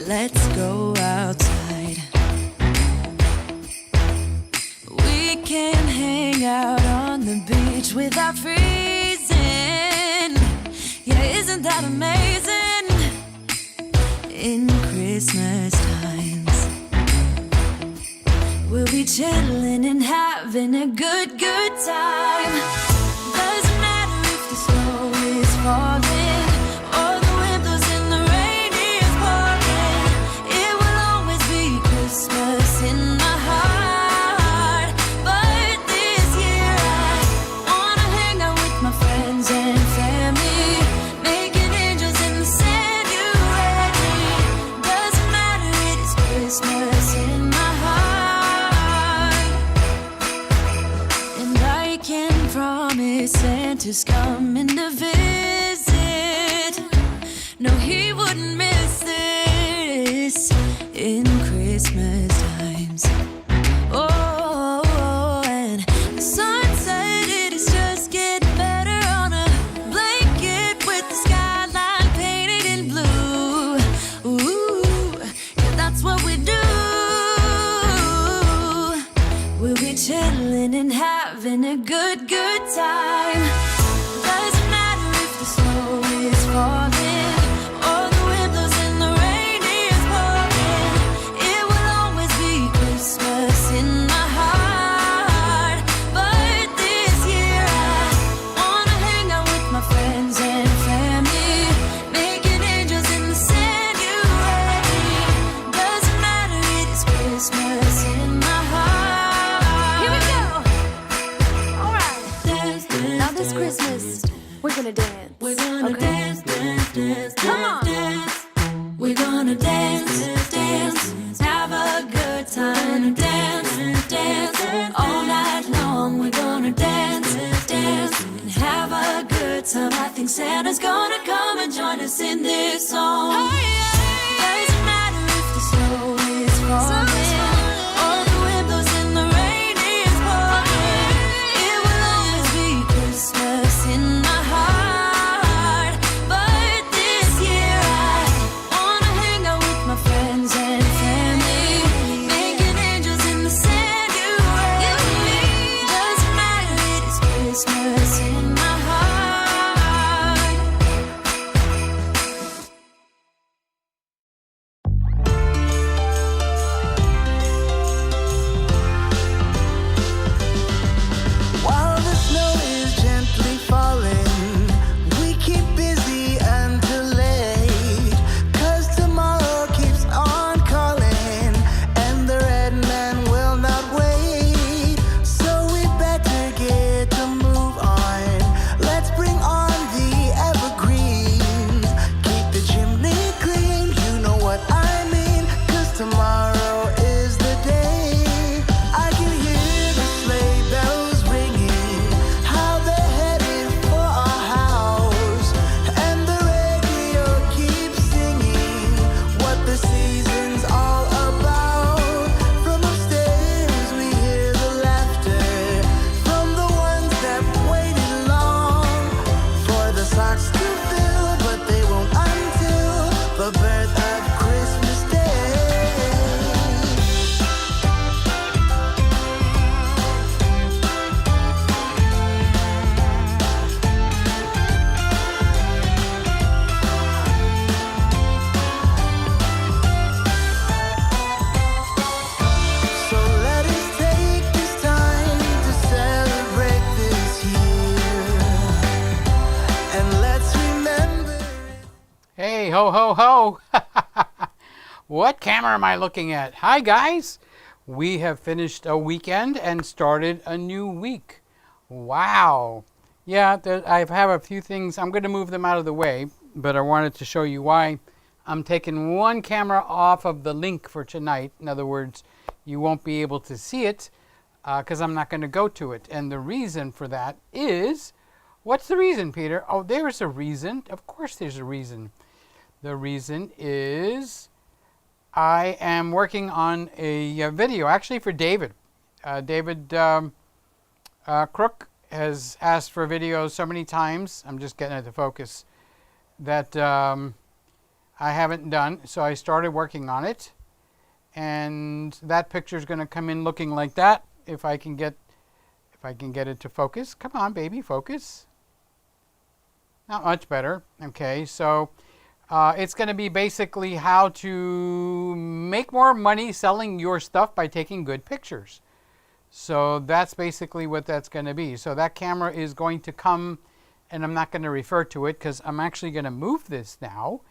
let's go outside. We can hang out on the beach without freezing. Yeah, isn't that amazing? In Christmas times, we'll be chilling and having a good time. Doesn't matter if the snow is falling or the wind blows and the rain is pouring. It will always be Christmas in my heart. But this year I wanna hang out with my friends and family, making angels in the sand. You and me. Doesn't matter, it is Christmas in my heart. And I can promise Santa's coming to visit. No, he wouldn't miss this in Christmas times. Oh, and the sun said it is just getting better on a blanket with the skyline painted in blue. Ooh, yeah, that's what we do. We'll be chilling and having a good time. Doesn't matter if the snow is falling or the wind blows and the rain is pouring. It will always be Christmas in my heart. But this year I wanna hang out with my friends and family, making angels in the sand. You and me. Doesn't matter, it is Christmas in my heart. Here we go. All right. Dance, dance, now this Christmas, we're gonna dance. We're gonna dance, dance, dance, come on. Dance. We're gonna dance, dance, have a good time. Dance, dance, all night long. We're gonna dance, dance, and have a good time. I think Santa's gonna come and join us in this song. Doesn't matter if the snow is falling or the wind blows and the rain is pouring. It will always be Christmas in my heart. But this year I wanna hang out with my friends and family, making angels in the sand. You and me. Doesn't matter, it is Christmas in my heart. While the snow is gently falling, we keep busy until late. 'Cause tomorrow keeps on calling, and the red man will not wait. So we better get to move on. Let's bring on the evergreens. Keep the chimney clean, you know what I mean. 'Cause tomorrow is the day. I can hear the sleigh bells ringing, how they're headed for our house. And the radio keeps singing what the season's all about. From upstairs we hear the laughter from the ones that waited long for the socks to fill, but they won't until the birth of Christmas Day. So let us take this time to celebrate this year, and let's remember. Hey, ho, ho, ho. What camera am I looking at? Hi, guys. We have finished a weekend and started a new week. Wow. Yeah, I have a few things. I'm going to move them out of the way, but I wanted to show you why I'm taking one camera off of the link for tonight. In other words, you won't be able to see it because I'm not going to go to it. And the reason for that is, what's the reason, Peter? Oh, there's a reason. Of course there's a reason. The reason is I am working on a video, actually for David. David Crook has asked for videos so many times. I'm just getting it to focus. That I haven't done. So I started working on it. And that picture is going to come in looking like that if I can get it to focus. Come on, baby, focus. Not much better. Okay, so it's going to be basically how to make more money selling your stuff by taking good pictures. So that's basically what that's going to be. So that camera is going to come, and I'm not going to refer to it because I'm actually going to move this now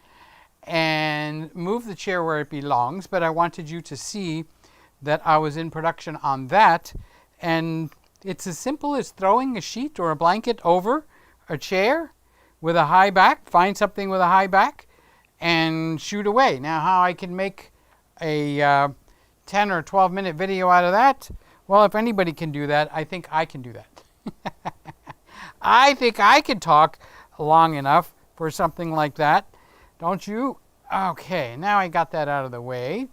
and move the chair where it belongs. But I wanted you to see that I was in production on that. And it's as simple as throwing a sheet or a blanket over a chair with a high back. Find something with a high back and shoot away. Now, how I can make a 10 or 12 minute video out of that? Well, if anybody can do that, I think I can do that. I think I can talk long enough for something like that. Don't you? Okay, now I got that out of the way.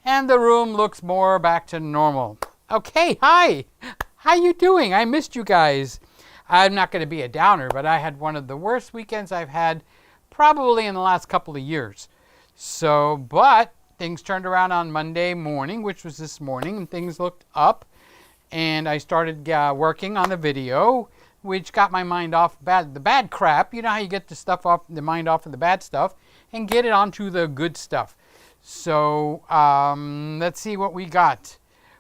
And the room looks more back to normal. Okay, hi. How you doing? I missed you guys. I'm not going to be a downer, but I had one of the worst weekends I've had probably in the last couple of years. So, but things turned around on Monday morning, which was this morning, and things looked up. And I started working on the video, which got my mind off the bad crap. You know how you get the mind off of the bad stuff and get it onto the good stuff. So let's see what we got.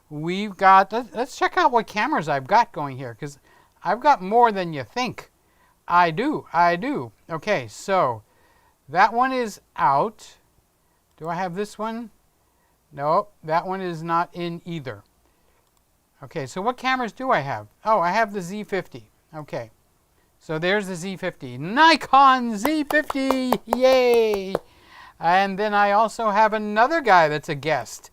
We've got, let's check out what cameras I've got going here, because I've got more than you think. I do. Okay, so that one is out. Do I have this one? Nope, that one is not in either. Okay, so what cameras do I have? Oh, I have the Z50. Okay, so there's the Z50. Nikon Z50, yay! And then I also have another guy that's a guest.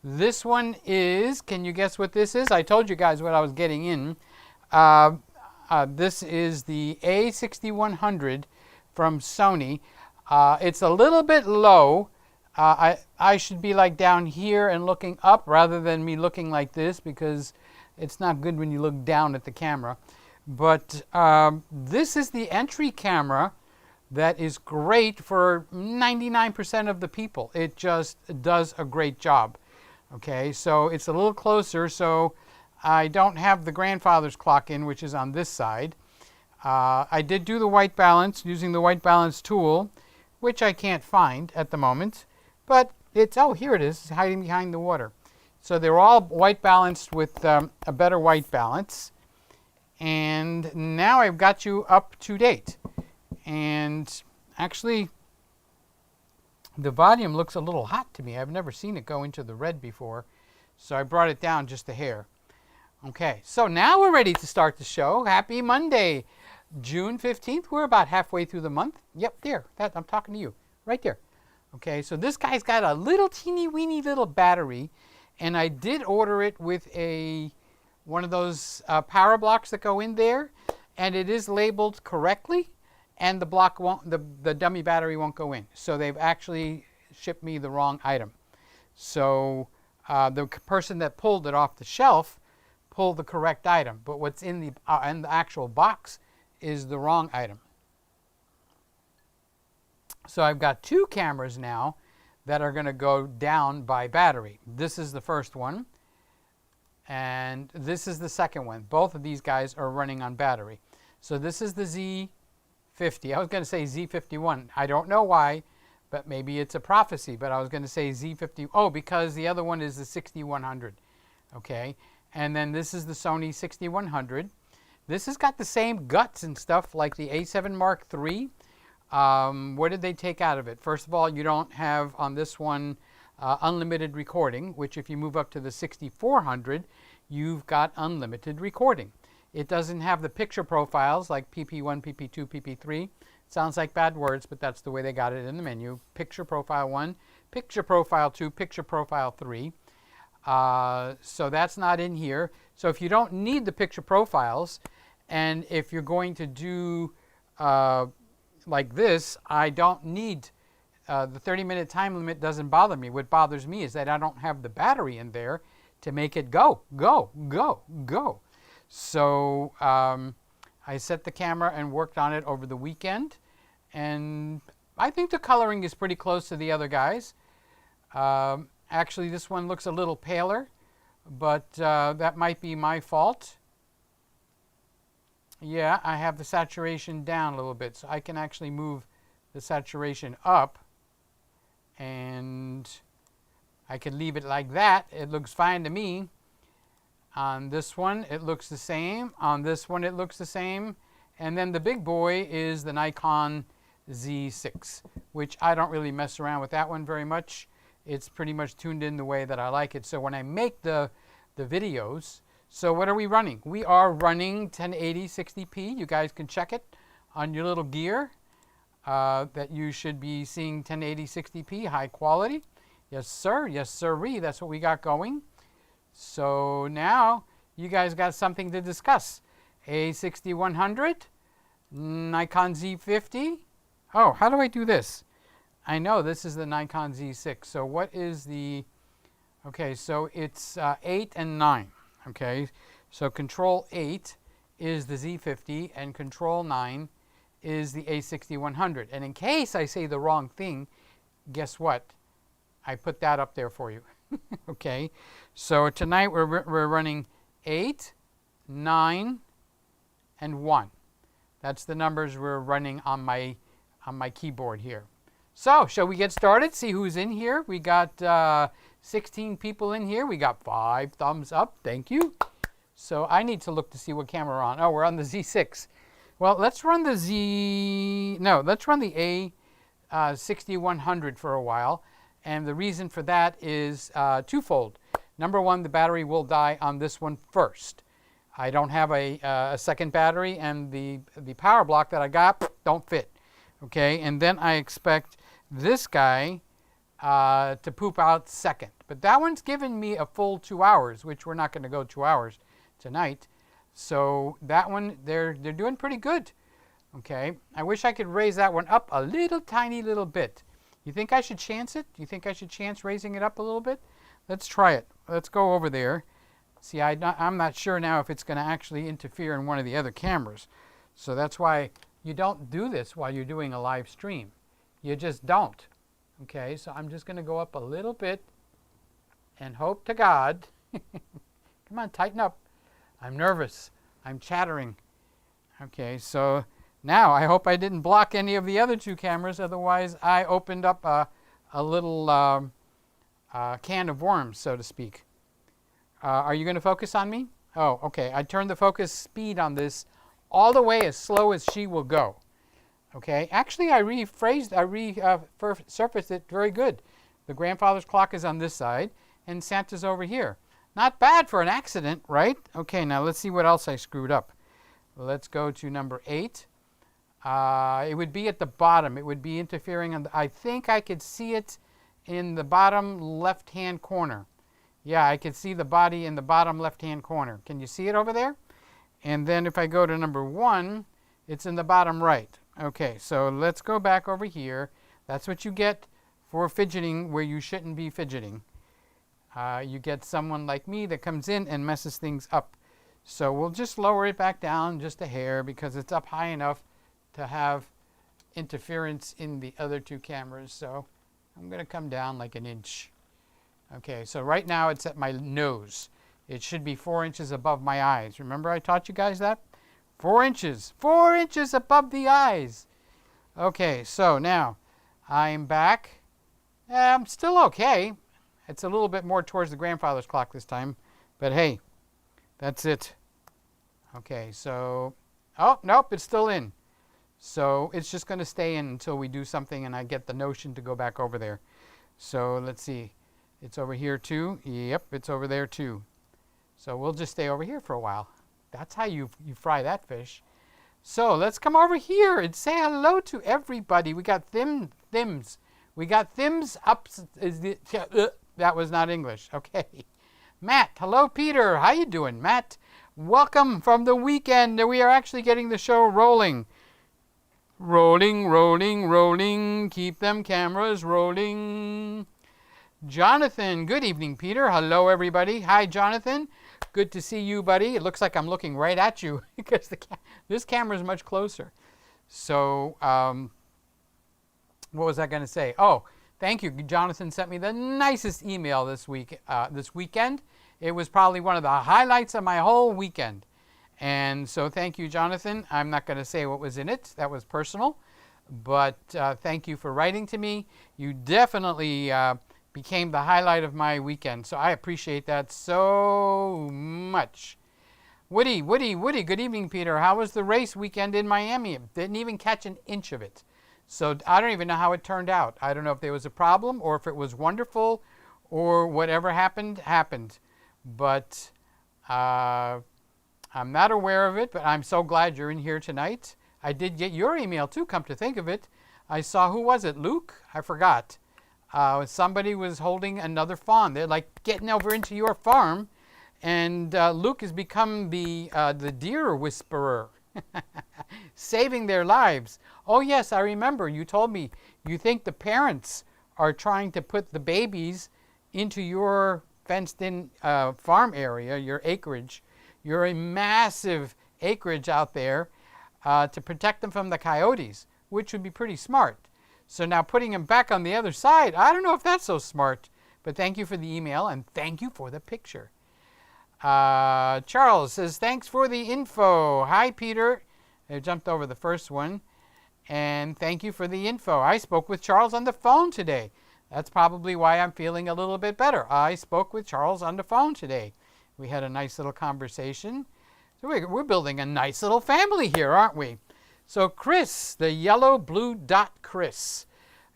This one is, can you guess what this is? I told you guys what I was getting in. This is the A6100 from Sony. It's a little bit low. I should be like down here and looking up rather than me looking like this, because it's not good when you look down at the camera. But this is the entry camera that is great for 99% of the people. It just does a great job. Okay, so it's a little closer, so I don't have the grandfather's clock in, which is on this side. I did do the white balance using the white balance tool, which I can't find at the moment. But it's, oh, here it is, hiding behind the water. So they're all white balanced with a better white balance. And now I've got you up to date. And actually, the volume looks a little hot to me. I've never seen it go into the red before. So I brought it down just a hair. Okay, so now we're ready to start the show. Happy Monday, June 15th. We're about halfway through the month. Yep, there. I'm talking to you. Right there. Okay, so this guy's got a little teeny weeny little battery. And I did order it with one of those power blocks that go in there. And it is labeled correctly. And the block won't, the dummy battery won't go in. So they've actually shipped me the wrong item. So the person that pulled it off the shelf pulled the correct item, but what's in the actual box is the wrong item. So I've got two cameras now that are going to go down by battery. This is the first one, and this is the second one. Both of these guys are running on battery. So this is the Z50. I was going to say Z51. I don't know why, but maybe it's a prophecy, but I was going to say Z50. Oh, because the other one is the 6100. Okay. And then this is the Sony 6100. This has got the same guts and stuff like the A7 Mark III. What did they take out of it? First of all, you don't have on this one unlimited recording, which if you move up to the 6400, you've got unlimited recording. It doesn't have the picture profiles like PP1, PP2, PP3. Sounds like bad words, but that's the way they got it in the menu. Picture profile 1, picture profile 2, picture profile 3. So that's not in here. So if you don't need the picture profiles, and if you're going to do like this, I don't need the 30-minute time limit. Doesn't bother me. What bothers me is that I don't have the battery in there to make it go. So I set the camera and worked on it over the weekend, and I think the coloring is pretty close to the other guys. Actually, this one looks a little paler, but that might be my fault. Yeah, I have the saturation down a little bit, so I can actually move the saturation up, and I could leave it like that. It looks fine to me. On this one, it looks the same. On this one, it looks the same. And then the big boy is the Nikon Z6, which I don't really mess around with that one very much. It's pretty much tuned in the way that I like it. So when I make the videos, so what are we running? We are running 1080 60p. You guys can check it on your little gear that you should be seeing 1080 60p, high quality. Yes, sir. Yes, sirree. That's what we got going. So now you guys got something to discuss. A6100, Nikon Z50. Oh, how do I do this? I know this is the Nikon Z6. So what is the, okay, so it's 8 and 9. Okay, so Control 8 is the Z50 and Control 9 is the A6100. And in case I say the wrong thing, guess what? I put that up there for you. Okay, so tonight we're running 8, 9, and 1. That's the numbers we're running on my keyboard here. So, shall we get started? See who's in here. We got 16 people in here. We got 5 thumbs up. Thank you. So I need to look to see what camera we're on. Oh, we're on the Z6. Well, let's run the let's run the A6100 for a while. And the reason for that is twofold. Number one, the battery will die on this one first. I don't have a second battery, and the power block that I got don't fit. Okay, and then I expect this guy to poop out second. But that one's given me a full 2 hours, which we're not going to go 2 hours tonight. So that one, they're doing pretty good. Okay, I wish I could raise that one up a little tiny little bit. You think I should chance it? Do you think I should chance raising it up a little bit? Let's try it. Let's go over there. See, I'm not sure now if it's going to actually interfere in one of the other cameras. So that's why you don't do this while you're doing a live stream. You just don't. Okay, so I'm just going to go up a little bit and hope to God. Come on, tighten up. I'm nervous. I'm chattering. Okay, so now I hope I didn't block any of the other 2 cameras. Otherwise, I opened up a little can of worms, so to speak. Are you going to focus on me? Oh, okay. I turned the focus speed on this all the way as slow as she will go. Okay. Actually, I resurfaced it very good. The grandfather's clock is on this side, and Santa's over here. Not bad for an accident, right? Okay, now let's see what else I screwed up. Let's go to number 8. It would be at the bottom. It would be interfering on I think I could see it in the bottom left-hand corner. Yeah, I could see the body in the bottom left-hand corner. Can you see it over there? And then if I go to number 1, it's in the bottom right. Okay, so let's go back over here. That's what you get for fidgeting where you shouldn't be fidgeting. You get someone like me that comes in and messes things up. So we'll just lower it back down just a hair because it's up high enough to have interference in the other 2 cameras. So I'm going to come down like an inch. Okay, so right now it's at my nose. It should be 4 inches above my eyes. Remember I taught you guys that? 4 inches. 4 inches above the eyes. Okay, so now I'm back. I'm still okay. It's a little bit more towards the grandfather's clock this time. But hey, that's it. Okay, so, oh, nope, it's still in. So it's just going to stay in until we do something and I get the notion to go back over there. So let's see. It's over here too. Yep, it's over there too. So we'll just stay over here for a while. That's how you fry that fish. So let's come over here and say hello to everybody. We got Thims. We got Thims up. That was not English. Okay. Matt. Hello, Peter. How you doing, Matt? Welcome from the weekend. We are actually getting the show rolling. Rolling, rolling, rolling. Keep them cameras rolling. Jonathan. Good evening, Peter. Hello, everybody. Hi, Jonathan. Good to see you, buddy. It looks like I'm looking right at you because this camera is much closer. So what was I going to say? Oh, thank you. Jonathan sent me the nicest email this weekend. It was probably one of the highlights of my whole weekend. And so thank you, Jonathan. I'm not going to say what was in it. That was personal. But thank you for writing to me. You definitely became the highlight of my weekend. So I appreciate that so much. Woody, good evening, Peter. How was the race weekend in Miami? Didn't even catch an inch of it. So I don't even know how it turned out. I don't know if there was a problem or if it was wonderful or whatever happened. But I'm not aware of it, but I'm so glad you're in here tonight. I did get your email too, come to think of it. I saw, who was it, Luke? I forgot. Somebody was holding another fawn. They're like getting over into your farm, and Luke has become the deer whisperer, saving their lives. Oh yes, I remember. You told me you think the parents are trying to put the babies into your fenced-in farm area, your acreage. You're a massive acreage out there to protect them from the coyotes, which would be pretty smart. So now putting them back on the other side, I don't know if that's so smart. But thank you for the email and thank you for the picture. Charles says, thanks for the info. Hi, Peter. I jumped over the first one. And thank you for the info. I spoke with Charles on the phone today. That's probably why I'm feeling a little bit better. I spoke with Charles on the phone today. We had a nice little conversation. So we're building a nice little family here, aren't we? So Chris, the yellow blue dot Chris.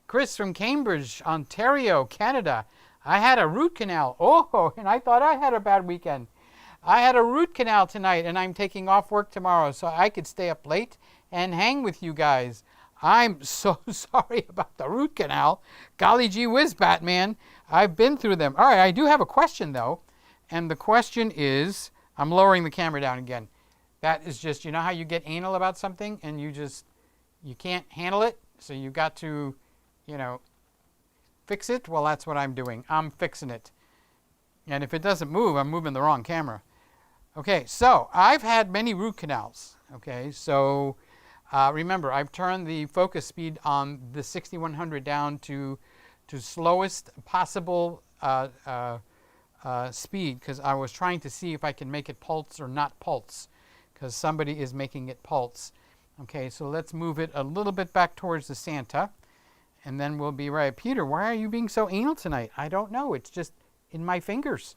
Chris from Cambridge, Ontario, Canada. I had a root canal. Oh, and I thought I had a bad weekend. I had a root canal tonight, and I'm taking off work tomorrow so I could stay up late and hang with you guys. I'm so sorry about the root canal. Golly gee whiz, Batman. I've been through them. All right, I do have a question, though. And the question is, I'm lowering the camera down again. That is just, you know how you get anal about something and you can't handle it? So you got to, fix it? Well, that's what I'm doing. I'm fixing it. And if it doesn't move, I'm moving the wrong camera. Okay, so I've had many root canals. Okay, so remember, I've turned the focus speed on the 6100 down to slowest possible speed because I was trying to see if I can make it pulse or not pulse because somebody is making it pulse. Okay, so let's move it a little bit back towards the Santa and then we'll be right. Peter, why are you being so anal tonight? I don't know. It's just in my fingers.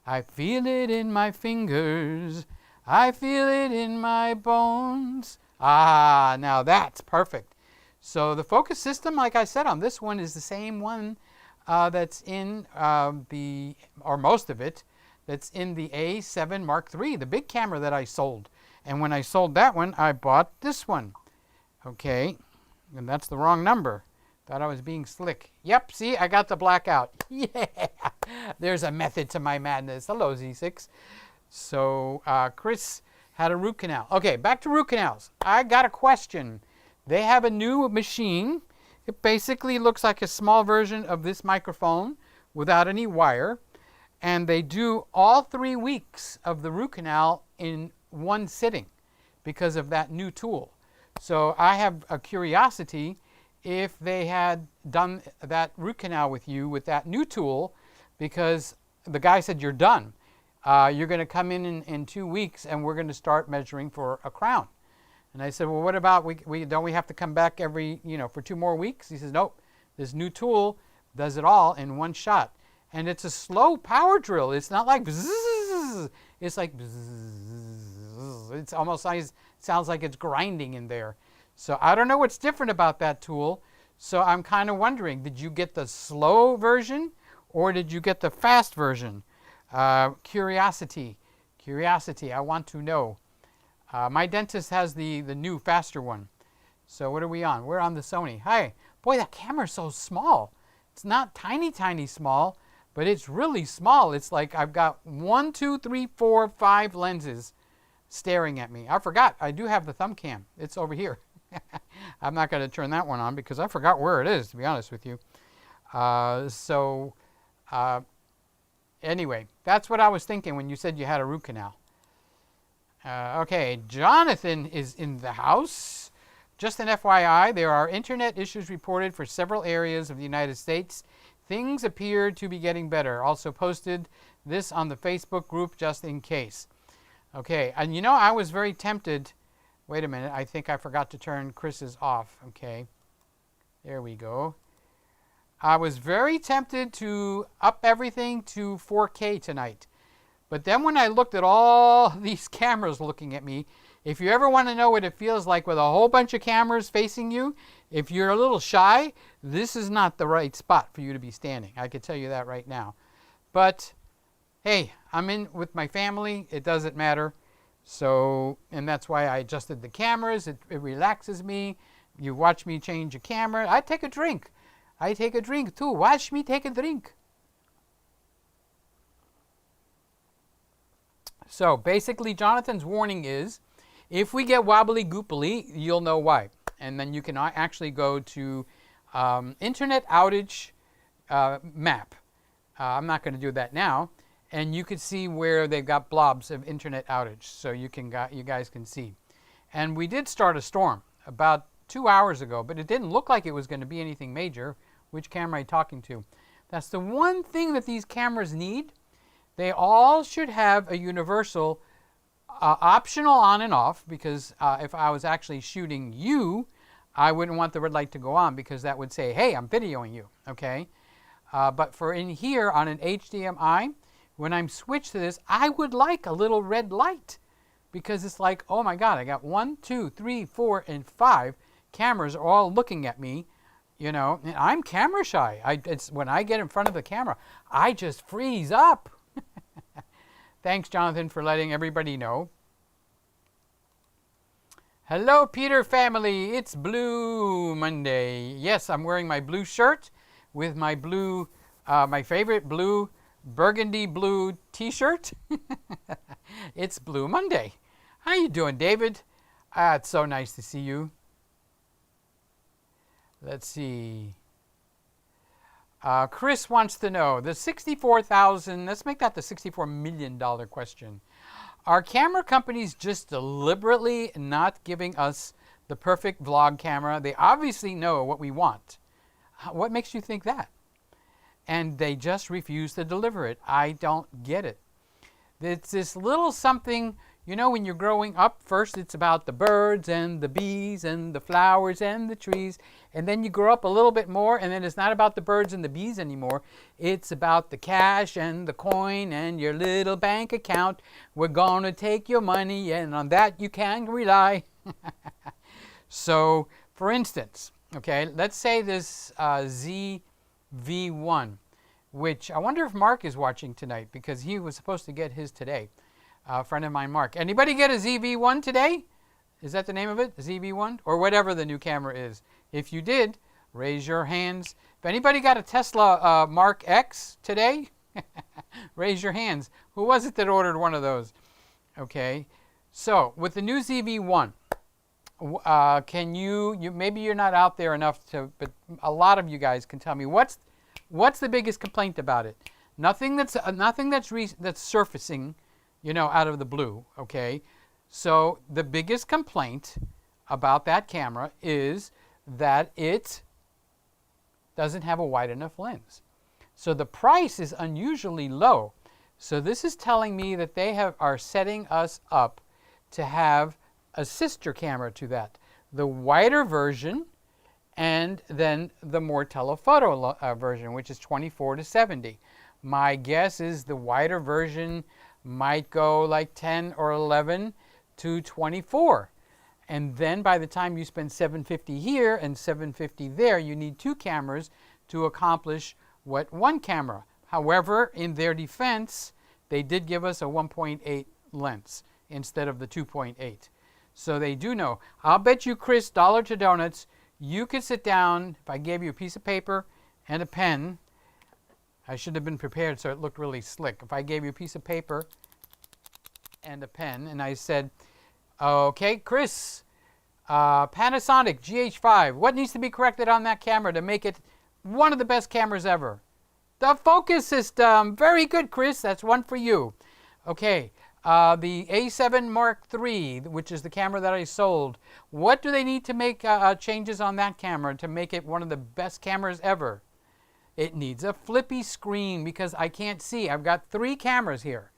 I feel it in my fingers. I feel it in my bones. Ah, now that's perfect. So the focus system, like I said, on this one is the same one that's in or most of it, that's in the A7 Mark III, the big camera that I sold. And when I sold that one, I bought this one. Okay, and that's the wrong number. Thought I was being slick. Yep, see, I got the blackout. Yeah, there's a method to my madness. Hello, Z6. So Chris had a root canal. Okay, back to root canals. I got a question. They have a new machine. It basically looks like a small version of this microphone without any wire. And they do all 3 weeks of the root canal in one sitting because of that new tool. So I have a curiosity if they had done that root canal with you with that new tool, because the guy said, you're done. You're going to come in 2 weeks and we're going to start measuring for a crown. And I said, well, what about, don't we have to come back every, for 2 more weeks? He says, nope, this new tool does it all in one shot. And it's a slow power drill. It's not like bzzz. It's like bzzz. It's almost sounds like it's grinding in there. So I don't know what's different about that tool. So I'm kind of wondering, did you get the slow version or did you get the fast version? Curiosity. I want to know. My dentist has the new faster one. So what are we on? We're on the Sony. Hi. Boy, that camera's so small. It's not tiny, tiny small, but it's really small. It's like I've got 1, 2, 3, 4, 5 lenses staring at me. I forgot. I do have the thumb cam. It's over here. I'm not going to turn that one on because I forgot where it is, to be honest with you. Anyway, that's what I was thinking when you said you had a root canal. Okay, Jonathan is in the house. Just an FYI, there are internet issues reported for several areas of the United States. Things appear to be getting better. Also posted this on the Facebook group just in case. Okay, and you know, I was very tempted. Wait a minute, I think I forgot to turn Chris's off. Okay, there we go. I was very tempted to up everything to 4K tonight. But then when I looked at all these cameras looking at me, if you ever want to know what it feels like with a whole bunch of cameras facing you, if you're a little shy, this is not the right spot for you to be standing. I can tell you that right now. But hey, I'm in with my family. It doesn't matter. So, and that's why I adjusted the cameras. It relaxes me. You watch me change a camera. I take a drink. I take a drink too. Watch me take a drink. So basically, Jonathan's warning is, if we get wobbly goopily, you'll know why. And then you can actually go to internet outage map. I'm not going to do that now. And you can see where they've got blobs of internet outage. So you guys can see. And we did start a storm about 2 hours ago, but it didn't look like it was going to be anything major. Which camera am I talking to? That's the one thing that these cameras need. They all should have a universal optional on and off, because if I was actually shooting you, I wouldn't want the red light to go on, because that would say, hey, I'm videoing you, okay? But for in here on an HDMI, when I'm switched to this, I would like a little red light, because it's like, oh my God, I got 1, 2, 3, 4, and 5 cameras all looking at me, you know, and I'm camera shy. It's when I get in front of the camera, I just freeze up. Thanks, Jonathan, for letting everybody know. Hello, Peter family. It's Blue Monday. Yes, I'm wearing my blue shirt with my blue, my favorite blue, burgundy blue T-shirt. It's Blue Monday. How you doing, David? It's so nice to see you. Let's see. Chris wants to know, the 64,000, let's make that the $64 million question. Are camera companies just deliberately not giving us the perfect vlog camera? They obviously know what we want. What makes you think that? And they just refuse to deliver it. I don't get it. It's this little something, you know, when you're growing up, first it's about the birds and the bees and the flowers and the trees. And then you grow up a little bit more, and then it's not about the birds and the bees anymore. It's about the cash and the coin and your little bank account. We're going to take your money, and on that you can rely. So, for instance, okay, let's say this ZV-1, which I wonder if Mark is watching tonight, because he was supposed to get his today. A friend of mine, Mark. Anybody get a ZV-1 today? Is that the name of it? ZV-1? Or whatever the new camera is. If you did, raise your hands. If anybody got a Tesla Mark X today, raise your hands. Who was it that ordered one of those? Okay. So, with the new ZV-1, can you maybe you're not out there enough to, but a lot of you guys can tell me what's the biggest complaint about it? Nothing that's surfacing, you know, out of the blue, okay? So the biggest complaint about that camera is that it doesn't have a wide enough lens. So the price is unusually low. So this is telling me that they are setting us up to have a sister camera to that. The wider version, and then the more telephoto version, which is 24 to 70. My guess is the wider version might go like 10 or 11 to 24. And then by the time you spend $750 here and $750 there, you need 2 cameras to accomplish what 1 camera. However, in their defense, they did give us a 1.8 lens instead of the 2.8. So they do know. I'll bet you, Chris, dollar to donuts, you could sit down, if I gave you a piece of paper and a pen. I should have been prepared so it looked really slick. If I gave you a piece of paper and a pen and I said, okay, Chris, Panasonic GH5, what needs to be corrected on that camera to make it one of the best cameras ever? The focus system. Very good, Chris. That's one for you. Okay, the A7 Mark III, which is the camera that I sold. What do they need to make changes on that camera to make it one of the best cameras ever? It needs a flippy screen because I can't see. I've got 3 cameras here.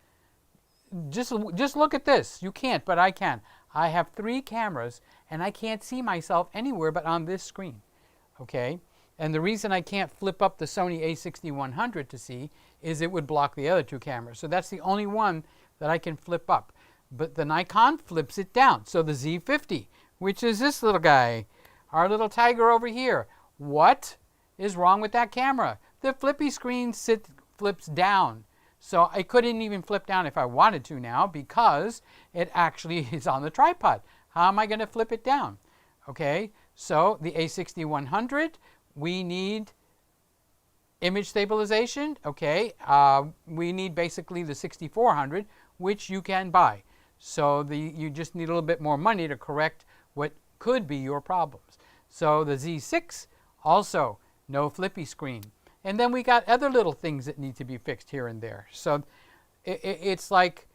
Just look at this. You can't, but I can. I have 3 cameras, and I can't see myself anywhere but on this screen. Okay? And the reason I can't flip up the Sony a6100 to see is it would block the other 2 cameras. So that's the only one that I can flip up. But the Nikon flips it down. So the Z50, which is this little guy, our little tiger over here. What is wrong with that camera? The flippy screen flips down. So I couldn't even flip down if I wanted to now because it actually is on the tripod. How am I going to flip it down? Okay, so the a6100, we need image stabilization. Okay, we need basically the 6400, which you can buy. So you just need a little bit more money to correct what could be your problems. So the Z6, also no flippy screen. And then we got other little things that need to be fixed here and there. So it's like,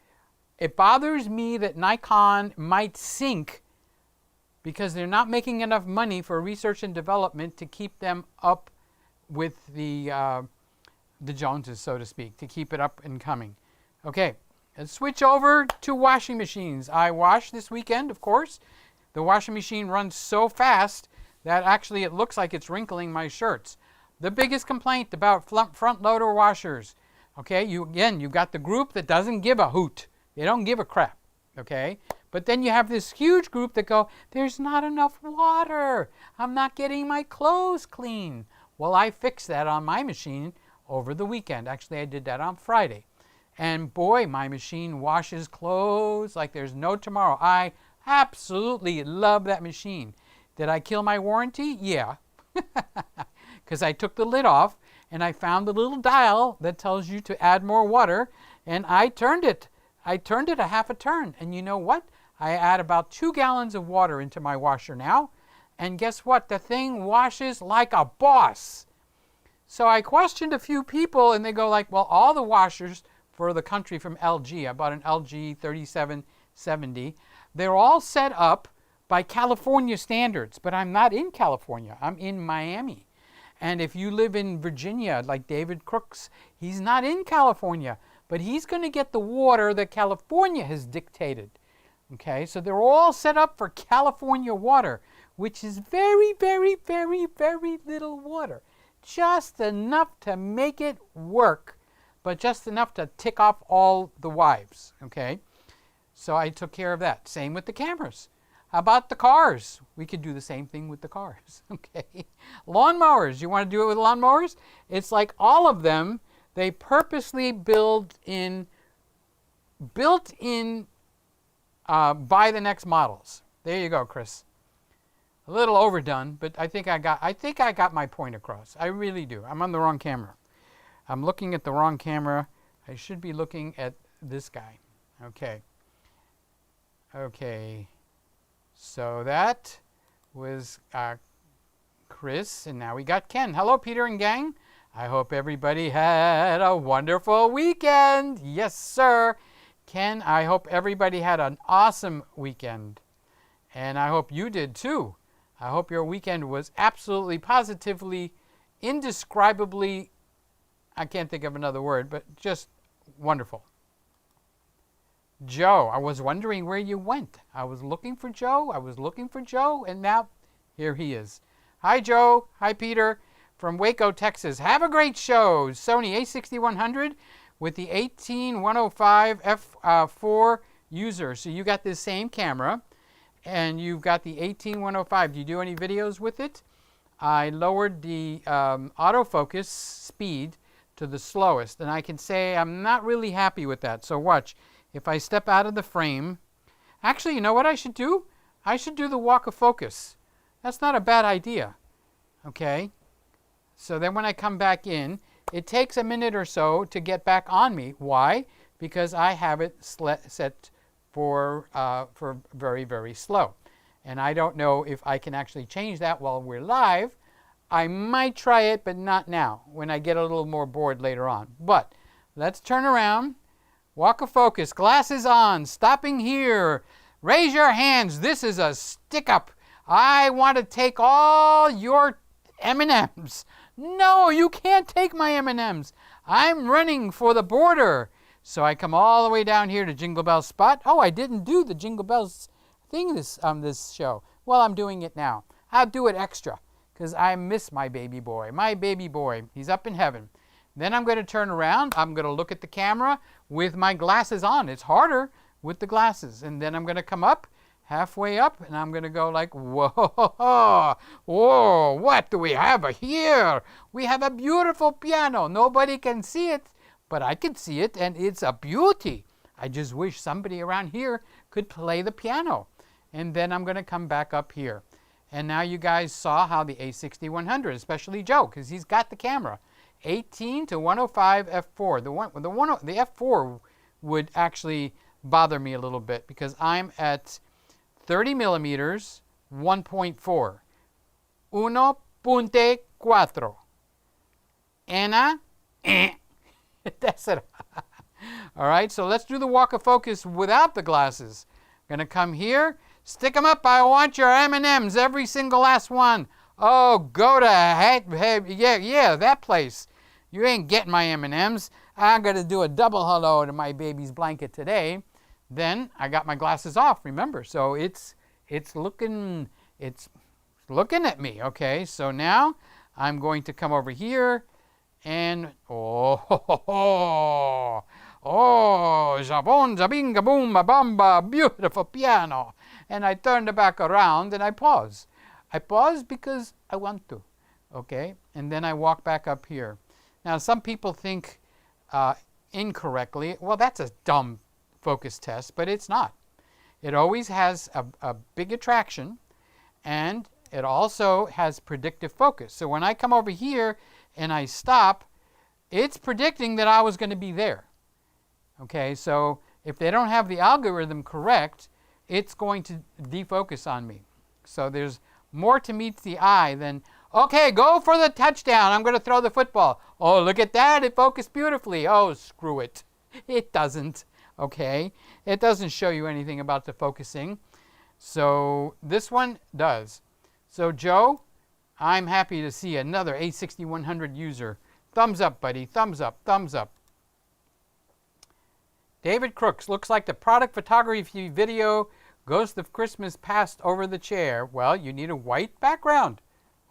it bothers me that Nikon might sink because they're not making enough money for research and development to keep them up with the Joneses, so to speak, to keep it up and coming. Okay, let's switch over to washing machines. I washed this weekend, of course. The washing machine runs so fast that actually it looks like it's wrinkling my shirts. The biggest complaint about front loader washers, okay, you've got the group that doesn't give a hoot. They don't give a crap, okay? But then you have this huge group that go, there's not enough water. I'm not getting my clothes clean. Well, I fixed that on my machine over the weekend. Actually, I did that on Friday. And boy, my machine washes clothes like there's no tomorrow. I absolutely love that machine. Did I kill my warranty? Yeah. Because I took the lid off and I found the little dial that tells you to add more water, and I turned it. I turned it a half a turn, and you know what? I add about 2 gallons of water into my washer now, and guess what? The thing washes like a boss. So I questioned a few people, and they go like, well, all the washers for the country from LG, I bought an LG 3770, they're all set up by California standards, but I'm not in California. I'm in Miami. And if you live in Virginia, like David Crooks, he's not in California, but he's going to get the water that California has dictated. Okay, so they're all set up for California water, which is very, very, very, very little water. Just enough to make it work, but just enough to tick off all the wives. Okay, so I took care of that. Same with the cameras. How about the cars? We could do the same thing with the cars, okay? Lawnmowers, you want to do it with lawnmowers? It's like all of them, they purposely built in buy the next models. There you go, Chris. A little overdone, but I think I got my point across. I really do. I'm on the wrong camera. I'm looking at the wrong camera. I should be looking at this guy. Okay. Okay. So that was Chris, and now we got Ken. Hello, Peter and gang. I hope everybody had a wonderful weekend. Yes, sir. Ken, I hope everybody had an awesome weekend. And I hope you did too. I hope your weekend was absolutely, positively, indescribably, I can't think of another word, but just wonderful. Joe, I was wondering where you went. I was looking for Joe. And now here he is. Hi, Joe. Hi, Peter. From Waco, Texas. Have a great show. Sony a6100 with the 18105 f4 user. So you got this same camera, and you've got the 18105. Do you do any videos with it? I lowered the autofocus speed to the slowest, and I can say I'm not really happy with that. So watch. If I step out of the frame, actually, you know what I should do? I should do the walk of focus. That's not a bad idea. Okay? So then when I come back in, it takes a minute or so to get back on me. Why? Because I have it set for very, very slow. And I don't know if I can actually change that while we're live. I might try it, but not now, when I get a little more bored later on. But let's turn around. Walk of focus. Glasses on. Stopping here. Raise your hands. This is a stick up. I want to take all your M&Ms. No, you can't take my M&Ms. I'm running for the border. So I come all the way down here to Jingle Bell spot. Oh, I didn't do the Jingle Bells thing this show. Well, I'm doing it now. I'll do it extra because I miss my baby boy. My baby boy, he's up in heaven. Then I'm going to turn around. I'm going to look at the camera with my glasses on. It's harder with the glasses. And then I'm going to come up, halfway up, and I'm going to go like, whoa, whoa, what do we have here? We have a beautiful piano. Nobody can see it, but I can see it, and it's a beauty. I just wish somebody around here could play the piano. And then I'm going to come back up here. And now you guys saw how the A6100, especially Joe, because he's got the camera. 18 to 105 f4. The f4 would actually bother me a little bit because I'm at 30 millimeters, 1.4. 1.4. Anna, that's it. All right, so let's do the walk of focus without the glasses. I'm going to come here. Stick them up. I want your M&Ms, every single last one. Oh, go to heck. Yeah, that place. You ain't getting my M&Ms. I'm going to do a double hello to my baby's blanket today. Then I got my glasses off, remember. So it's looking at me, okay? So now I'm going to come over here and jabon, jabinga, boom, bamba, beautiful piano. And I turn the back around and I pause. I pause because I want to, okay? And then I walk back up here. Now, some people think incorrectly, well, that's a dumb focus test, but it's not. It always has a big attraction, and it also has predictive focus. So when I come over here and I stop, it's predicting that I was going to be there. Okay, so if they don't have the algorithm correct, it's going to defocus on me. So there's more to meet the eye than, okay, go for the touchdown. I'm going to throw the football. Oh, look at that. It focused beautifully. Oh, screw it. It doesn't. Okay, it doesn't show you anything about the focusing. So this one does. So Joe, I'm happy to see another A6100 user. Thumbs up, buddy. Thumbs up. Thumbs up. David Crooks, looks like the product photography video Ghost of Christmas passed over the chair. Well, you need a white background.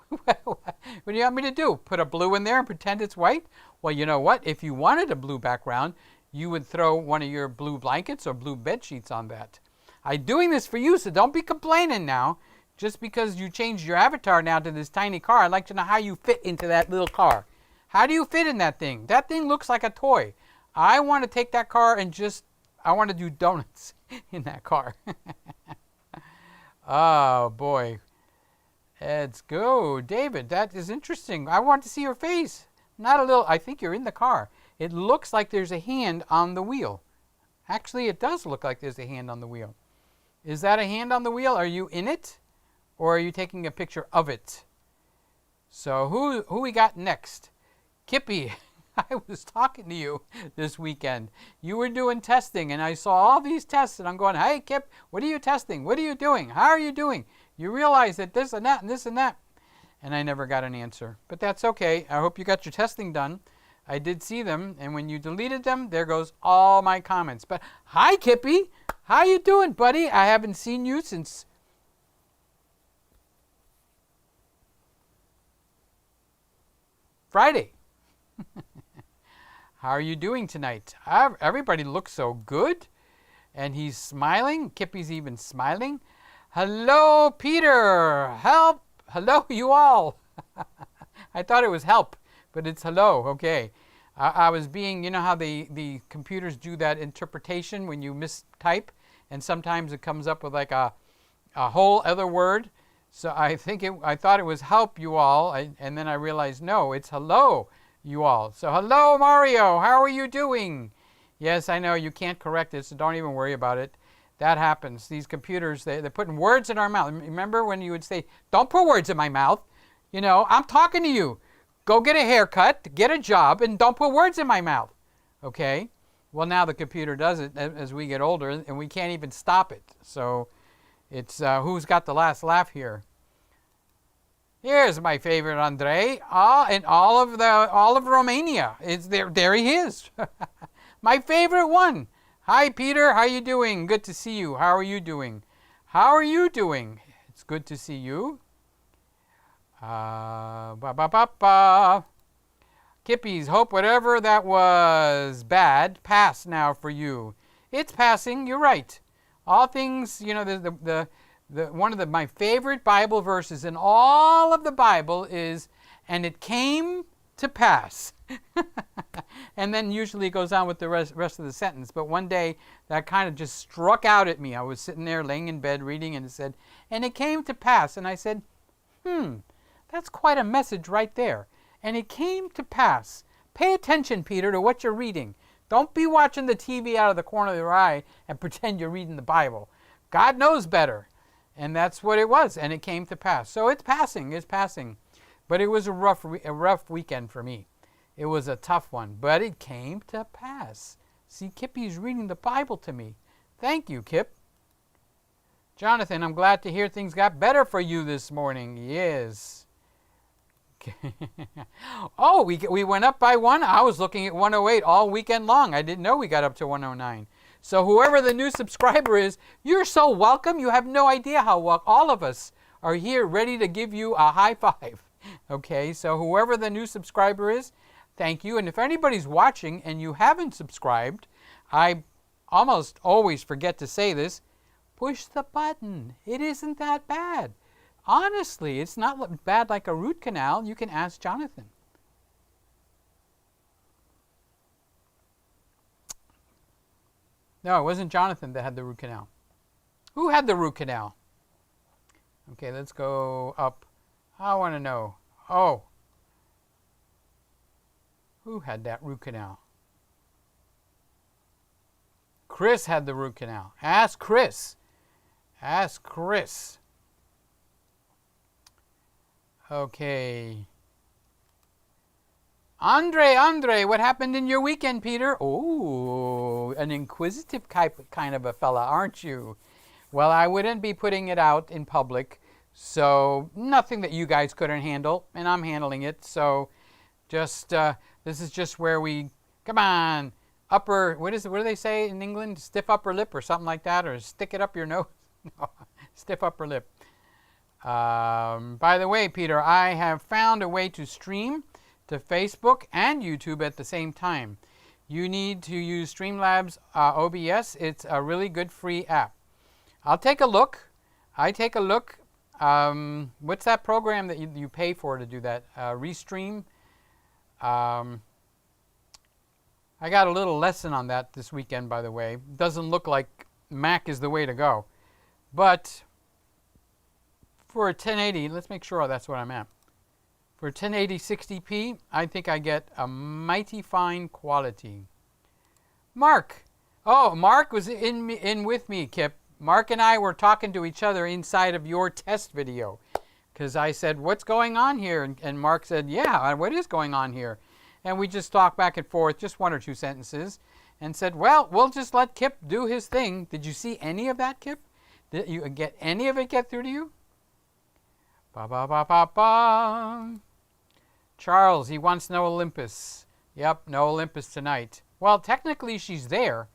What do you want me to do? Put a blue in there and pretend it's white? Well, you know what? If you wanted a blue background, you would throw one of your blue blankets or blue bed sheets on that. I'm doing this for you, so don't be complaining now. Just because you changed your avatar now to this tiny car, I'd like to know how you fit into that little car. How do you fit in that thing? That thing looks like a toy. I want to take that car and I want to do donuts in that car. Oh, boy. Let's go. David, that is interesting. I want to see your face. Not a little. I think you're in the car. It looks like there's a hand on the wheel. Actually, it does look like there's a hand on the wheel. Is that a hand on the wheel? Are you in it? Or are you taking a picture of it? So who we got next? Kippy. I was talking to you this weekend. You were doing testing, and I saw all these tests, and I'm going, hey, Kip, what are you testing? What are you doing? How are you doing? You realize that this and that and this and that. And I never got an answer. But that's okay. I hope you got your testing done. I did see them, and when you deleted them, there goes all my comments. But hi, Kippy. How you doing, buddy? I haven't seen you since Friday. How are you doing tonight? Everybody looks so good. And he's smiling. Kippy's even smiling. Hello, Peter. Help. Hello, you all. I thought it was help, but it's hello. Okay. I was being, you know how the computers do that interpretation when you mistype, and sometimes it comes up with like a whole other word. So I thought it was help you all, and then I realized no, it's hello you all. So hello, Mario. How are you doing? Yes, I know you can't correct it, so don't even worry about it. That happens. These computers, they're putting words in our mouth. Remember when you would say, don't put words in my mouth? You know, I'm talking to you. Go get a haircut, get a job, and don't put words in my mouth. Okay? Well, now the computer does it as we get older, and we can't even stop it. So it's who's got the last laugh here? Here's my favorite Andre. And all of Romania. It's there. There he is. My favorite one. Hi, Peter. How you doing? Good to see you. How are you doing? How are you doing? It's good to see you. Kippies, hope whatever that was bad pass now for you. It's passing. You're right. All things, you know, one of my favorite Bible verses in all of the Bible is, and it came to pass. And then usually it goes on with the rest of the sentence. But one day that kind of just struck out at me. I was sitting there laying in bed reading, and it said, and it came to pass. And I said, that's quite a message right there. And it came to pass. Pay attention, Peter, to what you're reading. Don't be watching the TV out of the corner of your eye and pretend you're reading the Bible. God knows better. And that's what it was. And it came to pass. So it's passing. It's passing. But it was a rough weekend for me. It was a tough one. But it came to pass. See, Kippy's reading the Bible to me. Thank you, Kip. Jonathan, I'm glad to hear things got better for you this morning. Yes. Oh, we went up by one. I was looking at 108 all weekend long. I didn't know we got up to 109. So whoever the new subscriber is, you're so welcome. You have no idea how welcome. All of us are here ready to give you a high five. Okay, so whoever the new subscriber is, thank you. And if anybody's watching and you haven't subscribed, I almost always forget to say this, push the button. It isn't that bad. Honestly, it's not bad like a root canal. You can ask Jonathan. No, it wasn't Jonathan that had the root canal. Who had the root canal? Okay, let's go up. I want to know. Oh. Who had that root canal? Chris had the root canal. Ask Chris. Ask Chris. Okay. Andre, what happened in your weekend, Peter? Oh, an inquisitive kind of a fella, aren't you? Well, I wouldn't be putting it out in public, so nothing that you guys couldn't handle, and I'm handling it. So just, this is just where we, come on, what do they say in England? Stiff upper lip or something like that, or stick it up your nose? No, stiff upper lip. By the way, Peter, I have found a way to stream to Facebook and YouTube at the same time. You need to use Streamlabs OBS. It's a really good free app. I'll take a look. I take a look. What's that program that you pay for to do that? Restream. I got a little lesson on that this weekend, by the way. Doesn't look like Mac is the way to go. But for a 1080, let's make sure that's what I'm at. For 1080 60p, I think I get a mighty fine quality. Mark. Oh, Mark was in with me, Kip. Mark and I were talking to each other inside of your test video. Because I said, what's going on here? And Mark said, yeah, what is going on here? And we just talked back and forth, just one or two sentences. And said, well, we'll just let Kip do his thing. Did you see any of that, Kip? Did you get any of it get through to you? Ba ba ba ba ba. Charles, he wants no Olympus. Yep, no Olympus tonight. Well, technically she's there.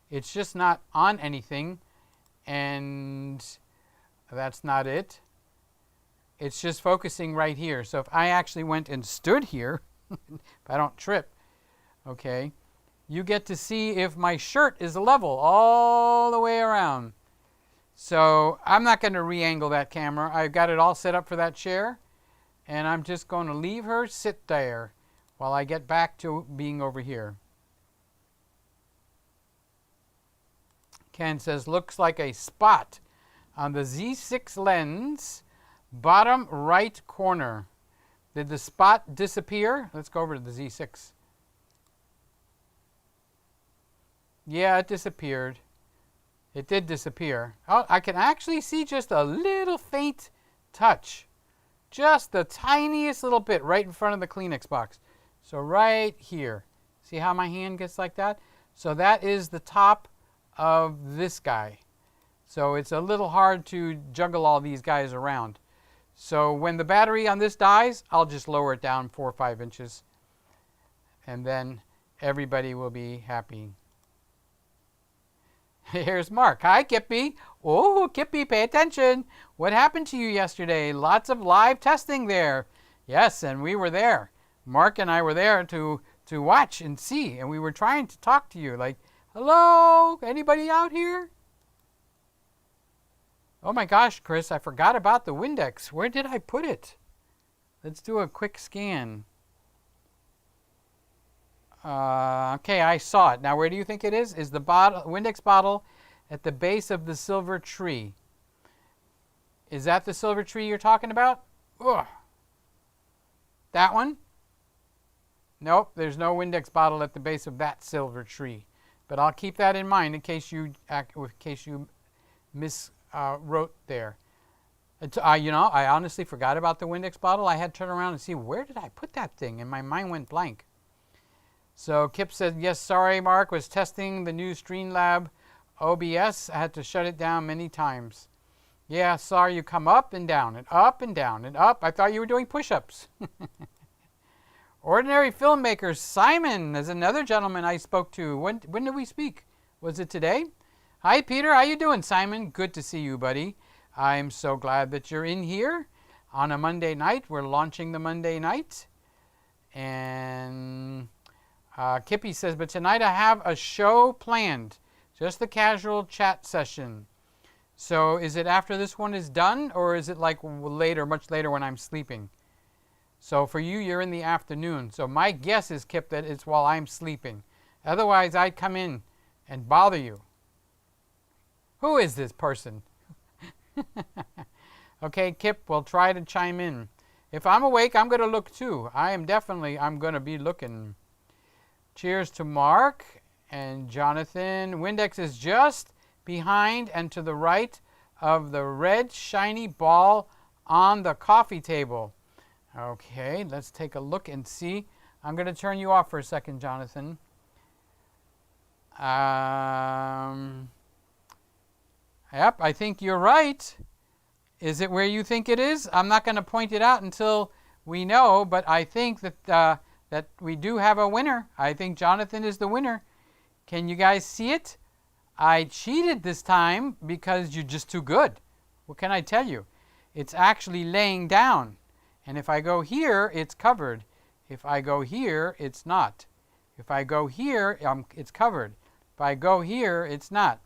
It's just not on anything. And that's not it. It's just focusing right here. So if I actually went and stood here, if I don't trip, okay, you get to see if my shirt is level all the way around. So I'm not going to re-angle that camera. I've got it all set up for that chair. And I'm just going to leave her sit there while I get back to being over here. Ken says, looks like a spot on the Z6 lens, bottom right corner. Did the spot disappear? Let's go over to the Z6. Yeah, it disappeared. It did disappear. Oh, I can actually see just a little faint touch. Just the tiniest little bit right in front of the Kleenex box. So right here. See how my hand gets like that? So that is the top of this guy. So it's a little hard to juggle all these guys around. So when the battery on this dies, I'll just lower it down 4 or 5 inches. And then everybody will be happy. Here's Mark. Hi, Kippy. Oh, Kippy, pay attention. What happened to you yesterday? Lots of live testing there. Yes, and we were there. Mark and I were there to watch and see. And we were trying to talk to you. Like, hello? Anybody out here? Oh my gosh, Chris, I forgot about the Windex. Where did I put it? Let's do a quick scan. Okay, I saw it. Now, where do you think it is? Is the Windex bottle at the base of the silver tree? Is that the silver tree you're talking about? Ugh. That one? Nope, there's no Windex bottle at the base of that silver tree. But I'll keep that in mind in case you wrote there. You know, I honestly forgot about the Windex bottle. I had to turn around and see, where did I put that thing? And my mind went blank. So Kip said, yes, sorry, Mark, was testing the new Streamlab OBS. I had to shut it down many times. Yeah, saw you come up and down and up and down and up. I thought you were doing push-ups. Ordinary filmmakers, Simon, is another gentleman I spoke to. When did we speak? Was it today? Hi, Peter. How you doing, Simon? Good to see you, buddy. I'm so glad that you're in here on a Monday night. We're launching the Monday night. And Kippy says, but tonight I have a show planned. Just the casual chat session. So is it after this one is done, or is it like later, much later when I'm sleeping? So for you, you're in the afternoon. So my guess is, Kip, that it's while I'm sleeping. Otherwise, I'd come in and bother you. Who is this person? Okay, Kip, we'll try to chime in. If I'm awake, I'm going to look too. I'm going to be looking. Cheers to Mark and Jonathan. Windex is just behind and to the right of the red shiny ball on the coffee table. Okay, let's take a look and see. I'm going to turn you off for a second, Jonathan. Yep, I think you're right. Is it where you think it is? I'm not going to point it out until we know, but I think that that we do have a winner. I think Jonathan is the winner. Can you guys see it? I cheated this time because you're just too good. What can I tell you? It's actually laying down. And if I go here, it's covered. If I go here, it's not. If I go here, it's covered. If I go here, it's not.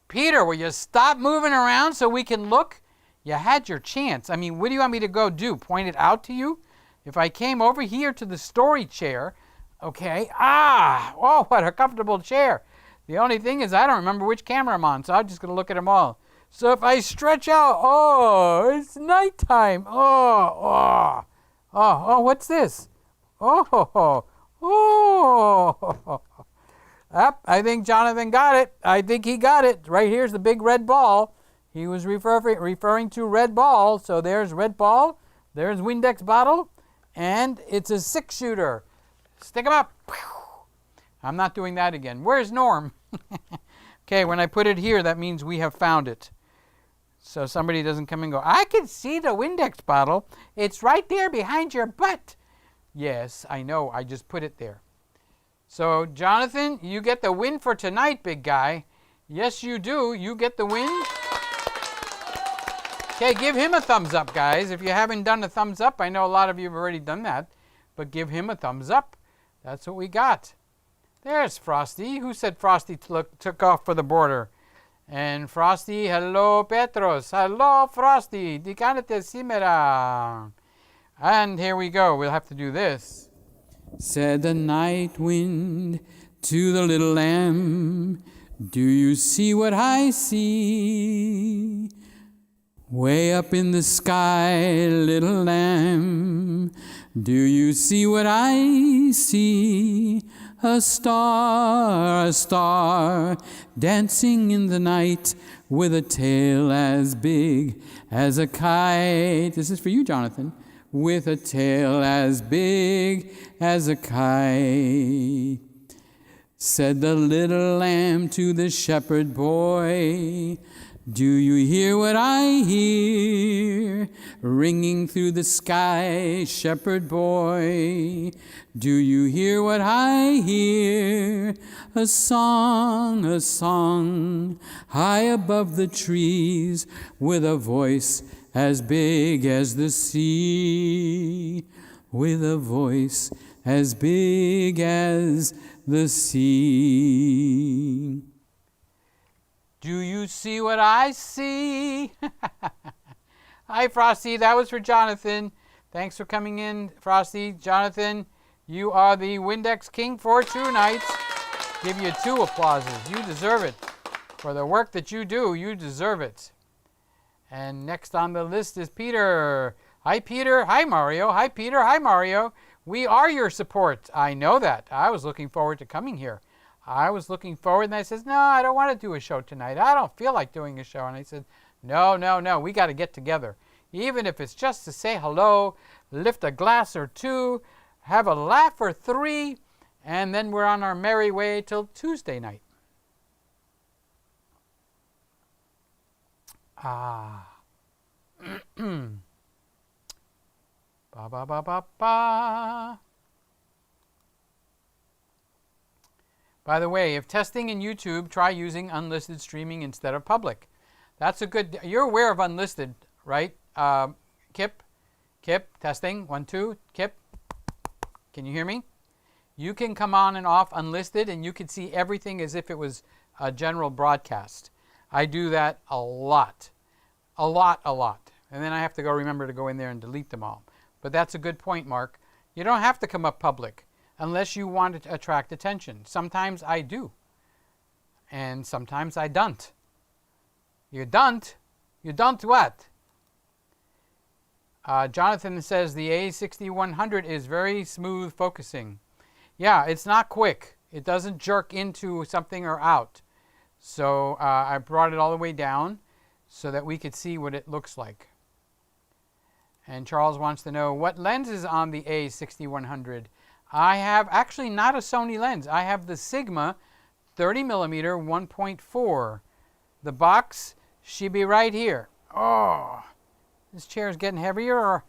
Peter, will you stop moving around so we can look? You had your chance. I mean, what do you want me to go do? Point it out to you? If I came over here to the story chair, okay, oh, what a comfortable chair. The only thing is I don't remember which camera I'm on, so I'm just going to look at them all. So if I stretch out, oh, it's nighttime. Oh, what's this? Oh. Yep, I think Jonathan got it. I think he got it. Right here's the big red ball. He was referring to red ball. So there's red ball. There's Windex bottle. And it's a 6-shooter. Stick him up. I'm not doing that again. Where's Norm? Okay, when I put it here, that means we have found it. So somebody doesn't come and go, I can see the Windex bottle. It's right there behind your butt. Yes, I know. I just put it there. So, Jonathan, you get the win for tonight, big guy. Yes, you do. You get the win. Okay, give him a thumbs up, guys. If you haven't done a thumbs up, I know a lot of you have already done that. But give him a thumbs up. That's what we got. There's Frosty. Who said Frosty took off for the border? And Frosty, hello, Petros. Hello, Frosty. Di canete simera. And here we go. We'll have to do this. Said the night wind to the little lamb, do you see what I see? Way up in the sky, little lamb, do you see what I see? A star, dancing in the night with a tail as big as a kite. This is for you, Jonathan. With a tail as big as a kite. Said the little lamb to the shepherd boy, do you hear what I hear ringing through the sky, shepherd boy? Do you hear what I hear? A song, high above the trees, with a voice as big as the sea, with a voice as big as the sea. Do you see what I see? Hi, Frosty. That was for Jonathan. Thanks for coming in, Frosty. Jonathan, you are the Windex King for 2 nights. Give you 2 applauses. You deserve it. For the work that you do, you deserve it. And next on the list is Peter. Hi, Peter. Hi, Mario. Hi, Peter. Hi, Mario. We are your support. I know that. I was looking forward to coming here. I was looking forward, and I said, no, I don't want to do a show tonight. I don't feel like doing a show. And I said, no, we got to get together. Even if it's just to say hello, lift a glass or 2, have a laugh or 3, and then we're on our merry way till Tuesday night. Ba ba ba ba ba. By the way, if testing in YouTube, try using unlisted streaming instead of public. That's a good. You're aware of unlisted, right? Kip, testing 1 2. Kip, can you hear me? You can come on and off unlisted, and you can see everything as if it was a general broadcast. I do that a lot. And then I have to go remember to go in there and delete them all. But that's a good point, Mark. You don't have to come up public unless you want to attract attention. Sometimes I do. And sometimes I don't. You don't? You don't what? Jonathan says the A6100 is very smooth focusing. Yeah, it's not quick. It doesn't jerk into something or out. So I brought it all the way down so that we could see what it looks like. And Charles wants to know what lens is on the A6100. I have actually not a Sony lens. I have the Sigma 30mm 1.4. The box should be right here. Oh, this chair is getting heavier, or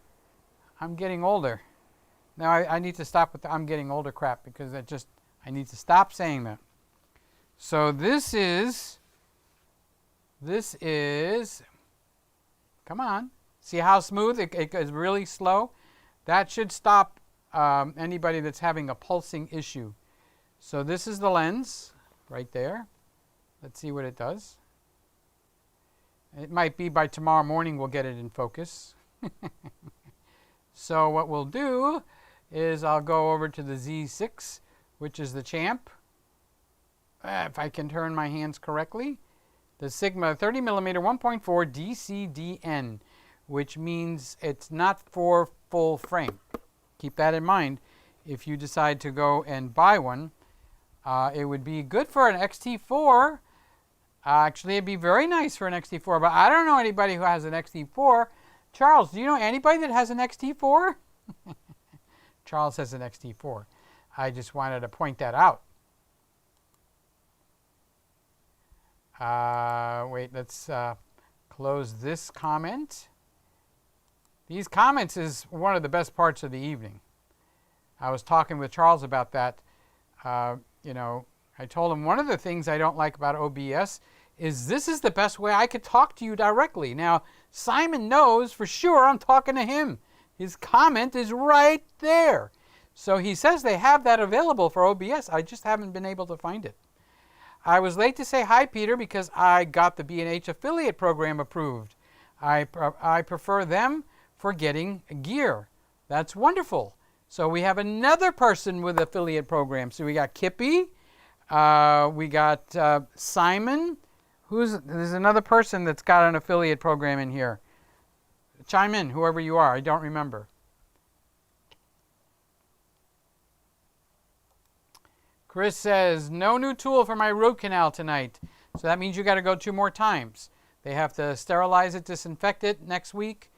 I'm getting older. Now I need to stop with the I'm getting older crap, because I need to stop saying that. So this is, come on. See how smooth? It is really slow. That should stop anybody that's having a pulsing issue. So this is the lens right there. Let's see what it does. It might be by tomorrow morning we'll get it in focus. So what we'll do is I'll go over to the Z6, which is the champ. If I can turn my hands correctly. The Sigma 30mm 1.4 DCDN, which means it's not for full frame. Keep that in mind. If you decide to go and buy one, it would be good for an XT4. Actually, it'd be very nice for an XT4, but I don't know anybody who has an XT4. Charles, do you know anybody that has an XT4? Charles has an XT4. I just wanted to point that out. Wait, let's close this comment. These comments is one of the best parts of the evening. I was talking with Charles about that. You know, I told him one of the things I don't like about OBS is this is the best way I could talk to you directly. Now, Simon knows for sure I'm talking to him. His comment is right there. So he says they have that available for OBS. I just haven't been able to find it. I was late to say hi, Peter, because I got the B&H affiliate program approved. I prefer them for getting gear. That's wonderful. So we have another person with affiliate program. So we got Kippy, we got Simon. There's another person that's got an affiliate program in here. Chime in, whoever you are. I don't remember. Chris says, no new tool for my root canal tonight. So that means you got to go 2 more times. They have to sterilize it, disinfect it next week,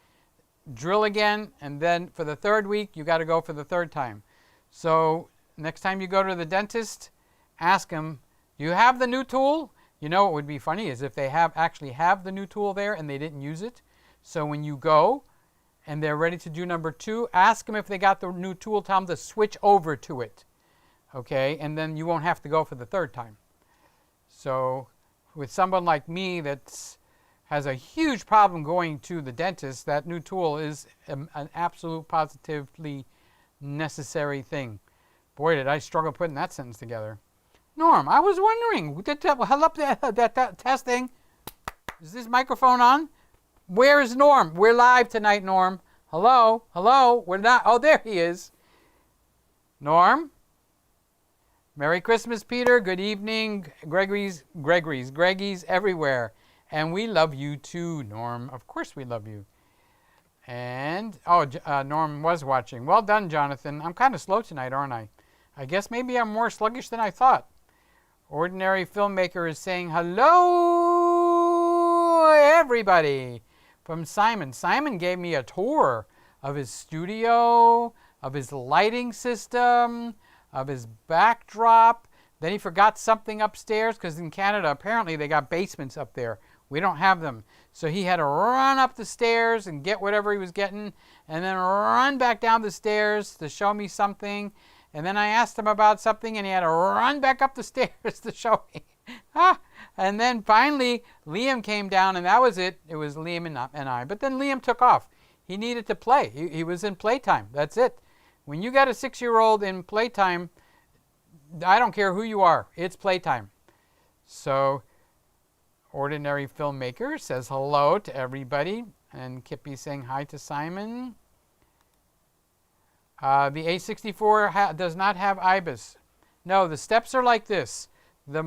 drill again, and then for the 3rd week, you got to go for the 3rd time. So next time you go to the dentist, ask them, do you have the new tool? You know what would be funny is if they actually have the new tool there and they didn't use it. So when you go and they're ready to do number 2, ask them if they got the new tool, tell them to switch over to it. Okay, and then you won't have to go for the 3rd time. So with someone like me that has a huge problem going to the dentist, that new tool is an absolute positively necessary thing. Boy, did I struggle putting that sentence together. Norm, I was wondering, hello, that testing. Is this microphone on? Where is Norm? We're live tonight, Norm. Hello, hello, we're not, oh, there he is. Norm? Merry Christmas, Peter. Good evening, Greggy's everywhere. And we love you too, Norm. Of course we love you. And, Norm was watching. Well done, Jonathan. I'm kind of slow tonight, aren't I? I guess maybe I'm more sluggish than I thought. Ordinary Filmmaker is saying hello, everybody, from Simon. Simon gave me a tour of his studio, of his lighting system, of his backdrop. Then he forgot something upstairs because in Canada, apparently they got basements up there. We don't have them. So he had to run up the stairs and get whatever he was getting and then run back down the stairs to show me something. And then I asked him about something and he had to run back up the stairs to show me. And then finally, Liam came down and that was it. It was Liam and I. But then Liam took off. He needed to play. He was in playtime. That's it. When you got a 6-year-old in playtime, I don't care who you are. It's playtime. So, Ordinary Filmmaker says hello to everybody. And Kippy saying hi to Simon. The A64 does not have IBIS. No, the steps are like this. The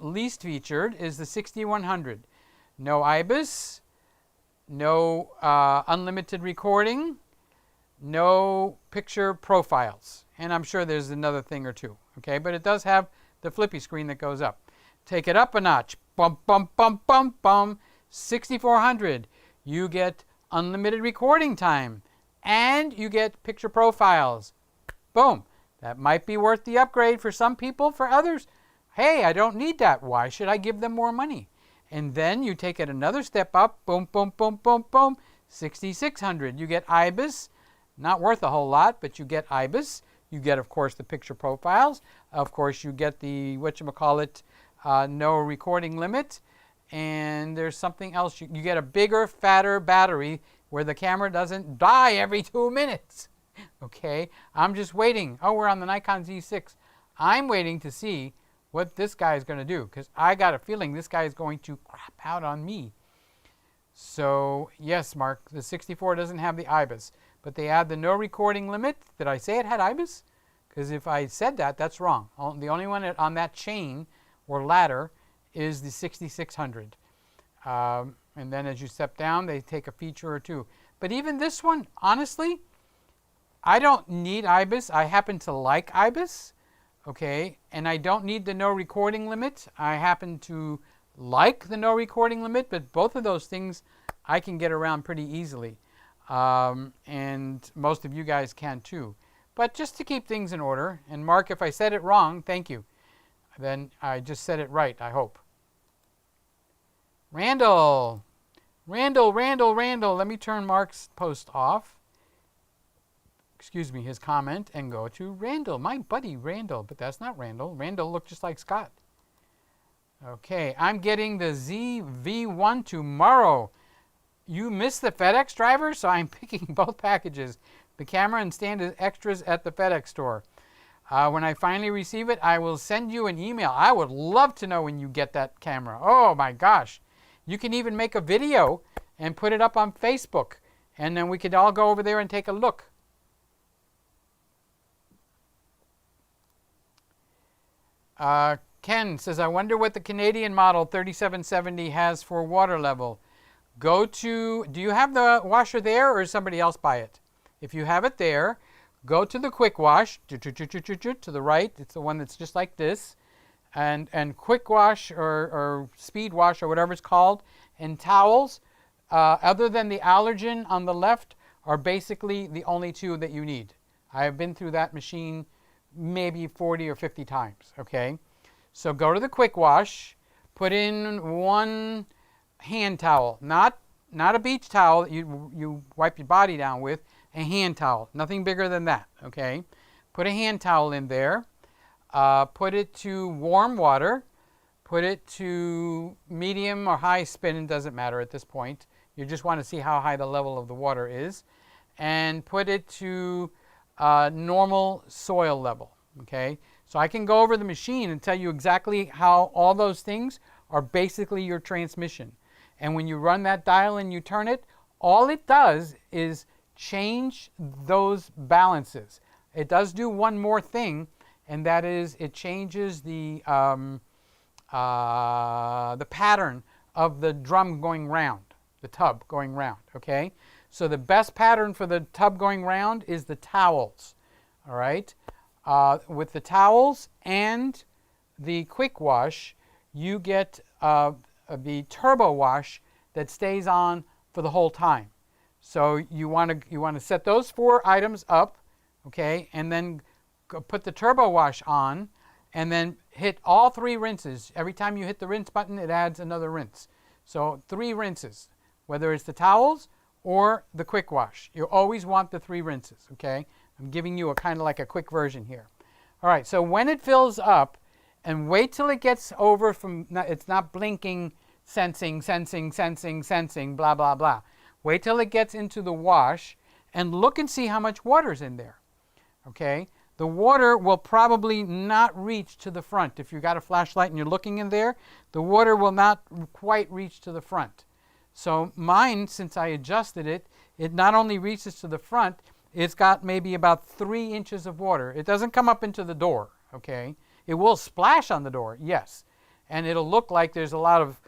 least featured is the 6100. No IBIS, no unlimited recording, no picture profiles. And I'm sure there's another thing or two. Okay, but it does have the flippy screen that goes up. Take it up a notch. Bum, bum, bum, bum, bum. 6400. You get unlimited recording time. And you get picture profiles. Boom. That might be worth the upgrade for some people. For others, hey, I don't need that. Why should I give them more money? And then you take it another step up. Boom, boom, boom, boom, boom. 6600. You get IBIS. Not worth a whole lot, but you get IBIS. You get, of course, the picture profiles. Of course, you get the, no recording limit. And there's something else. You get a bigger, fatter battery where the camera doesn't die every 2 minutes. Okay, I'm just waiting. Oh, we're on the Nikon Z6. I'm waiting to see what this guy is going to do because I got a feeling this guy is going to crap out on me. So, yes, Mark, the 64 doesn't have the IBIS, but they add the no recording limit. Did I say it had IBIS? Because if I said that, that's wrong. The only one on that chain or ladder is the 6600. And then as you step down, they take a feature or two. But even this one, honestly, I don't need IBIS. I happen to like IBIS, okay? And I don't need the no recording limit. I happen to like the no recording limit, but both of those things I can get around pretty easily. And most of you guys can too. But just to keep things in order, and Mark, if I said it wrong, thank you. Then I just said it right, I hope. Randall. Let me turn Mark's post off. Excuse me, his comment, and go to Randall, my buddy Randall. But that's not Randall. Randall looked just like Scott. Okay, I'm getting the ZV1 tomorrow. You missed the FedEx driver, so I'm picking both packages. The camera and stand as extras at the FedEx store. When I finally receive it, I will send you an email. I would love to know when you get that camera. Oh my gosh. You can even make a video and put it up on Facebook. And then we could all go over there and take a look. Ken says, I wonder what the Canadian model 3770 has for water level. Do you have the washer there or does somebody else buy it? If you have it there, go to the quick wash, to the right. It's the one that's just like this. And quick wash or speed wash or whatever it's called, and towels, other than the allergen on the left, are basically the only two that you need. I have been through that machine maybe 40 or 50 times, okay? So go to the quick wash, put in one hand towel, not a beach towel that you wipe your body down with, a hand towel, nothing bigger than that, okay? Put a hand towel in there, put it to warm water, put it to medium or high spin, it doesn't matter at this point. You just want to see how high the level of the water is, and put it to normal soil level, okay? So I can go over the machine and tell you exactly how all those things are basically your transmission. And when you run that dial and you turn it, all it does is change those balances. It does do one more thing, and that is it changes the pattern of the drum going round, the tub going round, okay? So the best pattern for the tub going round is the towels, all right? With the towels and the quick wash, you get the turbo wash that stays on for the whole time. So you want to set those 4 items up, okay, and then put the turbo wash on, and then hit all 3 rinses. Every time you hit the rinse button, it adds another rinse. So 3 rinses, whether it's the towels or the quick wash. You always want the 3 rinses, okay? I'm giving you a kind of like a quick version here. All right, so when it fills up, and wait till it gets over from, it's not blinking, sensing, blah, blah, blah. Wait till it gets into the wash and look and see how much water's in there, okay? The water will probably not reach to the front. If you've got a flashlight and you're looking in there, the water will not quite reach to the front. So mine, since I adjusted it, it not only reaches to the front, it's got maybe about 3 inches of water. It doesn't come up into the door, okay? It will splash on the door, yes. And it'll look like there's a lot of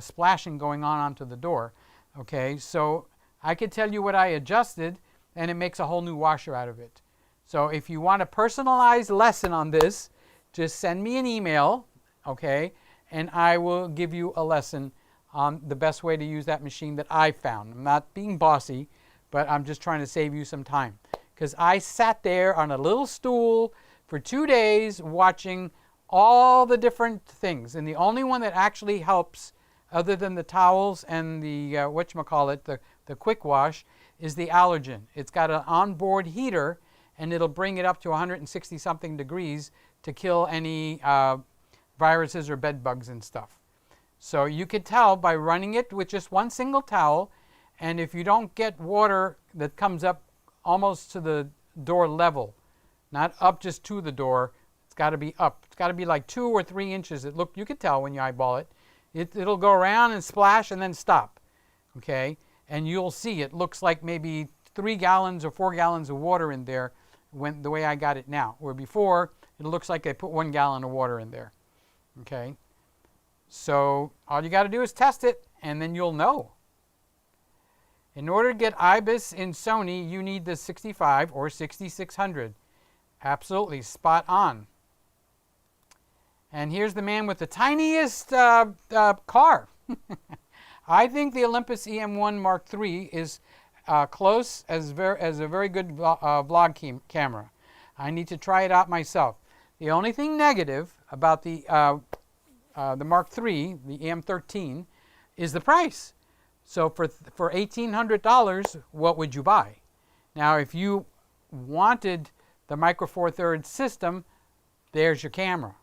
splashing going on onto the door, okay? So I could tell you what I adjusted, and it makes a whole new washer out of it. So if you want a personalized lesson on this, just send me an email, okay? And I will give you a lesson on the best way to use that machine that I found. I'm not being bossy, but I'm just trying to save you some time. Because I sat there on a little stool for 2 days watching all the different things. And the only one that actually helps, other than the towels and the, the quick wash, is the allergen. It's got an onboard heater, and it'll bring it up to 160 something degrees to kill any viruses or bed bugs and stuff. So you could tell by running it with just one single towel, and if you don't get water that comes up almost to the door level, not up just to the door, it's got to be up. It's got to be like 2 or 3 inches. You could tell when you eyeball it. It'll go around and splash and then stop, okay? And you'll see it looks like maybe 3 gallons or 4 gallons of water in there the way I got it now. Where before, it looks like I put 1 gallon of water in there, okay? So all you got to do is test it, and then you'll know. In order to get IBIS in Sony, you need the 65 or 6600. Absolutely, spot on. And here's the man with the tiniest car. I think the Olympus EM1 Mark III is close as a very good vlog camera. I need to try it out myself. The only thing negative about the Mark III, the EM13, is the price. So for $1,800, what would you buy? Now, if you wanted the Micro Four Thirds system, there's your camera.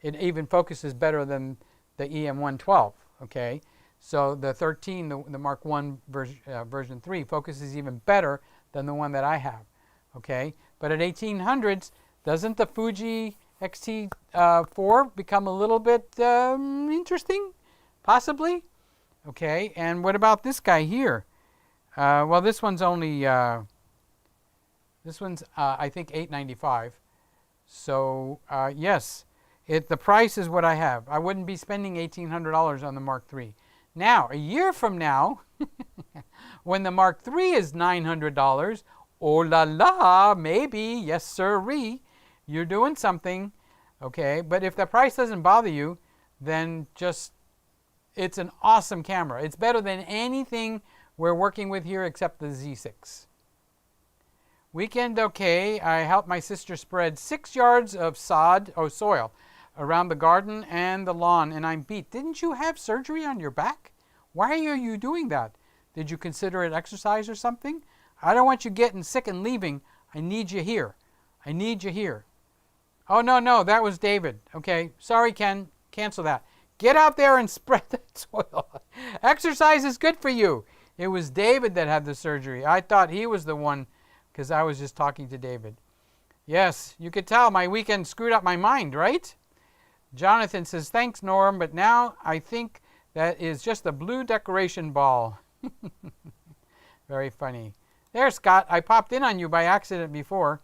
It even focuses better than the EM112, okay? So the 13, the Mark I version 3, focuses even better than the one that I have, okay? But at 1800s, doesn't the Fuji X-T4 become a little bit interesting? Possibly? Okay, and what about this guy here? Well, this one's only, I think $895. So, yes, the price is what I have. I wouldn't be spending $1,800 on the Mark III. Now, a year from now, when the Mark III is $900, oh la la, maybe, yes sirree, you're doing something, okay? But if the price doesn't bother you, then just, it's an awesome camera. It's better than anything we're working with here except the Z6. Weekend okay. I helped my sister spread 6 yards of soil. around the garden and the lawn, and I'm beat. Didn't you have surgery on your back? Why are you doing that? Did you consider it exercise or something? I don't want you getting sick and leaving. I need you here. I need you here. Oh, no, that was David. Okay, sorry, Ken. Cancel that. Get out there and spread the soil. Exercise is good for you. It was David that had the surgery. I thought he was the one because I was just talking to David. Yes, you could tell my weekend screwed up my mind, right? Jonathan says, thanks, Norm, but now I think that is just a blue decoration ball. Very funny. There, Scott, I popped in on you by accident before.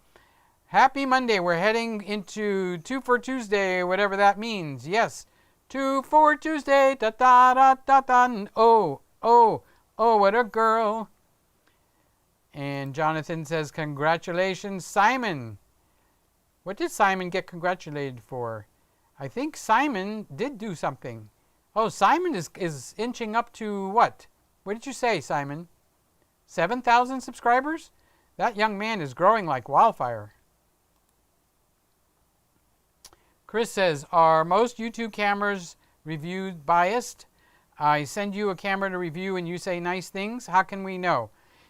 Happy Monday. We're heading into 2 for Tuesday, whatever that means. Yes, 2 for Tuesday. Da da da da da. Oh, what a girl. And Jonathan says, congratulations, Simon. What did Simon get congratulated for? I think Simon did do something. Oh, Simon is inching up to what? What did you say, Simon? 7,000 subscribers? That young man is growing like wildfire. Chris says, are most YouTube cameras reviewed biased? I send you a camera to review and you say nice things. How can we know?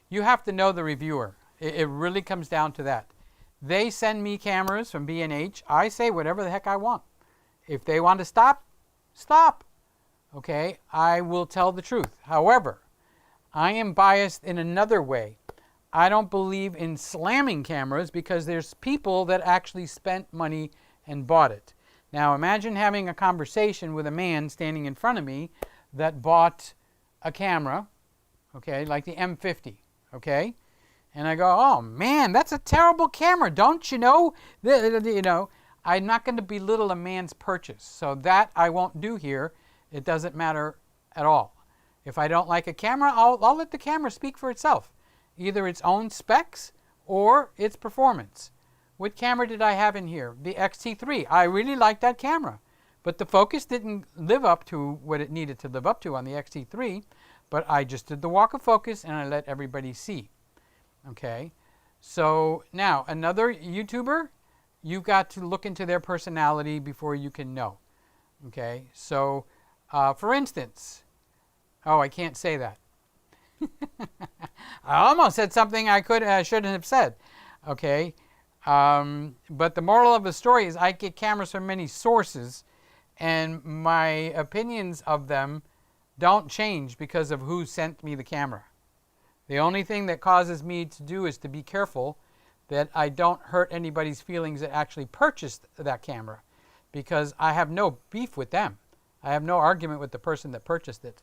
You have to know the reviewer. It really comes down to that. They send me cameras from B&H. I say whatever the heck I want. If they want to stop, stop. Okay, I will tell the truth. However, I am biased in another way. I don't believe in slamming cameras because there's people that actually spent money and bought it. Now imagine having a conversation with a man standing in front of me that bought a camera, okay, like the M50, okay? And I go, oh man, that's a terrible camera, don't you know? You know, I'm not going to belittle a man's purchase. So that I won't do here. It doesn't matter at all. If I don't like a camera, I'll let the camera speak for itself. Either its own specs or its performance. What camera did I have in here? The X-T3. I really liked that camera. But the focus didn't live up to what it needed to live up to on the X-T3. But I just did the walk of focus and I let everybody see. Okay. So now another YouTuber, you've got to look into their personality before you can know. Okay. So for instance, oh, I can't say that. I almost said something I shouldn't have said. Okay. But the moral of the story is I get cameras from many sources and my opinions of them don't change because of who sent me the camera. The only thing that causes me to do is to be careful that I don't hurt anybody's feelings that actually purchased that camera, because I have no beef with them. I have no argument with the person that purchased it.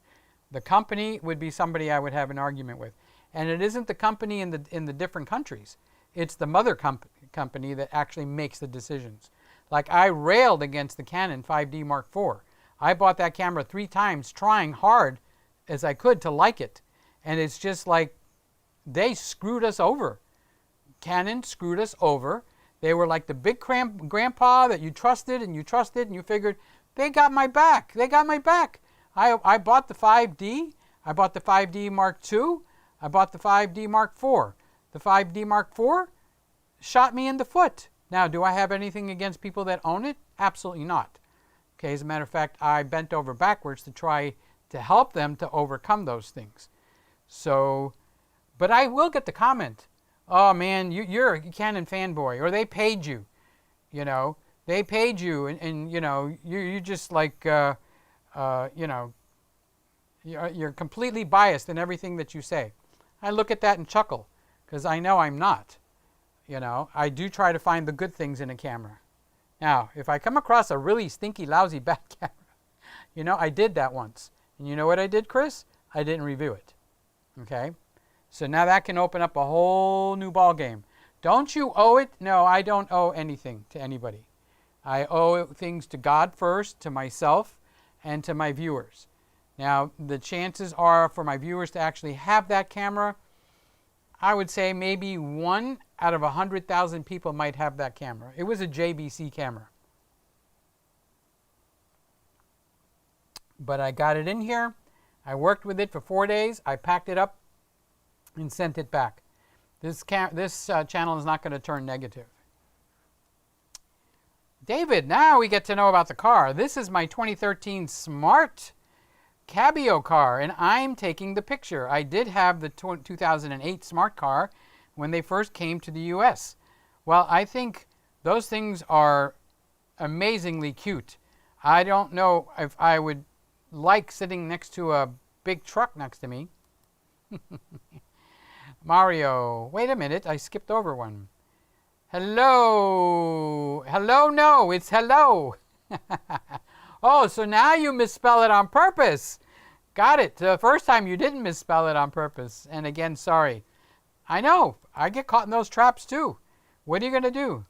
The company would be somebody I would have an argument with. And it isn't the company in the different countries. It's the mother company that actually makes the decisions. Like I railed against the Canon 5D Mark IV. I bought that camera 3 times trying hard as I could to like it. And it's just like they screwed us over. Canon screwed us over. They were like the big grandpa that you trusted and you figured, they got my back. They got my back. I bought the 5D. I bought the 5D Mark II. I bought the 5D Mark IV. The 5D Mark IV shot me in the foot. Now, do I have anything against people that own it? Absolutely not. Okay, as a matter of fact, I bent over backwards to try to help them to overcome those things. So, but I will get the comment, oh man, you're a Canon fanboy, or they paid you, you know, they paid you, and you know, you just like, you know, you're completely biased in everything that you say. I look at that and chuckle, because I know I'm not. You know, I do try to find the good things in a camera. Now, if I come across a really stinky, lousy, bad camera, you know, I did that once. And you know what I did, Chris? I didn't review it. Okay? So now that can open up a whole new ball game. Don't you owe it? No, I don't owe anything to anybody. I owe things to God first, to myself, and to my viewers. Now, the chances are for my viewers to actually have that camera, I would say maybe 1 out of 100,000 people might have that camera. It was a JVC camera. But I got it in here. I worked with it for 4 days. I packed it up and sent it back. This channel is not going to turn negative. David, now we get to know about the car. This is my 2013 Smart Cabrio car, and I'm taking the picture. I did have the 2008 Smart car when they first came to the US. Well, I think those things are amazingly cute. I don't know if I would like sitting next to a big truck next to me. Mario, wait a minute, I skipped over one. Hello. Hello, no, it's hello. Oh, so now you misspell it on purpose. Got it. The first time you didn't misspell it on purpose. And again, sorry. I know, I get caught in those traps too. What are you going to do?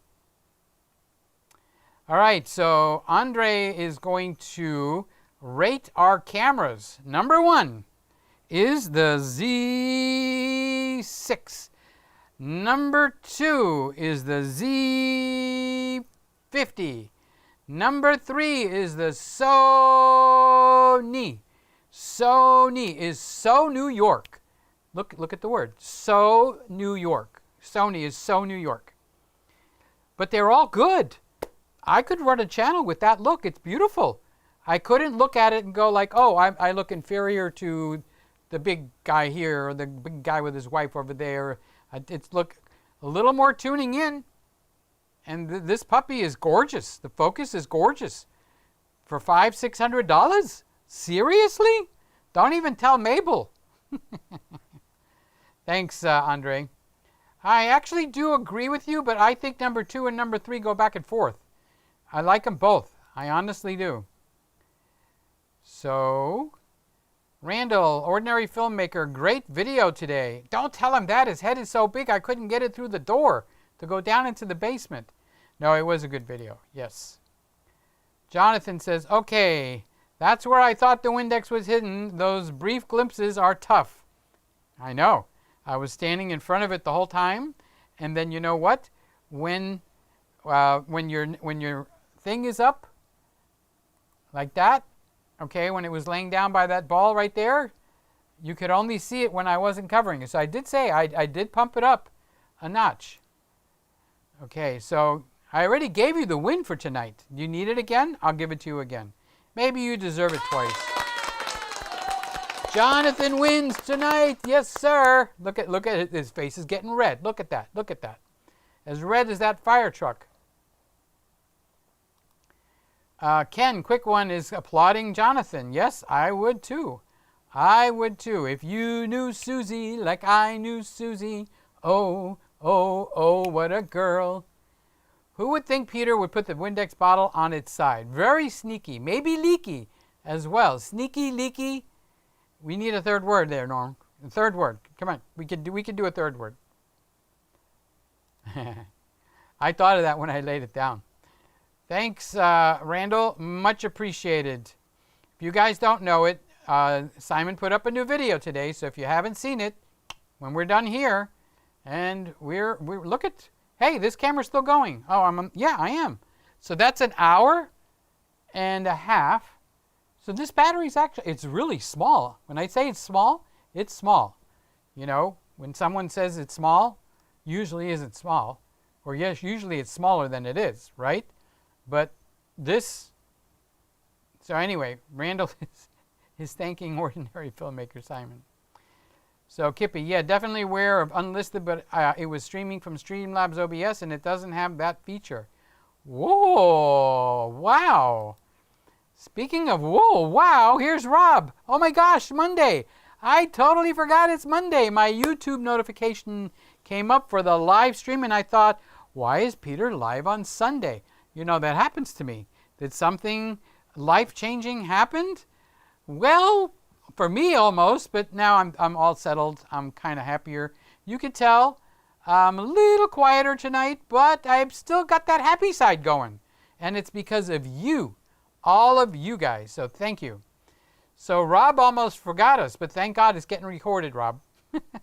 All right, so Andre is going to rate our cameras. Number 1 is the Z6. Number 2 is the Z50. Number 3 is the Sony. Sony is so New York. Look at the word. So New York. Sony is so New York. But they're all good. I could run a channel with that look. It's beautiful. I couldn't look at it and go like, oh, I look inferior to the big guy here or the big guy with his wife over there. It's look a little more tuning in. And this puppy is gorgeous. The focus is gorgeous. For $500-$600? Seriously? Don't even tell Mabel. Thanks, Andre. I actually do agree with you, but I think number 2 and number 3 go back and forth. I like them both. I honestly do. So, Randall, ordinary filmmaker, great video today. Don't tell him that. His head is so big I couldn't get it through the door to go down into the basement. No, it was a good video. Yes. Jonathan says, okay, that's where I thought the Windex was hidden. Those brief glimpses are tough. I know. I was standing in front of it the whole time. And then you know what? When your thing is up like that, okay, when it was laying down by that ball right there, you could only see it when I wasn't covering it. So I did say I did pump it up a notch. Okay, so I already gave you the win for tonight. Do you need it again? I'll give it to you again. Maybe you deserve it twice. Jonathan wins tonight. Yes, sir. Look at it. His face is getting red. Look at that. Look at that. As red as that fire truck. Ken, quick one, is applauding Jonathan. Yes, I would too. I would too. If you knew Susie like I knew Susie. Oh, oh, oh, what a girl. Who would think Peter would put the Windex bottle on its side? Very sneaky. Maybe leaky as well. Sneaky, leaky. We need a third word there, Norm. A third word. Come on. We could do a third word. I thought of that when I laid it down. Thanks, Randall. Much appreciated. If you guys don't know it, Simon put up a new video today, so if you haven't seen it, when we're done here, and we're look at, hey, this camera's still going. Oh, yeah, I am. So that's an hour and a half. So this battery's actually, it's really small. When I say it's small, it's small. You know, when someone says it's small, usually isn't small. Or yes, usually it's smaller than it is, right? But this, so anyway, Randall is thanking ordinary filmmaker Simon. So Kippy, yeah, definitely aware of unlisted, but it was streaming from Streamlabs OBS and it doesn't have that feature. Whoa, wow. Speaking of whoa, wow, here's Rob. Oh my gosh, Monday. I totally forgot it's Monday. My YouTube notification came up for the live stream and I thought, why is Peter live on Sunday? You know, that happens to me. Did something life-changing happen? Well, for me almost, but now I'm all settled. I'm kind of happier. You could tell I'm a little quieter tonight, but I've still got that happy side going. And it's because of you, all of you guys. So thank you. So Rob almost forgot us, but thank God it's getting recorded, Rob.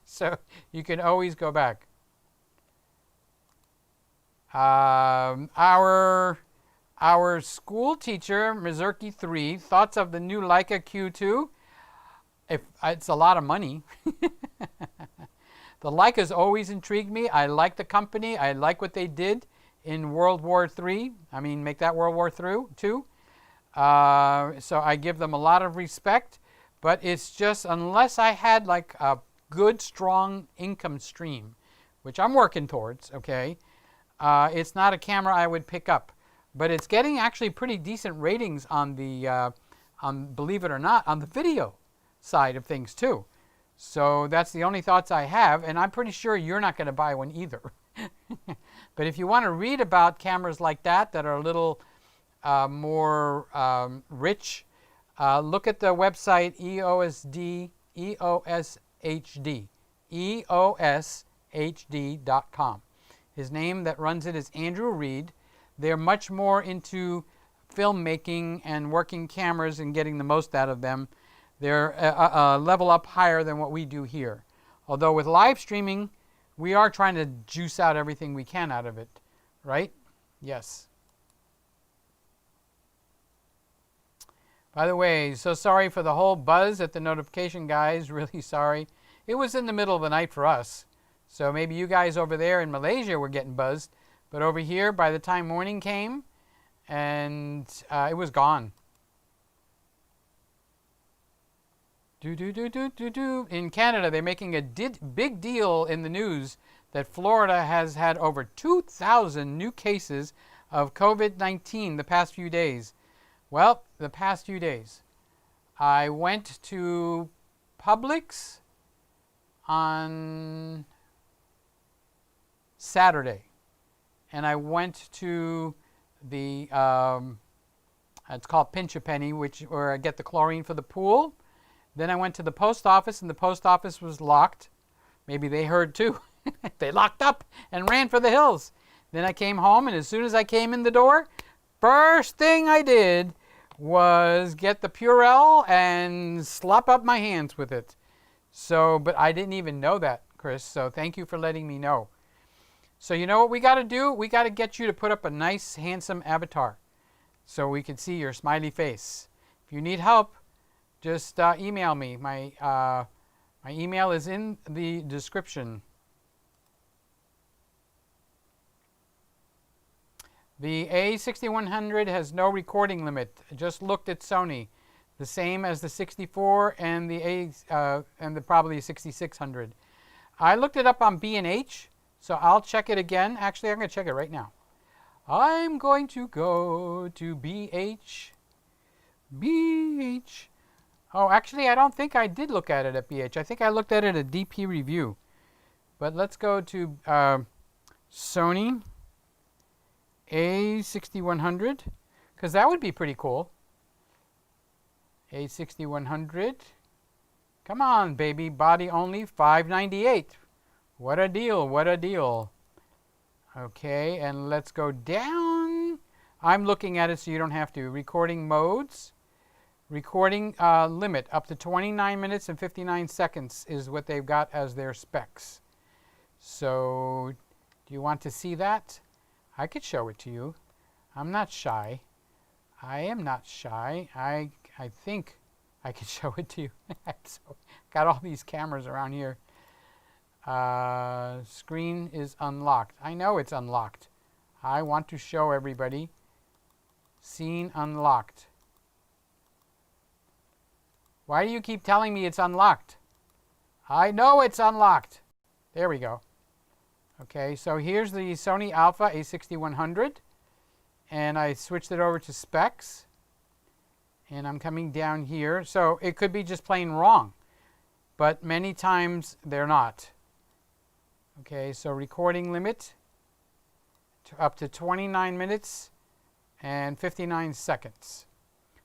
So you can always go back. Our school teacher, Mizurki 3, thoughts of the new Leica Q2. It's a lot of money. The Leicas always intrigued me. I like the company. I like what they did in World War III. I mean, make that World War II. So I give them a lot of respect, but it's just unless I had like a good, strong income stream, which I'm working towards, okay, it's not a camera I would pick up. But it's getting actually pretty decent ratings on the, believe it or not, on the video side of things too. So that's the only thoughts I have, and I'm pretty sure you're not going to buy one either. But if you want to read about cameras like that that are a little more rich, look at the website EOSHD.com. His name that runs it is Andrew Reed. They're much more into filmmaking and working cameras and getting the most out of them. They're a level up higher than what we do here. Although with live streaming, we are trying to juice out everything we can out of it, right? Yes. By the way, so sorry for the whole buzz at the notification, guys. Really sorry. It was in the middle of the night for us. So maybe you guys over there in Malaysia were getting buzzed. But over here, by the time morning came, and it was gone. In Canada, they're making a big deal in the news that Florida has had over 2,000 new cases of COVID-19 the past few days. Well, the past few days. I went to Publix on Saturday. And I went to the, it's called Pinch-A-Penny, where I get the chlorine for the pool. Then I went to the post office, and the post office was locked. Maybe they heard too. They locked up and ran for the hills. Then I came home, and as soon as I came in the door, first thing I did was get the Purell and slop up my hands with it. So, but I didn't even know that, Chris, so thank you for letting me know. So you know what we got to do? We got to get you to put up a nice, handsome avatar so we can see your smiley face. If you need help, just email me. My email is in the description. The A6100 has no recording limit. I just looked at Sony. The same as the 64 and the probably 6600. I looked it up on B&H. So I'll check it again. Actually, I'm going to check it right now. I'm going to go to BH. BH. Oh, actually, I don't think I did look at it at BH. I think I looked at it at DP Review. But let's go to Sony A6100, because that would be pretty cool. A6100. Come on, baby. Body only, $598. What a deal, what a deal. Okay, and let's go down. I'm looking at it so you don't have to. Recording modes. Recording limit up to 29 minutes and 59 seconds is what they've got as their specs. So, do you want to see that? I could show it to you. I'm not shy. I am not shy. I think I could show it to you. So, got all these cameras around here. Screen is unlocked. I know it's unlocked. I want to show everybody. Scene unlocked. Why do you keep telling me it's unlocked? I know it's unlocked. There we go. Okay, so here's the Sony Alpha A6100. And I switched it over to specs. And I'm coming down here. So it could be just plain wrong. But many times they're not. Okay, so recording limit up to 29 minutes and 59 seconds.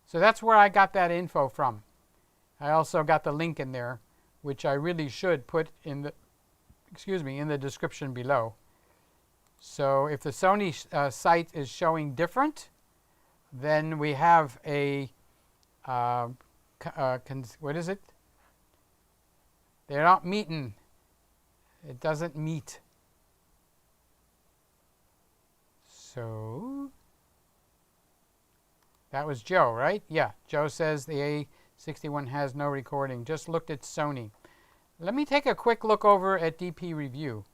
So that's where I got that info from. I also got the link in there, which I really should put in the, in the description below. So if the Sony site is showing different, then we have a, what is it? They're not meeting. It doesn't meet. So that was Joe, right? Yeah, Joe says the A61 has no recording. Just looked at Sony. Let me take a quick look over at DP Review.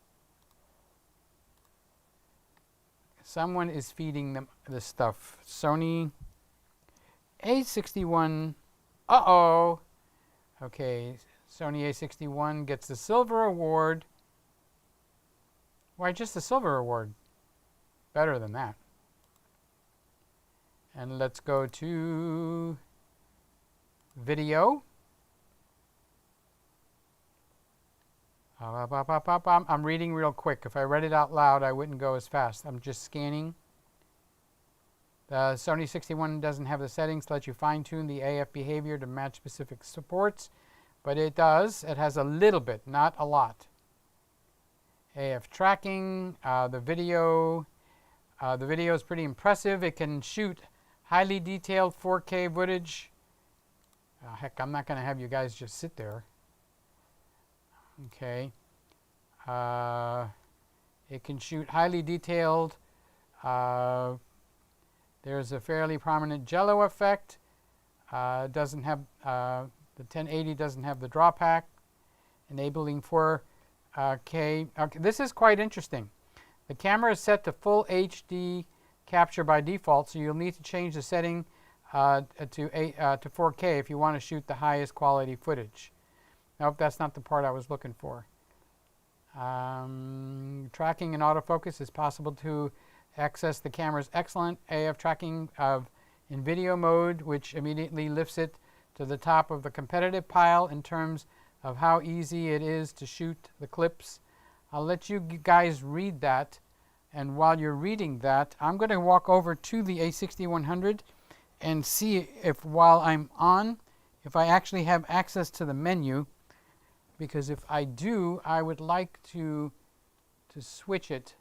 Someone is feeding them the stuff. Sony A61. Uh-oh. Okay, Sony A61 gets the silver award. Why just the silver award? Better than that. And let's go to video. I'm reading real quick. If I read it out loud, I wouldn't go as fast. I'm just scanning. The Sony 61 doesn't have the settings to let you fine-tune the AF behavior to match specific supports, but it does. It has a little bit, not a lot. AF tracking, the video is pretty impressive. It can shoot highly detailed 4K footage. Heck, I'm not going to have you guys just sit there. Okay. It can shoot highly detailed. There's a fairly prominent jello effect. Doesn't have the 1080 doesn't have the drawback, enabling 4K. Okay, this is quite interesting. The camera is set to full HD capture by default, so you'll need to change the setting to 4K if you want to shoot the highest quality footage. Nope, that's not the part I was looking for. Tracking and autofocus is possible to access the camera's excellent AF tracking in video mode, which immediately lifts it to the top of the competitive pile in terms of how easy it is to shoot the clips. I'll let you guys read that, and while you're reading that, I'm going to walk over to the A6100 and see if while I'm on, if I actually have access to the menu. Because if I do, I would like to switch it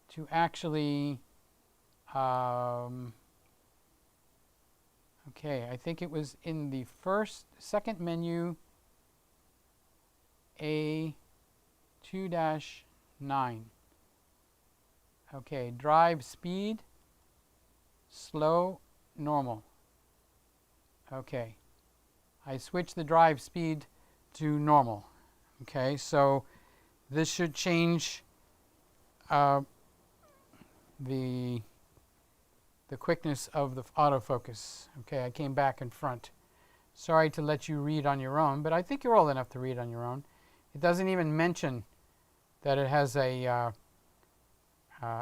to actually, okay, I think it was in the second menu, A2-9. Okay, drive speed, slow, normal. Okay, I switched the drive speed to normal. Okay, so this should change the quickness of the autofocus. Okay, I came back in front. Sorry to let you read on your own, but I think you're old enough to read on your own. It doesn't even mention that it has a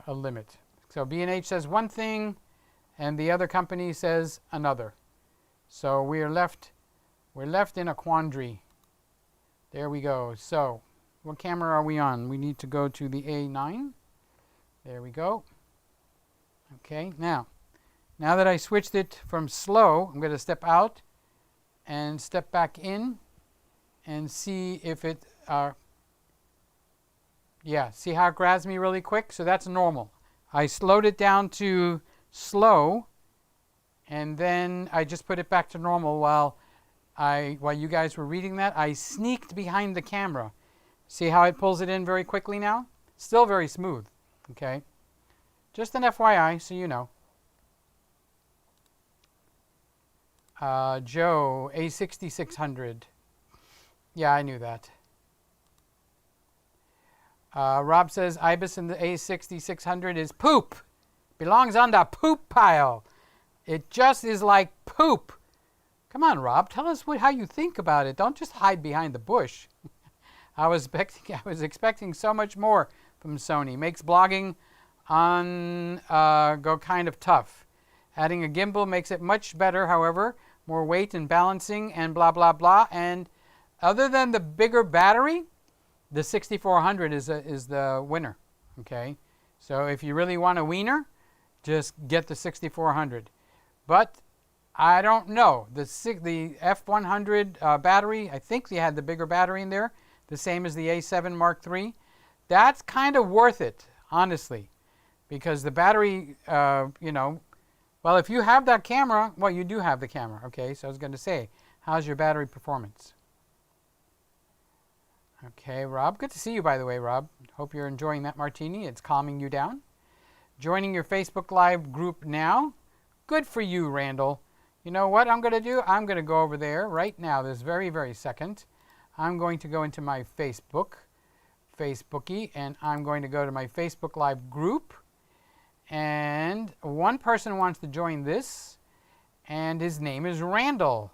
limit. So B&H says one thing, and the other company says another. So we're left in a quandary. There we go. So, what camera are we on? We need to go to the A9. There we go. Okay, now that I switched it from slow, I'm going to step out and step back in and see if it, yeah, see how it grabs me really quick? So that's normal. I slowed it down to slow, and then I just put it back to normal while you guys were reading that. I sneaked behind the camera. See how it pulls it in very quickly now? Still very smooth, okay? Just an FYI, so you know. Joe, A6600. Yeah, I knew that. Rob says, Ibis in the A6600 is poop. Belongs on the poop pile. It just is like poop. Come on, Rob, tell us how you think about it. Don't just hide behind the bush. I was expecting so much more from Sony. Makes blogging on go kind of tough. Adding a gimbal makes it much better, however. More weight and balancing and blah, blah, blah. And other than the bigger battery, the 6400 is the winner, okay? So if you really want a wiener, just get the 6400. But I don't know. The F100 battery, I think they had the bigger battery in there, the same as the A7 Mark III. That's kind of worth it, honestly, because the battery, you know, well, if you have that camera, well, you do have the camera, okay? So I was going to say, how's your battery performance? Okay, Rob. Good to see you, by the way, Rob. Hope you're enjoying that martini. It's calming you down. Joining your Facebook Live group now. Good for you, Randall. You know what I'm going to do? I'm going to go over there right now, this very, very second. I'm going to go into my Facebooky, and I'm going to go to my Facebook Live group. And one person wants to join this, and his name is Randall.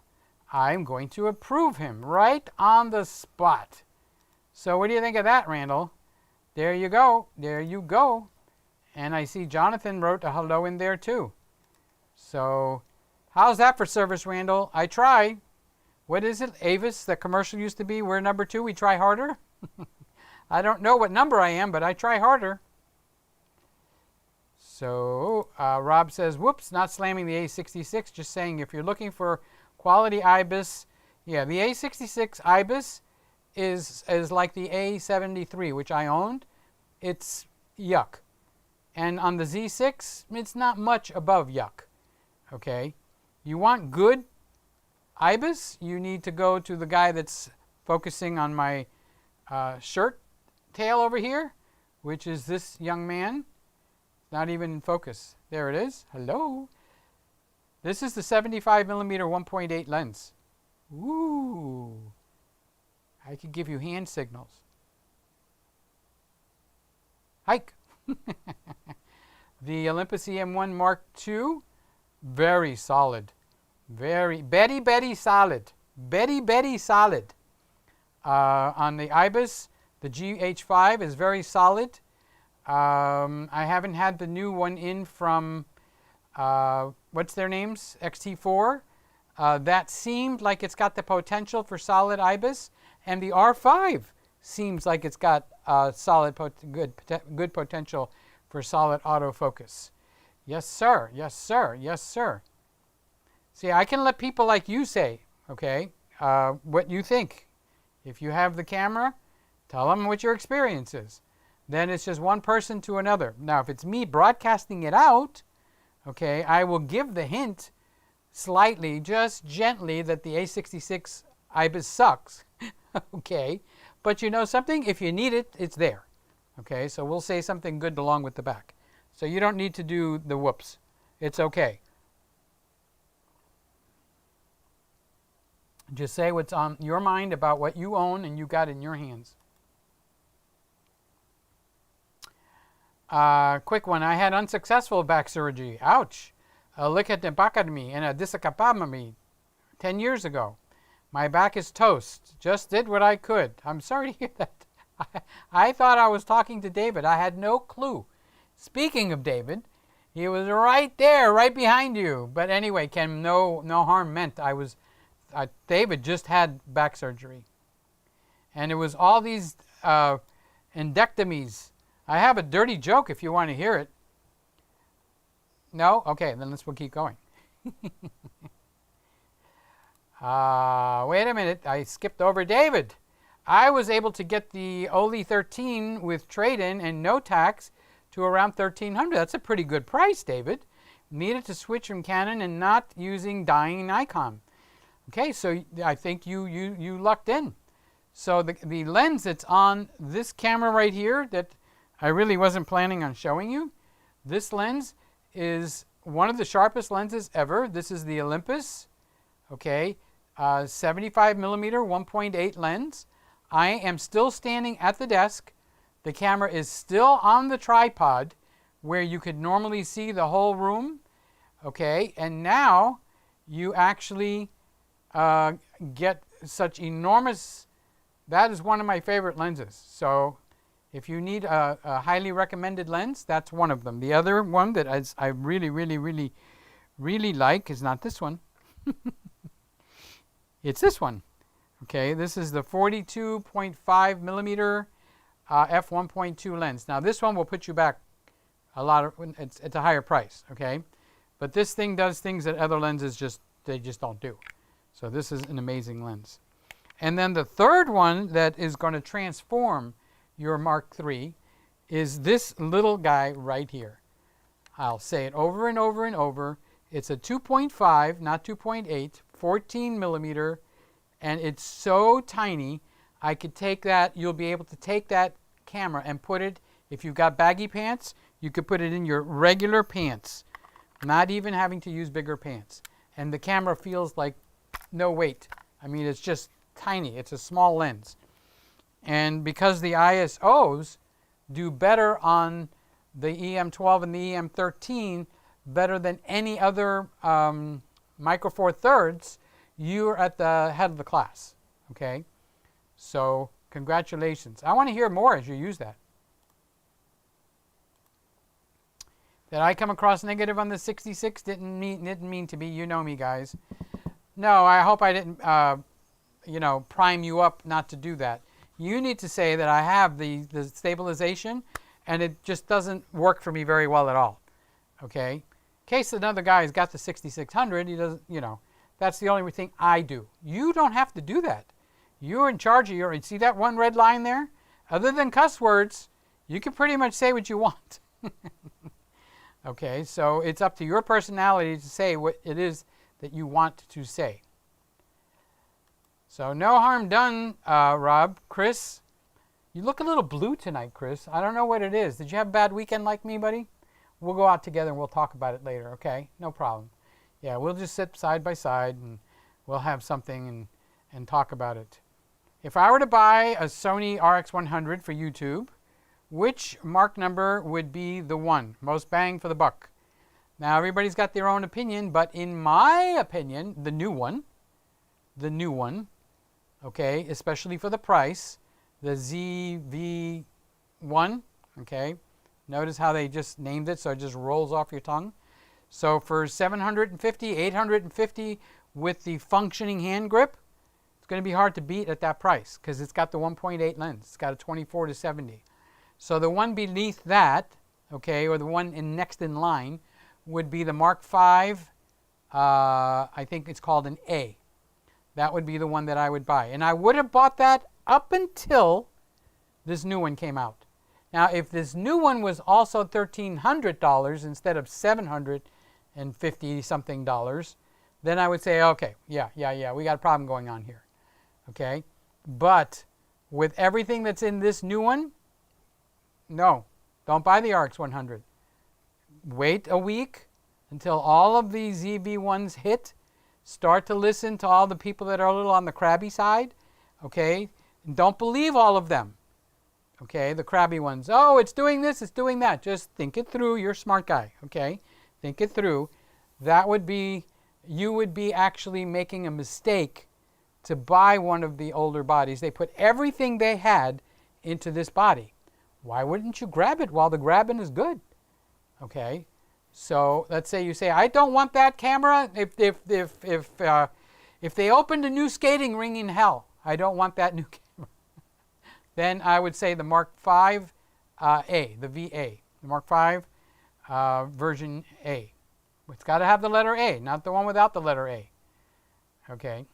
I'm going to approve him right on the spot. So what do you think of that, Randall? There you go. There you go. And I see Jonathan wrote a hello in there too. So how's that for service, Randall? I try. What is it, Avis? The commercial used to be, we're number 2, we try harder. I don't know what number I am, but I try harder. So Rob says, whoops, not slamming the A66, just saying if you're looking for quality IBIS, yeah, the A66 IBIS is like the A73, which I owned. It's yuck. And on the Z6, it's not much above yuck. Okay? You want good IBIS, you need to go to the guy that's focusing on my shirt tail over here, which is this young man. Not even in focus. There it is. Hello. This is the 75mm 1.8 lens. Ooh. I could give you hand signals. Hike. The Olympus EM1 Mark II, very solid. Betty solid. Betty solid. On the IBIS, the GH5 is very solid. I haven't had the new one in from, what's their names? XT4. That seemed like it's got the potential for solid IBIS, and the R5 seems like it's got solid, good potential for solid autofocus. Yes, sir. Yes, sir. Yes, sir. See, I can let people like you say, okay, what you think. If you have the camera, tell them what your experience is. Then it's just one person to another. Now, if it's me broadcasting it out, okay, I will give the hint slightly, just gently, that the A66 IBIS sucks. Okay, but you know something? If you need it, it's there. Okay, so we'll say something good along with the back. So you don't need to do the whoops. It's okay. Just say what's on your mind about what you own and you got in your hands. Quick one. I had unsuccessful back surgery. Ouch. A lick at the back of me and a discapamami 10 years ago. My back is toast. Just did what I could. I'm sorry to hear that. I thought I was talking to David. I had no clue. Speaking of David, he was right there, right behind you. But anyway, Ken, no harm meant. David just had back surgery. And it was all these endectomies. I have a dirty joke if you want to hear it. No? Okay, then we'll keep going. Wait a minute. I skipped over David. I was able to get the Oli 13 with trade-in and no tax to around $1,300. That's a pretty good price, David. Needed to switch from Canon and not using dying Ecamm. Okay, so I think you lucked in. So the lens that's on this camera right here that I really wasn't planning on showing you, this lens is one of the sharpest lenses ever. This is the Olympus, okay, 75mm 1.8 lens. I am still standing at the desk. The camera is still on the tripod where you could normally see the whole room, okay, and now you actually get such enormous, that is one of my favorite lenses. So if you need a highly recommended lens, that's one of them. The other one that I really like is not this one. It's this one. Okay, this is the 42.5mm f1.2 lens. Now this one will put you back a lot of, it's a higher price, okay? But this thing does things that other lenses just don't do. So this is an amazing lens. And then the third one that is going to transform your Mark III is this little guy right here. I'll say it over and over and over. It's a 2.5, not 2.8, 14mm, and it's so tiny. I could take that, you'll be able to take that camera and put it, if you've got baggy pants, you could put it in your regular pants, not even having to use bigger pants. And the camera feels like no weight. I mean, it's just tiny. It's a small lens. And because the ISOs do better on the EM12 and the EM13 better than any other Micro Four Thirds, you're at the head of the class. Okay, so congratulations. I want to hear more as you use that. Did I come across negative on the 66? Didn't mean to be. You know me, guys. No, I hope I didn't, prime you up not to do that. You need to say that I have the stabilization, and it just doesn't work for me very well at all. Okay? In case another guy's got the 6600, he doesn't, that's the only thing I do. You don't have to do that. You're in charge of your, see that one red line there? Other than cuss words, you can pretty much say what you want. Okay, so it's up to your personality to say what it is that you want to say. So no harm done, Rob. Chris, you look a little blue tonight, Chris. I don't know what it is. Did you have a bad weekend like me, buddy? We'll go out together and we'll talk about it later, okay? No problem. Yeah, we'll just sit side by side and we'll have something and talk about it. If I were to buy a Sony RX100 for YouTube, which mark number would be the one? Most bang for the buck. Now, everybody's got their own opinion, but in my opinion, the new one, okay, especially for the price, the ZV1, okay, notice how they just named it so it just rolls off your tongue. So for $750, $850 with the functioning hand grip, it's going to be hard to beat at that price because it's got the 1.8 lens. It's got a 24-70. So the one beneath that, okay, or the one next in line, would be the Mark V. I think it's called an A. That would be the one that I would buy. And I would have bought that up until this new one came out. Now, if this new one was also $1,300 instead of $750-something, then I would say, okay, yeah, we got a problem going on here. Okay? But with everything that's in this new one, no, don't buy the RX100. Wait a week until all of these ZV1s hit. Start to listen to all the people that are a little on the crabby side. Okay? And don't believe all of them. Okay? The crabby ones. Oh, it's doing this, it's doing that. Just think it through. You're a smart guy. Okay? Think it through. That would be, you would be actually making a mistake to buy one of the older bodies. They put everything they had into this body. Why wouldn't you grab it while the grabbing is good? Okay, so let's say you say, I don't want that camera. If they opened a new skating ring in hell, I don't want that new camera. Then I would say the Mark V A, the VA, the Mark V version A. It's got to have the letter A, not the one without the letter A. Okay.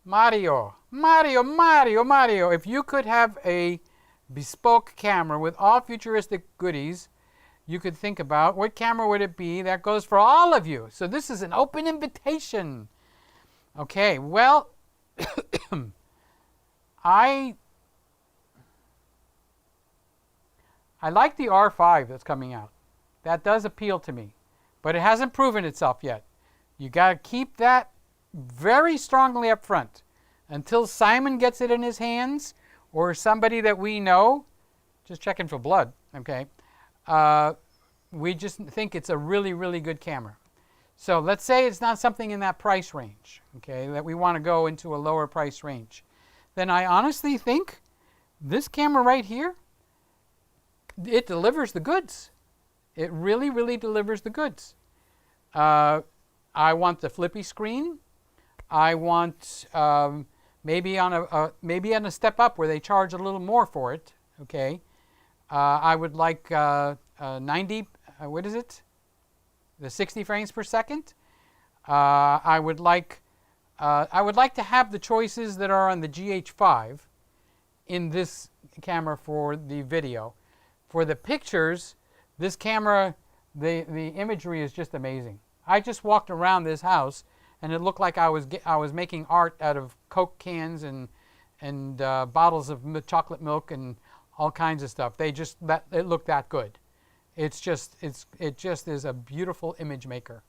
Mario, if you could have a bespoke camera with all futuristic goodies you could think about, what camera would it be? That goes for all of you. So this is an open invitation. Okay, well, I like the R5 that's coming out. That does appeal to me, but it hasn't proven itself yet. You got to keep that very strongly up front until Simon gets it in his hands or somebody that we know. Just checking for blood, okay? We just think it's a really, really good camera. So let's say it's not something in that price range, okay, that we want to go into a lower price range. Then I honestly think this camera right here, it delivers the goods. It really, really delivers the goods. I want the flippy screen. I want maybe on a step up where they charge a little more for it. Okay, I would like 90. What is it? The 60 frames per second. I would like to have the choices that are on the GH5 in this camera for the video. For the pictures, this camera, the imagery is just amazing. I just walked around this house and it looked like I was making art out of Coke cans and bottles of chocolate milk and all kinds of stuff. It looked that good. It just is a beautiful image maker.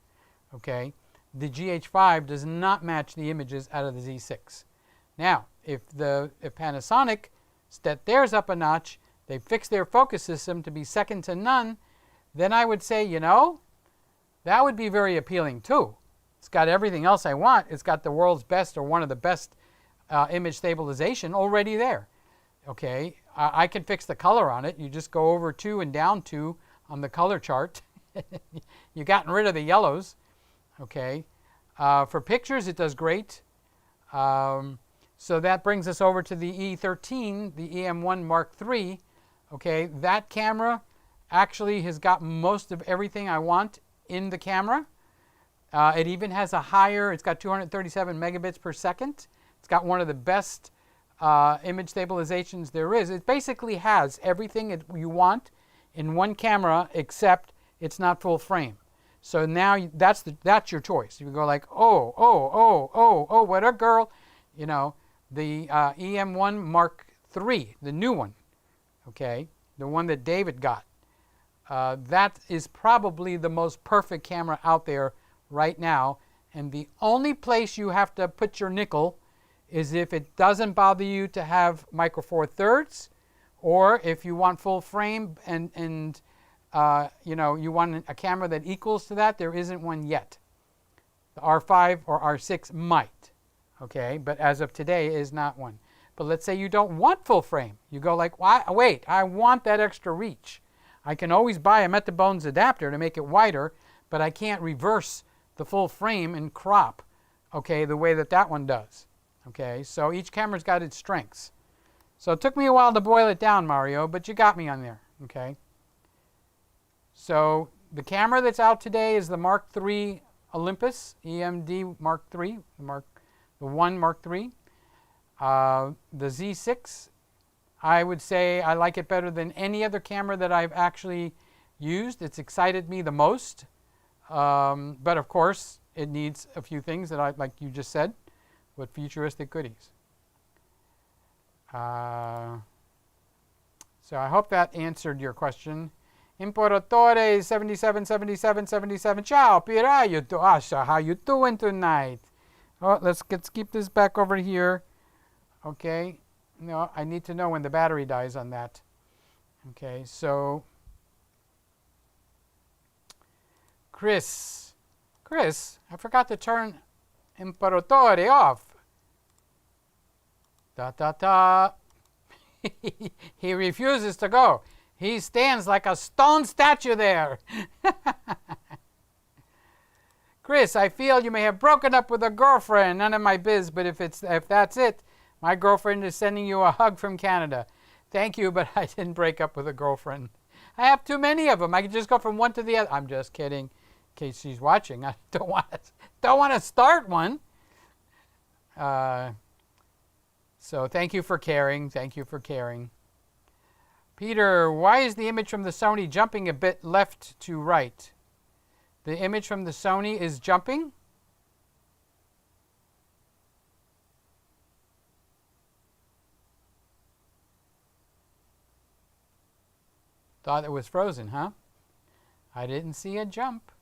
Okay, the GH5 does not match the images out of the Z6. Now, if Panasonic set theirs up a notch, they fixed their focus system to be second to none, then I would say, you know, that would be very appealing too. It's got everything else I want. It's got the world's best or one of the best image stabilization already there. Okay, I can fix the color on it. You just go over 2 and down 2 on the color chart. You've gotten rid of the yellows. Okay, for pictures it does great. So that brings us over to the E13, the EM1 Mark III. Okay, that camera actually has got most of everything I want in the camera. It even has a higher, it's got 237 megabits per second. It's got one of the best image stabilizations there is. It basically has everything you want in one camera, except it's not full frame. So now that's your choice. You can go like, oh, what a girl. You know, the EM1 Mark III, the new one, okay, the one that David got. That is probably the most perfect camera out there right now. And the only place you have to put your nickel is if it doesn't bother you to have micro four thirds, or if you want full frame and you know, you want a camera that equals to that. There isn't one yet. The R5 or R6 might, okay, but as of today is not one. But let's say you don't want full frame. You go like, wait, I want that extra reach. I can always buy a Metabones adapter to make it wider, but I can't reverse the full frame and crop, okay, the way that one does. Okay, so each camera's got its strengths. So it took me a while to boil it down, Mario, but you got me on there, okay? So the camera that's out today is the Mark III Olympus, EMD Mark III, the 1 Mark III. The Z6, I would say I like it better than any other camera that I've actually used. It's excited me the most. But of course, it needs a few things that like you just said, with futuristic goodies. So I hope that answered your question. Importatore 777777. Ciao, Pirayo to Asha. How you doing tonight? Oh, let's keep this back over here. Okay. No, I need to know when the battery dies on that. Okay, so Chris, I forgot to turn Imperatore off. He refuses to go. He stands like a stone statue there. Chris, I feel you may have broken up with a girlfriend. None of my biz, but if that's it, my girlfriend is sending you a hug from Canada. Thank you, but I didn't break up with a girlfriend. I have too many of them. I can just go from one to the other. I'm just kidding. In case she's watching, I don't want to start one. So thank you for caring. Thank you for caring. Peter, why is the image from the Sony jumping a bit left to right? The image from the Sony is jumping? Thought it was frozen, huh? I didn't see a jump.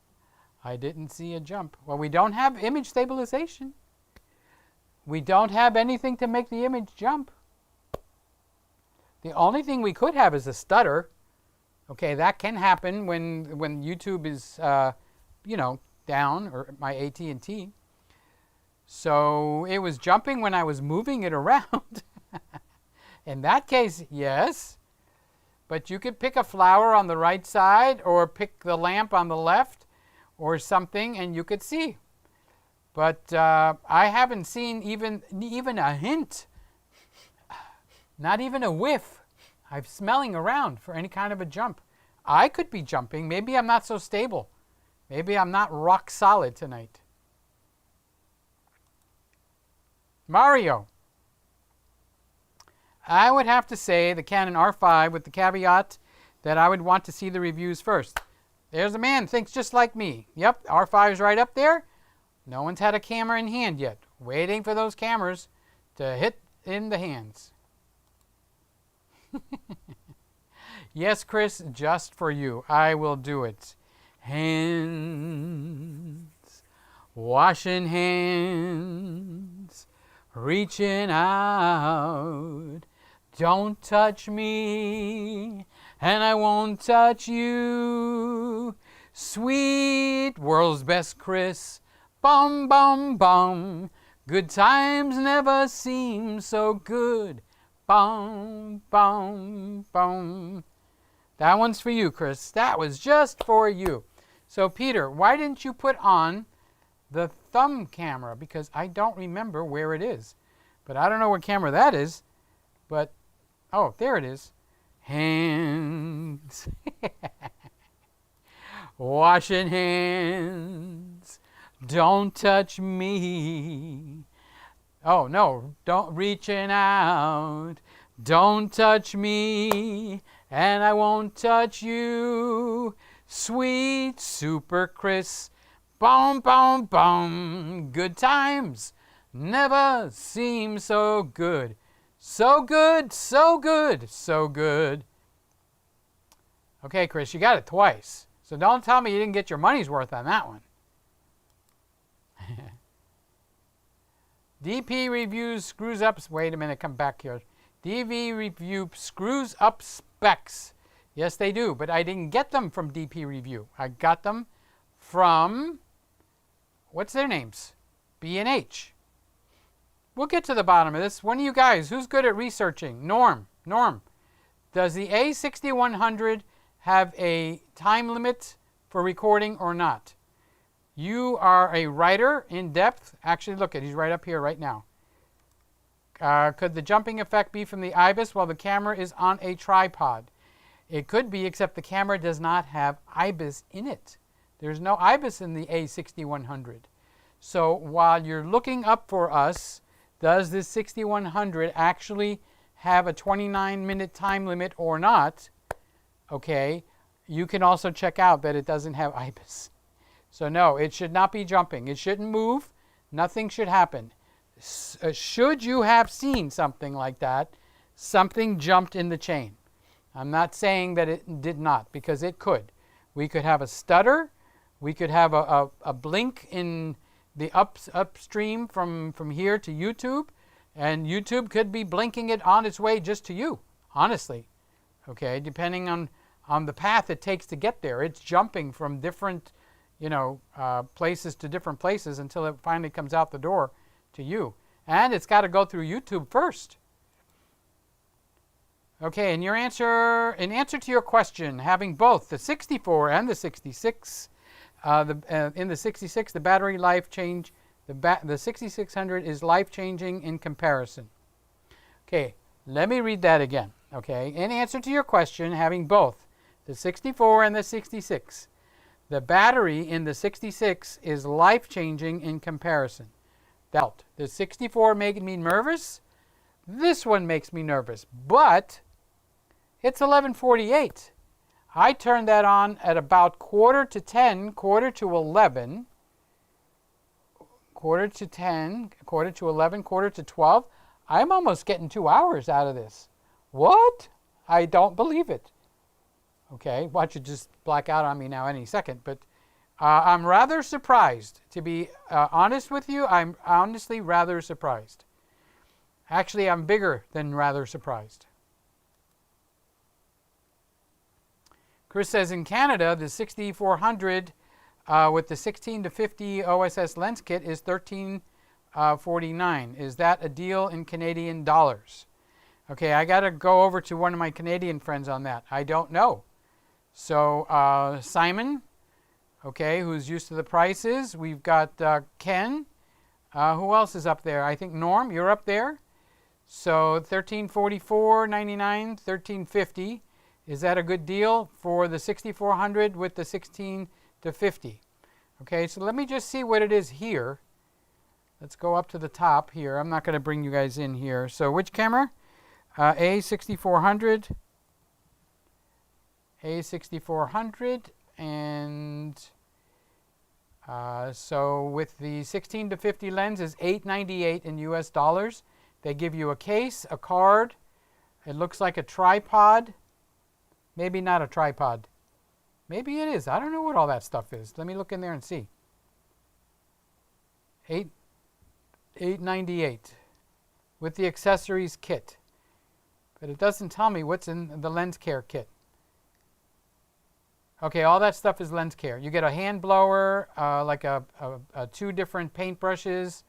I didn't see a jump. Well, we don't have image stabilization. We don't have anything to make the image jump. The only thing we could have is a stutter. Okay, that can happen when YouTube is, you know, down, or my AT&T. So it was jumping when I was moving it around. In that case, yes. But you could pick a flower on the right side or pick the lamp on the left or something and you could see. But I haven't seen even a hint, not even a whiff. I'm smelling around for any kind of a jump. I could be jumping. Maybe I'm not so stable. Maybe I'm not rock solid tonight. Mario. I would have to say the Canon R5 with the caveat that I would want to see the reviews first. There's a man thinks just like me. Yep, R5 is right up there. No one's had a camera in hand yet. Waiting for those cameras to hit in the hands. Yes, Chris, just for you. I will do it. Hands, washing hands, reaching out Don't touch me, and I won't touch you. Sweet world's best Chris, bum bum bum. Good times never seem so good. Bum bum bum. That one's for you, Chris. That was just for you. So Peter, why didn't you put on the thumb camera? Because I don't remember where it is. But I don't know what camera that is. But, oh, there it is. Hands. Washing hands. Don't touch me. Oh, no, don't reaching out. Don't touch me, and I won't touch you. Sweet Super Chris, bum, bum, bum. Good times never seem so good. So good, so good, so good. Okay, Chris, you got it twice. So don't tell me you didn't get your money's worth on that one. DP reviews screws up. Wait a minute, come back here. DV review screws up specs. Yes, they do, but I didn't get them from DP review. I got them from, what's their names? B&H. We'll get to the bottom of this. One of you guys, who's good at researching? Norm, does the A6100 have a time limit for recording or not? You are a writer in depth. Actually, look at, he's right up here right now. Could the jumping effect be from the IBIS while the camera is on a tripod? It could be, except the camera does not have IBIS in it. There's no IBIS in the A6100. So while you're looking up for us, does this 6100 actually have a 29-minute time limit or not? Okay, you can also check out that it doesn't have IBIS. So no, it should not be jumping. It shouldn't move. Nothing should happen. Should you have seen something like that, something jumped in the chain. I'm not saying that it did not, because it could. We could have a stutter. We could have a blink in the upstream from here to YouTube, and YouTube could be blinking it on its way just to you, honestly. Okay, depending on the path it takes to get there. It's jumping from different, places to different places until it finally comes out the door to you. And it's got to go through YouTube first. Okay, in answer to your question, having both the 64 and the 66, in the 66, the battery life change, the 6600 is life-changing in comparison. Okay, let me read that again. Okay, in answer to your question, having both the 64 and the 66, the battery in the 66 is life-changing in comparison. The 64 made me nervous. This one makes me nervous, but it's 11:48. I turned that on at about quarter to 10, quarter to 11, quarter to 10, quarter to 11, quarter to 12. I'm almost getting 2 hours out of this. What? I don't believe it. Okay, watch it just black out on me now any second, but I'm rather surprised. To be honest with you, I'm honestly rather surprised. Actually, I'm bigger than rather surprised. Chris says in Canada, the 6400 with the 16 to 50 OSS lens kit is $13.49. Is that a deal in Canadian dollars? Okay, I got to go over to one of my Canadian friends on that. I don't know. So Simon, okay, who's used to the prices. We've got Ken. Who else is up there? I think Norm, you're up there. So $13.44.99, $13.50. Is that a good deal for the 6400 with the 16 to 50? Okay, so let me just see what it is here. Let's go up to the top here. I'm not going to bring you guys in here. So which camera? A6400. A6400. And so with the 16 to 50 lens is $898 in US dollars. They give you a case, a card. It looks like a tripod. Maybe not a tripod. Maybe it is. I don't know what all that stuff is. Let me look in there and see. $898 with the accessories kit. But it doesn't tell me what's in the lens care kit. Okay, all that stuff is lens care. You get a hand blower, like 2 different paintbrushes,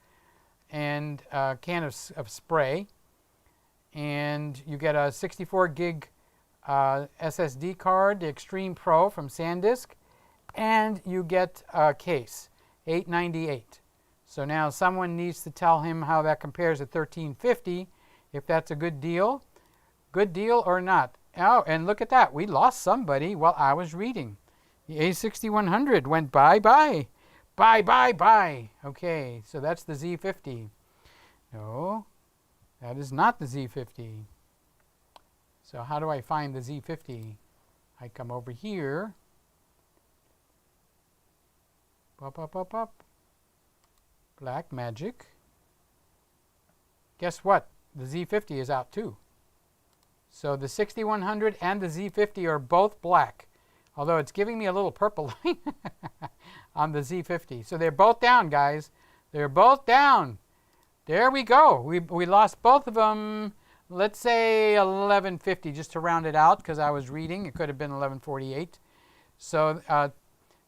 and a can of spray. And you get a 64 gig SSD card, the Extreme Pro from SanDisk. And you get a case, $898. So now someone needs to tell him how that compares to $1350, if that's a good deal. Good deal or not. Oh, and look at that. We lost somebody while I was reading. The A6100 went bye-bye. Bye-bye-bye. Okay, so that's the Z50. No, that is not the Z50. So how do I find the Z50? I come over here. Up, up, up, up. Black magic. Guess what? The Z50 is out too. So the 6100 and the Z50 are both black, although it's giving me a little purple line on the Z50. So they're both down, guys. They're both down. There we go. We lost both of them. Let's say 1150 just to round it out because I was reading. It could have been 1148. So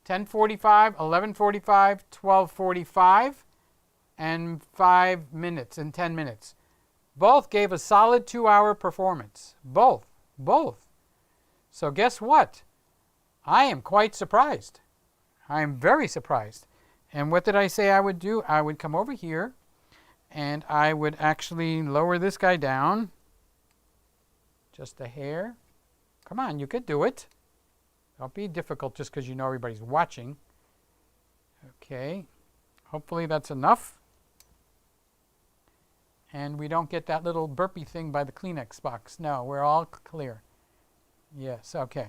10:45, 11:45, 12:45, and 5 minutes and 10 minutes. Both gave a solid 2-hour performance. Both. So guess what? I am quite surprised. I am very surprised. And what did I say I would do? I would come over here and I would actually lower this guy down. Just a hair. Come on, you could do it. Don't be difficult just because you know everybody's watching. Okay. Hopefully that's enough. And we don't get that little burpy thing by the Kleenex box. No, we're all clear. Yes, okay.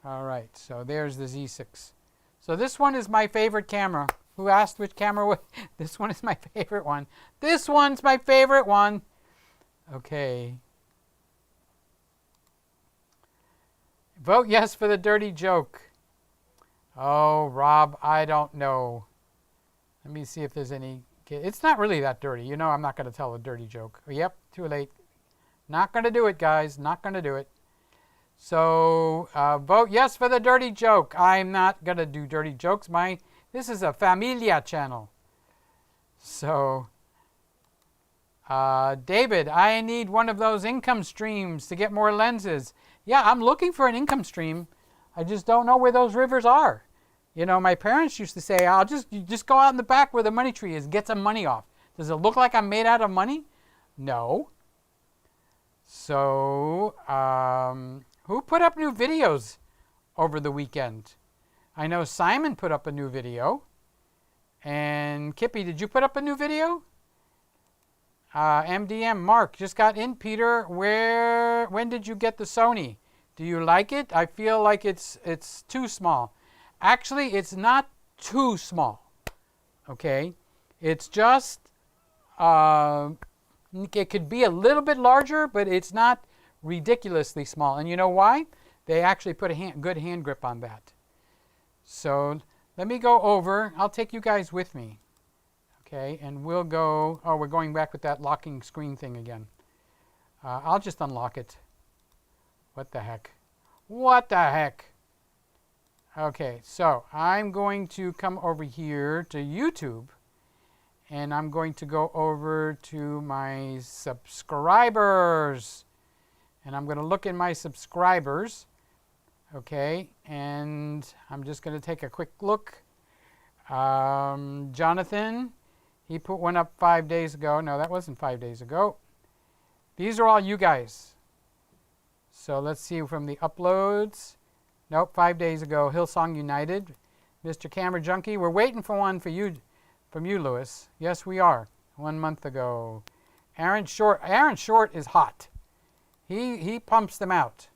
All right, so there's the Z6. So this one is my favorite camera. Who asked which camera? This one is my favorite one. This one's my favorite one. Okay. Vote yes for the dirty joke. Oh, Rob, I don't know. Let me see if there's any. It's not really that dirty. You know I'm not going to tell a dirty joke. Yep, too late. Not going to do it, guys. Not going to do it. So vote yes for the dirty joke. I'm not going to do dirty jokes. This is a familia channel. So, David, I need one of those income streams to get more lenses. Yeah, I'm looking for an income stream. I just don't know where those rivers are. You know, my parents used to say, you just go out in the back where the money tree is, get some money off. Does it look like I'm made out of money? No. So, who put up new videos over the weekend? I know Simon put up a new video. And Kippy, did you put up a new video? MDM, Mark, just got in. Peter, when did you get the Sony? Do you like it? I feel like it's too small. Actually, it's not too small, okay? It's just, it could be a little bit larger, but it's not ridiculously small. And you know why? They actually put a good hand grip on that. So let me go over. I'll take you guys with me, okay? And we'll go, oh, we're going back with that locking screen thing again. I'll just unlock it. What the heck? What the heck? Okay, so I'm going to come over here to YouTube and I'm going to go over to my subscribers and I'm going to look in my subscribers, okay, and I'm just going to take a quick look. Jonathan, he put one up 5 days ago. No, that wasn't 5 days ago. These are all you guys. So let's see from the uploads. Nope, 5 days ago. Hillsong United. Mr. Camera Junkie. We're waiting for one from you, Lewis. Yes, we are. 1 month ago. Aaron Short. Aaron Short is hot. He pumps them out.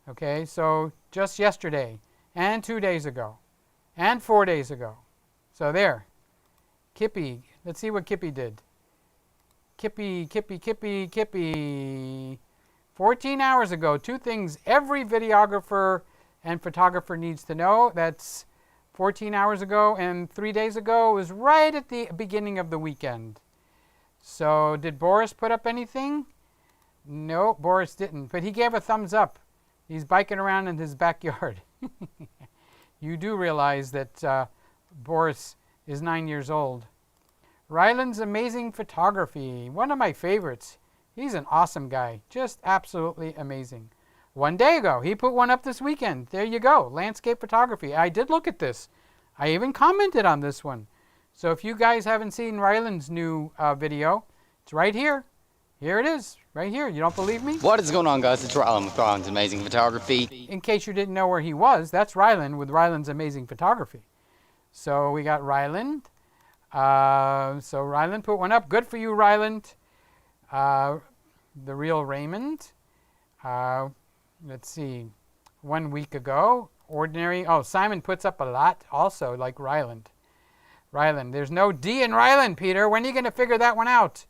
Okay, so just yesterday and 2 days ago and 4 days ago. So there. Kippy. Let's see what Kippy did. Kippy. 14 hours ago. 2 things every videographer and photographer needs to know. That's 14 hours ago, and 3 days ago was right at the beginning of the weekend. So did Boris put up anything? No, Boris didn't, but he gave a thumbs up. He's biking around in his backyard. You do realize that Boris is 9 years old. Ryland's amazing photography, one of my favorites. He's an awesome guy, just absolutely amazing. One day ago, he put one up this weekend. There you go, landscape photography. I did look at this. I even commented on this one. So if you guys haven't seen Ryland's new video, it's right here. Here it is, right here. You don't believe me? What is going on, guys? It's Ryland with Ryland's Amazing Photography. In case you didn't know where he was, that's Ryland with Ryland's Amazing Photography. So we got Ryland. So Ryland put one up. Good for you, Ryland. The real Raymond. Let's see. 1 week ago, Ordinary. Oh, Simon puts up a lot also, like Ryland. Ryland. There's no D in Ryland, Peter. When are you going to figure that one out?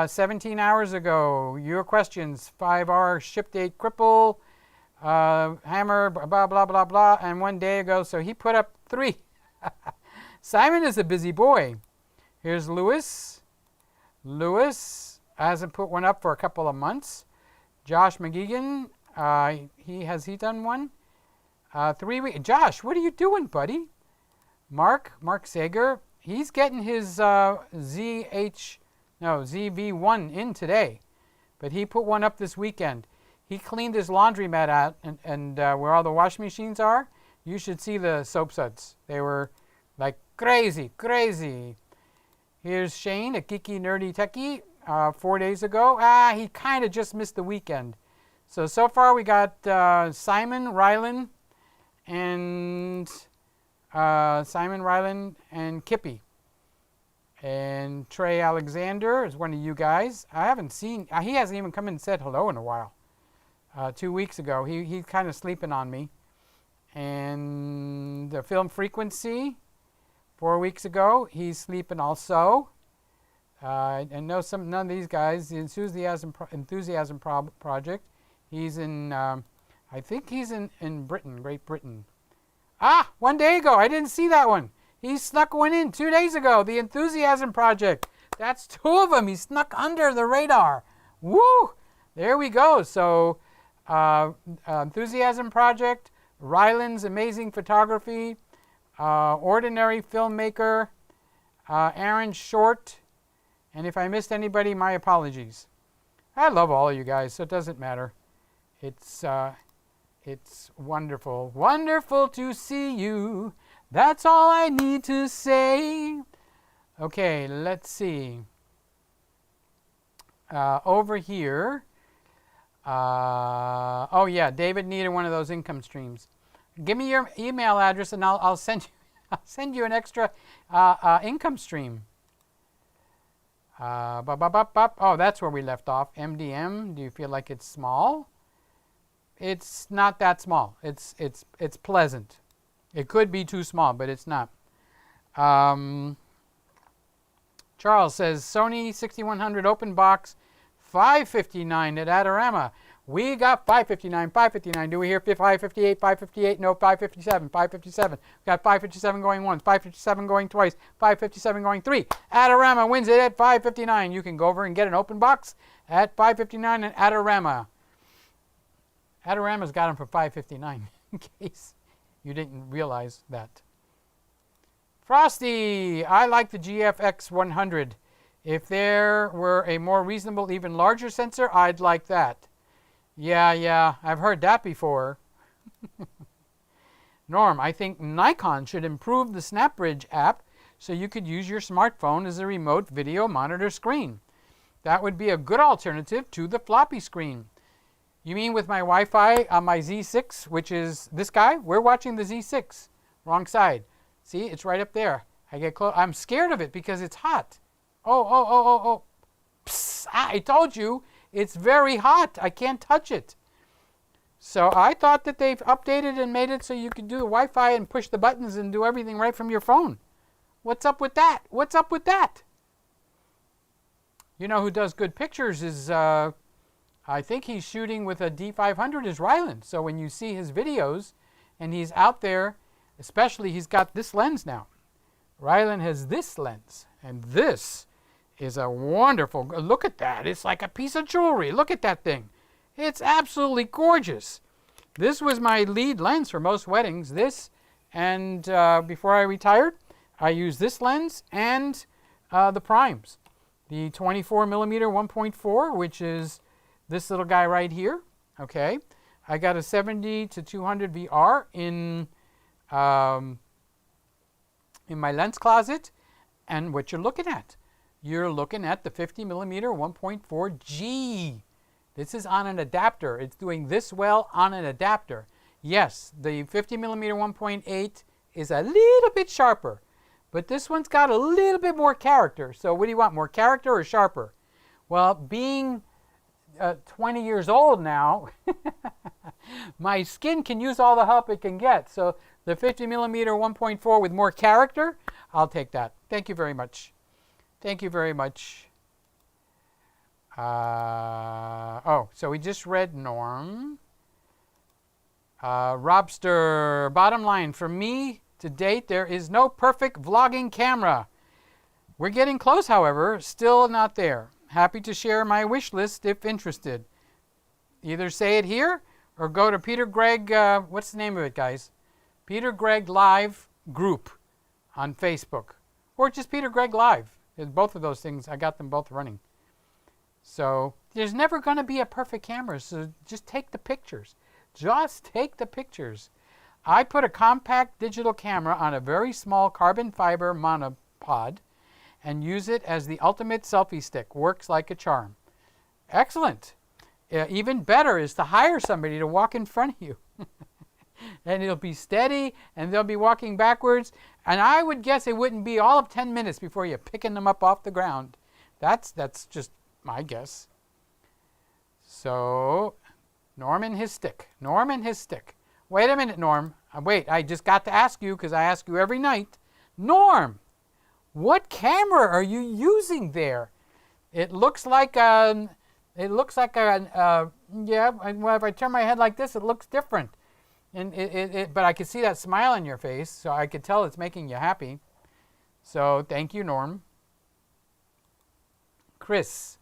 17 hours ago, your questions, 5R, ship date, cripple, hammer, blah, blah, blah, blah, and 1 day ago, so he put up 3. Simon is a busy boy. Here's Lewis. Lewis hasn't put one up for a couple of months. Josh McGeegan, has he done one? 3 weeks. Josh, what are you doing, buddy? Mark Sager, he's getting his ZV1 in today, but he put one up this weekend. He cleaned his laundromat out, and where all the washing machines are, you should see the soap suds. They were like crazy. Here's Shane, a geeky, nerdy techie, 4 days ago. He kind of just missed the weekend. So far we got Simon Ryland and Kippy. And Trey Alexander is one of you guys. I haven't seen, he hasn't even come in and said hello in a while. 2 weeks ago, he's kind of sleeping on me. And the Film Frequency, 4 weeks ago, he's sleeping also. And none of these guys, the Enthusiasm Project, he's in, I think he's in Britain, Great Britain. 1 day ago, I didn't see that one. He snuck one in 2 days ago, the Enthusiasm Project. That's 2 of them. He snuck under the radar. Woo! There we go. So, Enthusiasm Project, Ryland's Amazing Photography, Ordinary Filmmaker, Aaron Short, and if I missed anybody, my apologies. I love all of you guys, so it doesn't matter. It's wonderful. Wonderful to see you. That's all I need to say. Okay, let's see. Over here. Oh yeah, David needed one of those income streams. Give me your email address and I'll send you an extra income stream. Oh, that's where we left off. MDM. Do you feel like it's small? It's not that small. It's pleasant. It could be too small, but it's not. Charles says Sony 6100 open box, $559 at Adorama. We got $559. Do we hear $558? $558? No, $557. $557. We got $557 going once, $557 going twice, $557 going 3. Adorama wins it at $559. You can go over and get an open box at $559 at Adorama. Adorama's got them for $559 in case you didn't realize that. Frosty, I like the GFX 100. If there were a more reasonable, even larger sensor, I'd like that. Yeah, I've heard that before. Norm, I think Nikon should improve the SnapBridge app so you could use your smartphone as a remote video monitor screen. That would be a good alternative to the floppy screen. You mean with my Wi-Fi on my Z6, which is this guy? We're watching the Z6. Wrong side. See, it's right up there. I get close. I'm scared of it because it's hot. Oh. Psst, I told you, it's very hot. I can't touch it. So I thought that they've updated and made it so you could do the Wi-Fi and push the buttons and do everything right from your phone. What's up with that? What's up with that? You know who does good pictures is... I think he's shooting with a D500 is Ryland. So when you see his videos and he's out there, especially he's got this lens now. Ryland has this lens and this is a wonderful, look at that. It's like a piece of jewelry. Look at that thing. It's absolutely gorgeous. This was my lead lens for most weddings. This, and before I retired, I used this lens and the primes. The 24 millimeter 1.4, which is this little guy right here. Okay, I got a 70 to 200 VR in my lens closet, and what you're looking at the 50 millimeter 1.4 G. This is on an adapter. It's doing this well on an adapter. Yes, the 50 millimeter 1.8 is a little bit sharper, but this one's got a little bit more character. So what do you want, more character or sharper? Well, being 20 years old now, my skin can use all the help it can get. So the 50 millimeter 1.4 with more character, I'll take that. Thank you very much. Thank you very much. Oh, so we just read Norm. Robster, bottom line, for me, to date, there is no perfect vlogging camera. We're getting close, however, still not there. Happy to share my wish list if interested. Either say it here or go to Peter Gregg, what's the name of it, guys? PeterGreggLive group on Facebook. Or just Peter Gregg Live. Both of those things, I got them both running. So there's never going to be a perfect camera, so just take the pictures. Just take the pictures. I put a compact digital camera on a very small carbon fiber monopod and use it as the ultimate selfie stick. Works like a charm. Excellent. Even better is to hire somebody to walk in front of you. And it'll be steady, and they'll be walking backwards. And I would guess it wouldn't be all of 10 minutes before you're picking them up off the ground. That's just my guess. So, Norm and his stick. Norm and his stick. Wait a minute, Norm. Wait, I just got to ask you, because I ask you every night. Norm, what camera are you using there? It looks like yeah, well, if I turn my head like this, it looks different. And but I could see that smile on your face, so I could tell it's making you happy. So thank you, Norm. Chris,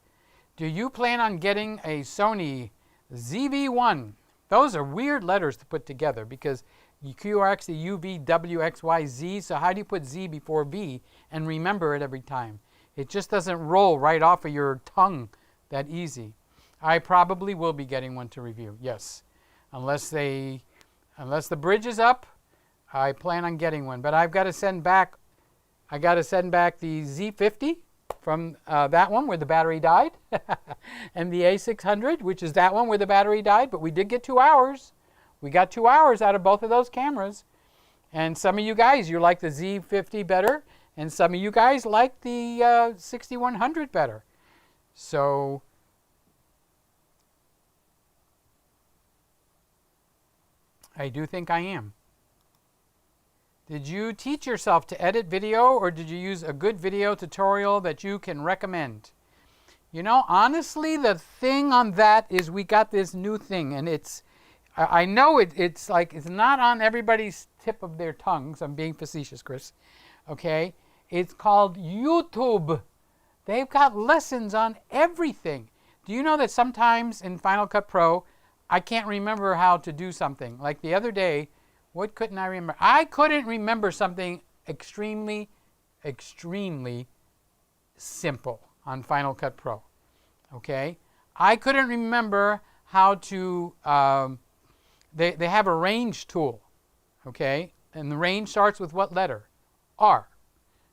do you plan on getting a Sony ZV-1? Those are weird letters to put together because QRX, the UV, WXYZ. So how do you put Z before V and remember it every time? It just doesn't roll right off of your tongue that easy. I probably will be getting one to review, yes. Unless the bridge is up, I plan on getting one. But I've got to send back, the Z50 from that one where the battery died, and the A600, which is that one where the battery died. But we did get 2 hours. We got 2 hours out of both of those cameras. And some of you guys, you like the Z50 better, and some of you guys like the 6100 better. So I do think I am. Did you teach yourself to edit video, or did you use a good video tutorial that you can recommend? You know, honestly, the thing on that is we got this new thing, and I know it's like it's not on everybody's tip of their tongues. I'm being facetious, Chris. Okay? It's called YouTube. They've got lessons on everything. Do you know that sometimes in Final Cut Pro, I can't remember how to do something? Like the other day, what couldn't I remember? I couldn't remember something extremely, extremely simple on Final Cut Pro. Okay? I couldn't remember how to, they have a range tool. Okay? And the range starts with what letter? R.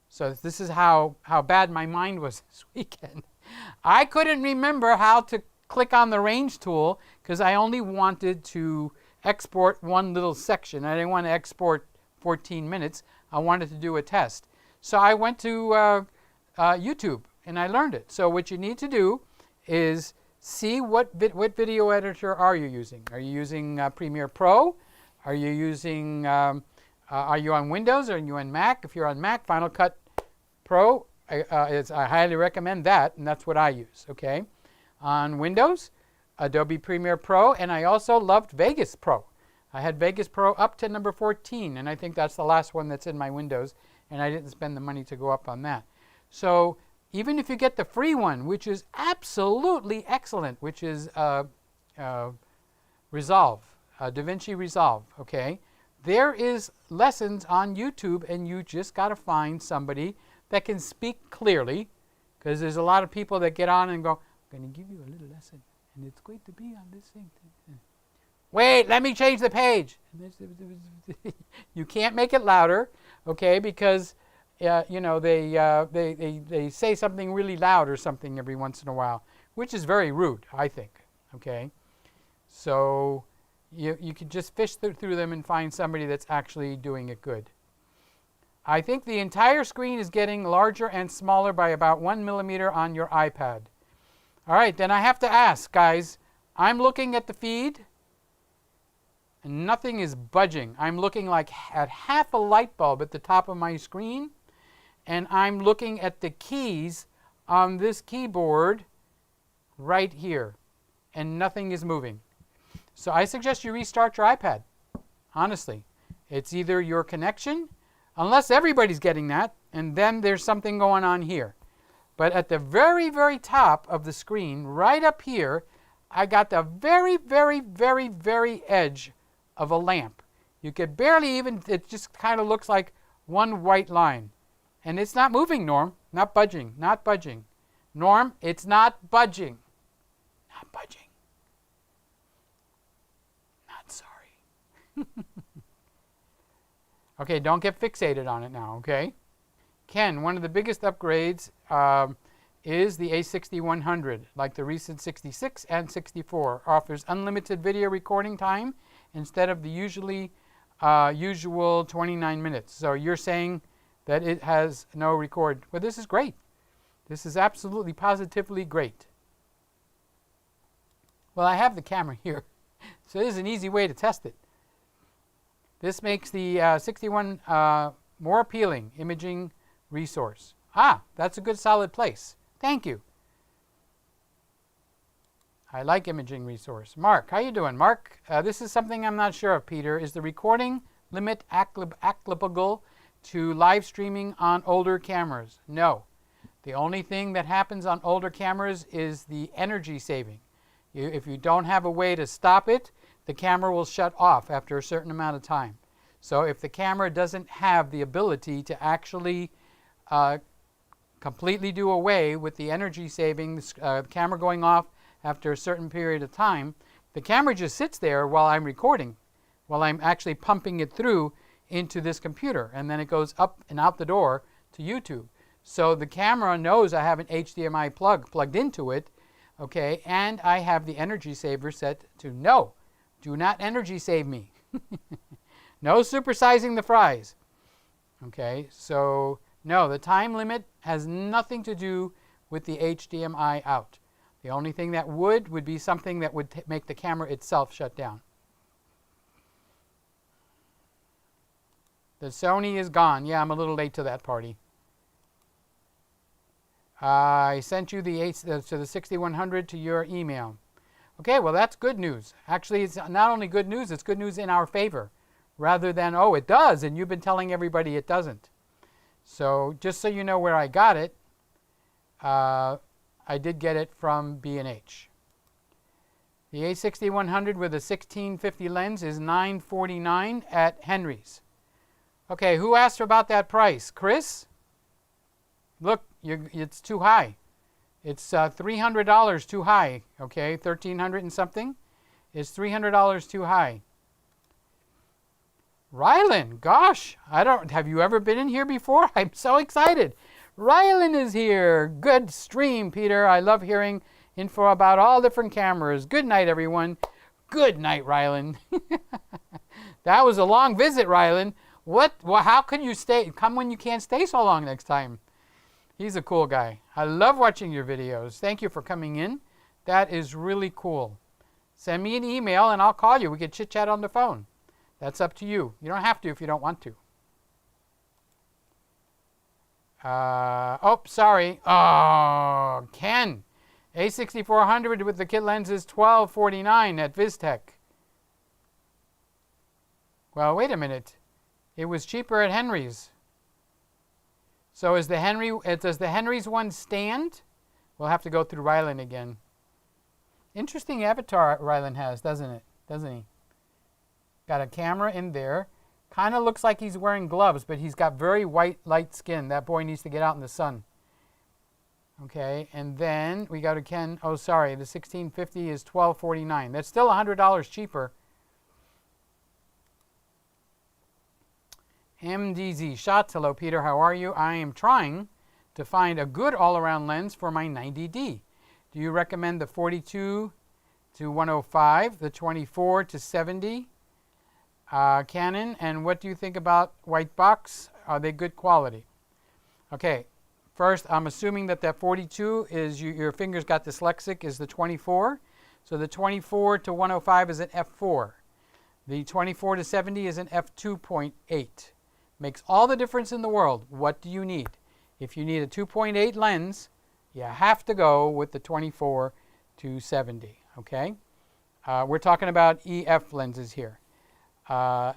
So this is how bad my mind was this weekend. I couldn't remember how to click on the range tool because I only wanted to export one little section. I didn't want to export 14 minutes. I wanted to do a test. So I went to YouTube and I learned it. So what you need to do is see what video editor are you using. Are you using Premiere Pro? Are you using, are you on Windows? Are you on Mac? If you're on Mac, Final Cut Pro, I highly recommend that, and that's what I use, okay? On Windows, Adobe Premiere Pro, and I also loved Vegas Pro. I had Vegas Pro up to number 14, and I think that's the last one that's in my Windows, and I didn't spend the money to go up on that. So even if you get the free one, which is absolutely excellent, which is Resolve, DaVinci Resolve, okay? There is lessons on YouTube, and you just got to find somebody that can speak clearly, because there's a lot of people that get on and go, I'm going to give you a little lesson, and it's going to be on this thing. Wait, let me change the page. You can't make it louder, okay, because you know, they say something really loud or something every once in a while, which is very rude, I think, okay? So you can just fish through them and find somebody that's actually doing it good. I think the entire screen is getting larger and smaller by about 1 millimeter on your iPad. All right, then I have to ask, guys, I'm looking at the feed, and nothing is budging. I'm looking like at half a light bulb at the top of my screen, and I'm looking at the keys on this keyboard right here, and nothing is moving. So I suggest you restart your iPad, honestly. It's either your connection, unless everybody's getting that, and then there's something going on here. But at the very, very top of the screen, right up here, I got the very, very, very, very edge of a lamp. You could barely even, it just kind of looks like one white line. And it's not moving, Norm. Not budging. Not budging. Norm, it's not budging. Not budging. Not sorry. Okay, don't get fixated on it now, okay? Ken, one of the biggest upgrades is the A6100, like the recent 66 and 64. Offers unlimited video recording time instead of the usual 29 minutes. So you're saying that it has no record. Well, this is great. This is absolutely, positively great. Well, I have the camera here, so this is an easy way to test it. This makes the 61 more appealing imaging resource. Ah, that's a good solid place. Thank you. I like imaging resource. Mark, how you doing? Mark, this is something I'm not sure of, Peter. Is the recording limit applicable to live streaming on older cameras? No. The only thing that happens on older cameras is the energy saving. If you don't have a way to stop it, the camera will shut off after a certain amount of time. So if the camera doesn't have the ability to actually completely do away with the energy saving, the camera going off after a certain period of time, the camera just sits there while I'm recording, while I'm actually pumping it through into this computer, and then it goes up and out the door to YouTube. So the camera knows I have an HDMI plug plugged into it, okay, and I have the energy saver set to no, do not energy save me. No supersizing the fries. Okay, so no, the time limit has nothing to do with the HDMI out. The only thing that would be something that would make the camera itself shut down. The Sony is gone. Yeah, I'm a little late to that party. I sent you the 6100 to your email. Okay, well that's good news. Actually, it's not only good news, it's good news in our favor, rather than, oh, it does, and you've been telling everybody it doesn't. So just so you know where I got it, I did get it from B&H. The A6100 with a 1650 lens is $949 at Henry's. Okay, who asked about that price? Chris? Look, it's too high. It's $300 too high, okay? $1,300 and something is $300 too high. Rylan, gosh, have you ever been in here before? I'm so excited. Rylan is here. Good stream, Peter. I love hearing info about all different cameras. Good night, everyone. Good night, Rylan. That was a long visit, Rylan. Well, how can you stay? Come when you can't stay so long next time. He's a cool guy. I love watching your videos. Thank you for coming in. That is really cool. Send me an email and I'll call you. We can chit chat on the phone. That's up to you. You don't have to if you don't want to. Oh, sorry. Oh, Ken. A6400 with the kit lens is $1249 at VizTech. Well, wait a minute. It was cheaper at Henry's. So is the does the Henry's one stand? We'll have to go through Rylan again. Interesting avatar Rylan has, doesn't it? Doesn't he? Got a camera in there. Kind of looks like he's wearing gloves, but he's got very white, light skin. That boy needs to get out in the sun. Okay, and then we go to Ken. Oh, sorry, the 1650 is $1249. That's still $100 cheaper. MDZ Shots. Hello, Peter. How are you? I am trying to find a good all-around lens for my 90D. Do you recommend the 42 to 105, the 24 to 70 Canon? And what do you think about white box? Are they good quality? Okay, first, I'm assuming that 42 is your fingers got dyslexic is the 24. So the 24 to 105 is an f4. The 24 to 70 is an f2.8. Makes all the difference in the world. What do you need? If you need a 2.8 lens, you have to go with the 24 to 70. Okay, we're talking about EF lenses here. And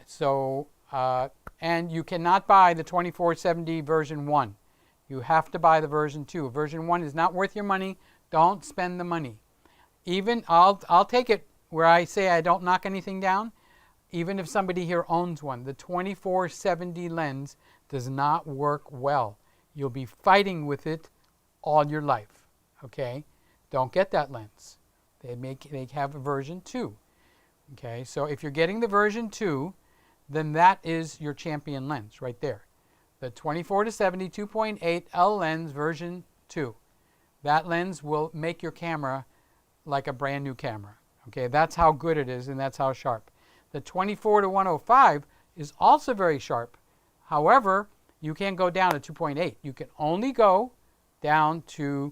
you cannot buy the 2470 version 1. You have to buy the version 2. Version 1 is not worth your money. Don't spend the money. Even I'll take it where I say I don't knock anything down. Even if somebody here owns one, the 2470 lens does not work well. You'll be fighting with it all your life. Okay, don't get that lens. They have a version 2. Okay, so if you're getting the version 2, then that is your champion lens right there. The 24 to 70 2.8 L lens version 2. That lens will make your camera like a brand new camera. Okay, that's how good it is and that's how sharp. The 24 to 105 is also very sharp. However, you can't go down to 2.8. You can only go down to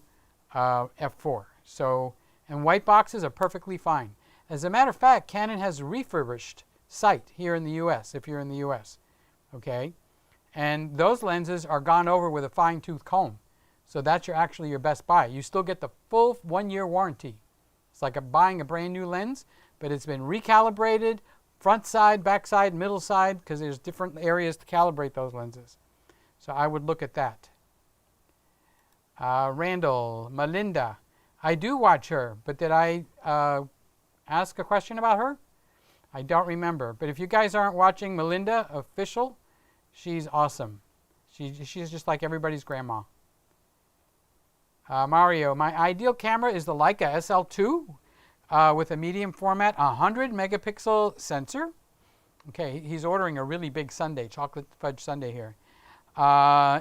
f4. So, and white boxes are perfectly fine. As a matter of fact, Canon has a refurbished site here in the U.S. if you're in the U.S. Okay, and those lenses are gone over with a fine-tooth comb. So that's actually your best buy. You still get the full 1-year warranty. It's like buying a brand new lens, but it's been recalibrated, front side, back side, middle side, because there's different areas to calibrate those lenses. So I would look at that. Randall, Melinda. I do watch her, but did I ask a question about her? I don't remember. But if you guys aren't watching Melinda Official, she's awesome. She's just like everybody's grandma. Mario, my ideal camera is the Leica SL2 with a medium format 100 megapixel sensor. Okay, he's ordering a really big sundae, chocolate fudge sundae here.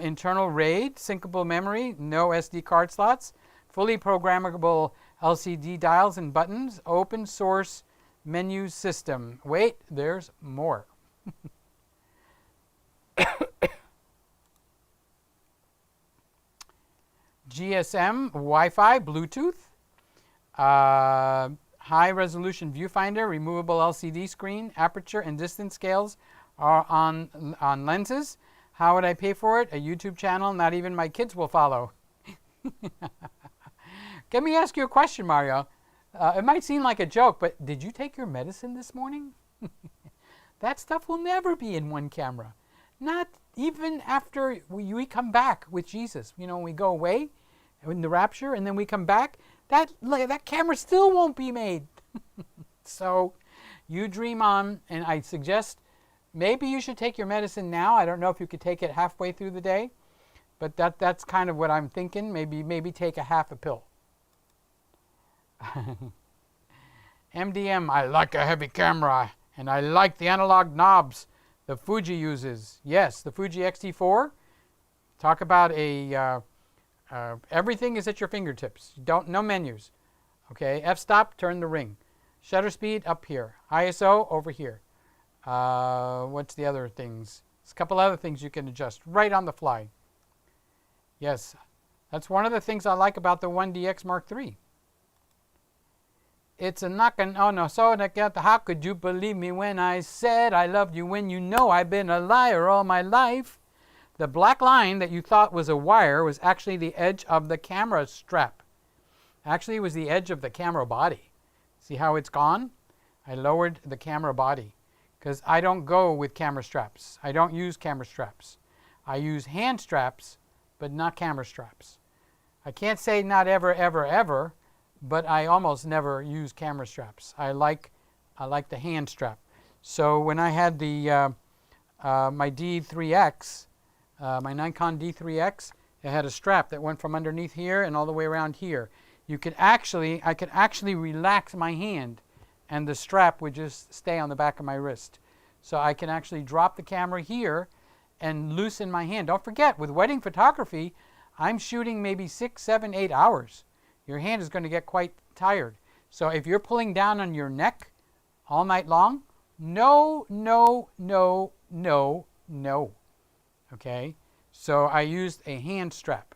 Internal RAID, syncable memory, no SD card slots, fully programmable LCD dials and buttons, open source menu system. Wait, there's more. GSM, Wi-Fi, Bluetooth, high resolution viewfinder, removable LCD screen, aperture and distance scales are on lenses. How would I pay for it? A YouTube channel not even my kids will follow. Let me ask you a question, Mario. It might seem like a joke, but did you take your medicine this morning? That stuff will never be in one camera. Not even after we come back with Jesus. You know, we go away in the rapture and then we come back. That camera still won't be made. So you dream on, and I suggest maybe you should take your medicine now. I don't know if you could take it halfway through the day, but that's kind of what I'm thinking. Maybe take a half a pill. MDM, I like a heavy camera, and I like the analog knobs the Fuji uses. Yes, the Fuji X-T4. Talk about everything is at your fingertips. No menus. Okay, f-stop, turn the ring. Shutter speed up here. ISO over here. What's the other things? There's a couple other things you can adjust right on the fly. Yes, that's one of the things I like about the 1DX Mark III. It's a knockin', oh no, so how could you believe me when I said I loved you when you know I've been a liar all my life? The black line that you thought was a wire was actually the edge of the camera strap. Actually, it was the edge of the camera body. See how it's gone? I lowered the camera body because I don't go with camera straps. I don't use camera straps. I use hand straps but not camera straps. I can't say not ever, ever, ever, but I almost never use camera straps. I like the hand strap. So when I had the my D3X, my Nikon D3X, it had a strap that went from underneath here and all the way around here. I could actually relax my hand, and the strap would just stay on the back of my wrist. So I can actually drop the camera here and loosen my hand. Don't forget, with wedding photography, I'm shooting maybe 6, 7, 8 hours. Your hand is going to get quite tired. So if you're pulling down on your neck all night long, no, no, no, no, no. Okay? So I used a hand strap,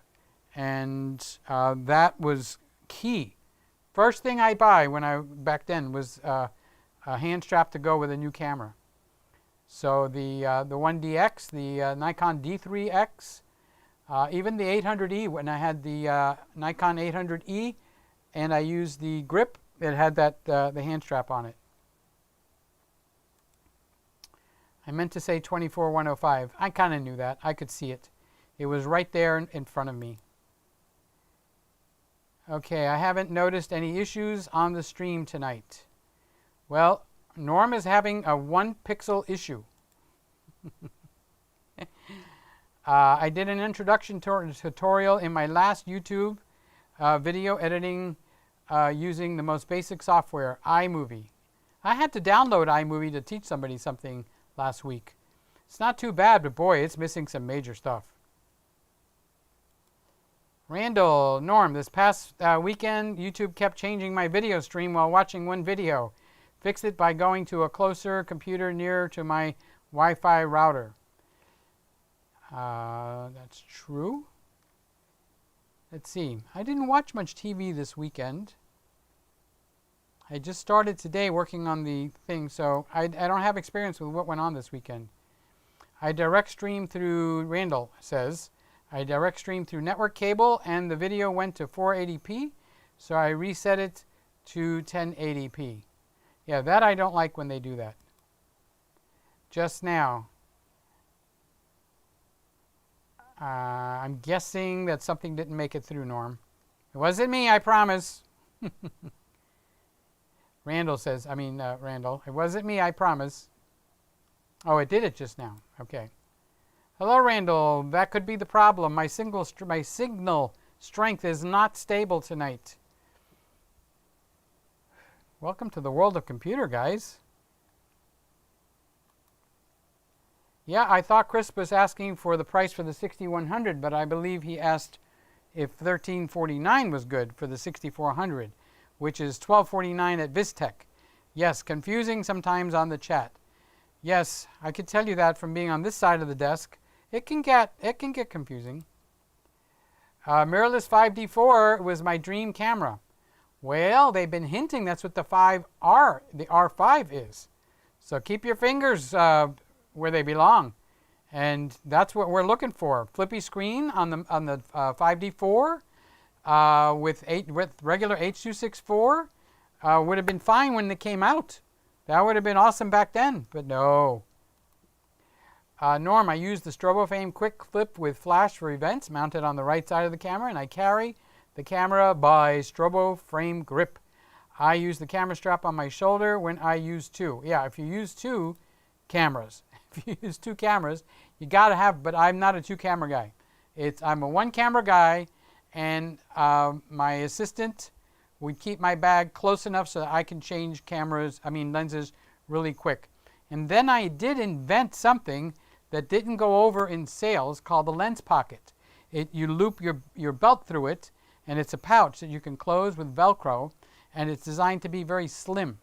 and that was key. First thing I buy back then was a hand strap to go with a new camera. So the 1DX, the Nikon D3X, even the 800E, when I had the Nikon 800E and I used the grip, it had that the hand strap on it. I meant to say 24105. I kind of knew that. I could see it. It was right there in front of me. Okay, I haven't noticed any issues on the stream tonight. Well, Norm is having a 1 pixel issue. I did an introduction tutorial in my last YouTube video editing using the most basic software, iMovie. I had to download iMovie to teach somebody something last week. It's not too bad, but boy, it's missing some major stuff. Randall, Norm, this past weekend, YouTube kept changing my video stream while watching one video. Fixed it by going to a closer computer nearer to my Wi-Fi router. That's true. Let's see. I didn't watch much TV this weekend. I just started today working on the thing, so I don't have experience with what went on this weekend. I direct stream through, Randall says, I direct stream through network cable and the video went to 480p, so I reset it to 1080p. Yeah, that I don't like when they do that. Just now. I'm guessing that something didn't make it through, Norm. It wasn't me, I promise. Randall says, Randall, it wasn't me, I promise. Oh, it did it just now. Okay. Hello, Randall. That could be the problem. My signal strength is not stable tonight. Welcome to the world of computer, guys. Yeah, I thought Chris was asking for the price for the 6100, but I believe he asked if 1349 was good for the 6400, which is 1249 at Vistech. Yes, confusing sometimes on the chat. Yes, I could tell you that from being on this side of the desk. It can get confusing. Mirrorless 5D4 was my dream camera. Well, they've been hinting that's what the R5 is. So keep your fingers where they belong, and that's what we're looking for. Flippy screen on the 5D4 with regular H.264 would have been fine when they came out. That would have been awesome back then, but no. Norm, I use the StroboFrame quick flip with flash for events mounted on the right side of the camera, and I carry the camera by StroboFrame grip. I use the camera strap on my shoulder when I use 2. Yeah, if you use 2 cameras, you gotta have, but I'm not a 2-camera guy. I'm a 1-camera guy, and my assistant would keep my bag close enough so that I can change lenses really quick. And then I did invent something that didn't go over in sales called the lens pocket. You loop your belt through it, and it's a pouch that you can close with Velcro, and it's designed to be very slim.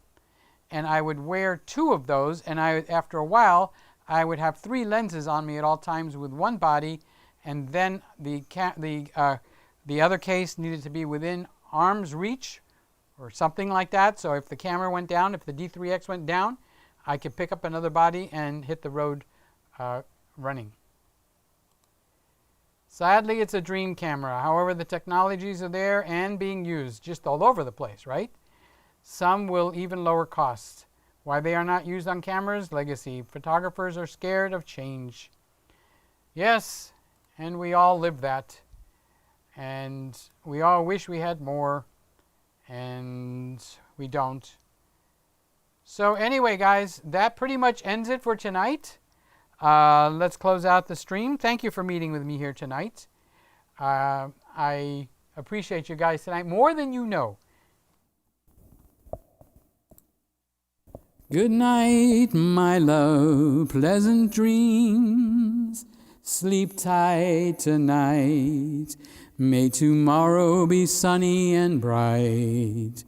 And I would wear 2 of those, and after a while, I would have 3 lenses on me at all times with one body, and then the other case needed to be within arm's reach or something like that. So if the camera went down, if the D3X went down, I could pick up another body and hit the road running. Sadly, it's a dream camera. However, the technologies are there and being used just all over the place, right? Some will even lower costs. Why they are not used on cameras? Legacy. Photographers are scared of change. Yes, And we all live that. And we all wish we had more. And we don't. So anyway, guys, that pretty much ends it for tonight. Let's close out the stream. Thank you for meeting with me here tonight. I appreciate you guys tonight more than you know. Good night, my love, pleasant dreams. Sleep tight tonight. May tomorrow be sunny and bright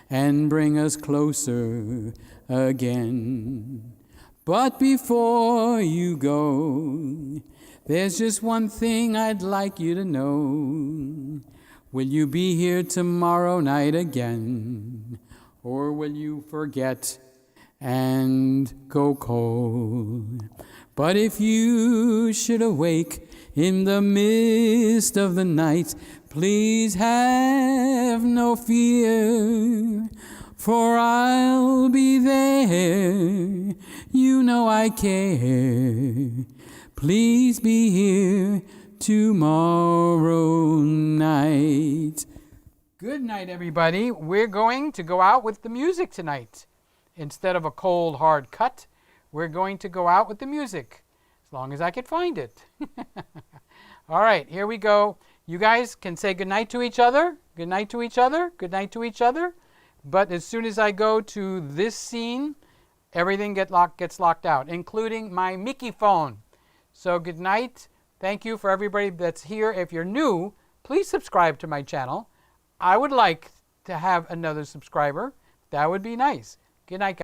and bring us closer again. But before you go, there's just one thing I'd like you to know. Will you be here tomorrow night again? Or will you forget and go cold? But if you should awake in the midst of the night, please have no fear, for I'll be there. You know I care. Please be here tomorrow night. Good night, everybody. We're going to go out with the music tonight. Instead of a cold, hard cut, we're going to go out with the music, as long as I can find it. All right, here we go. You guys can say goodnight to each other. Good night to each other. Good night to each other. But as soon as I go to this scene, everything gets locked out, including my Mickey phone. So good night. Thank you for everybody that's here. If you're new, please subscribe to my channel. I would like to have another subscriber. That would be nice. Good night, guys.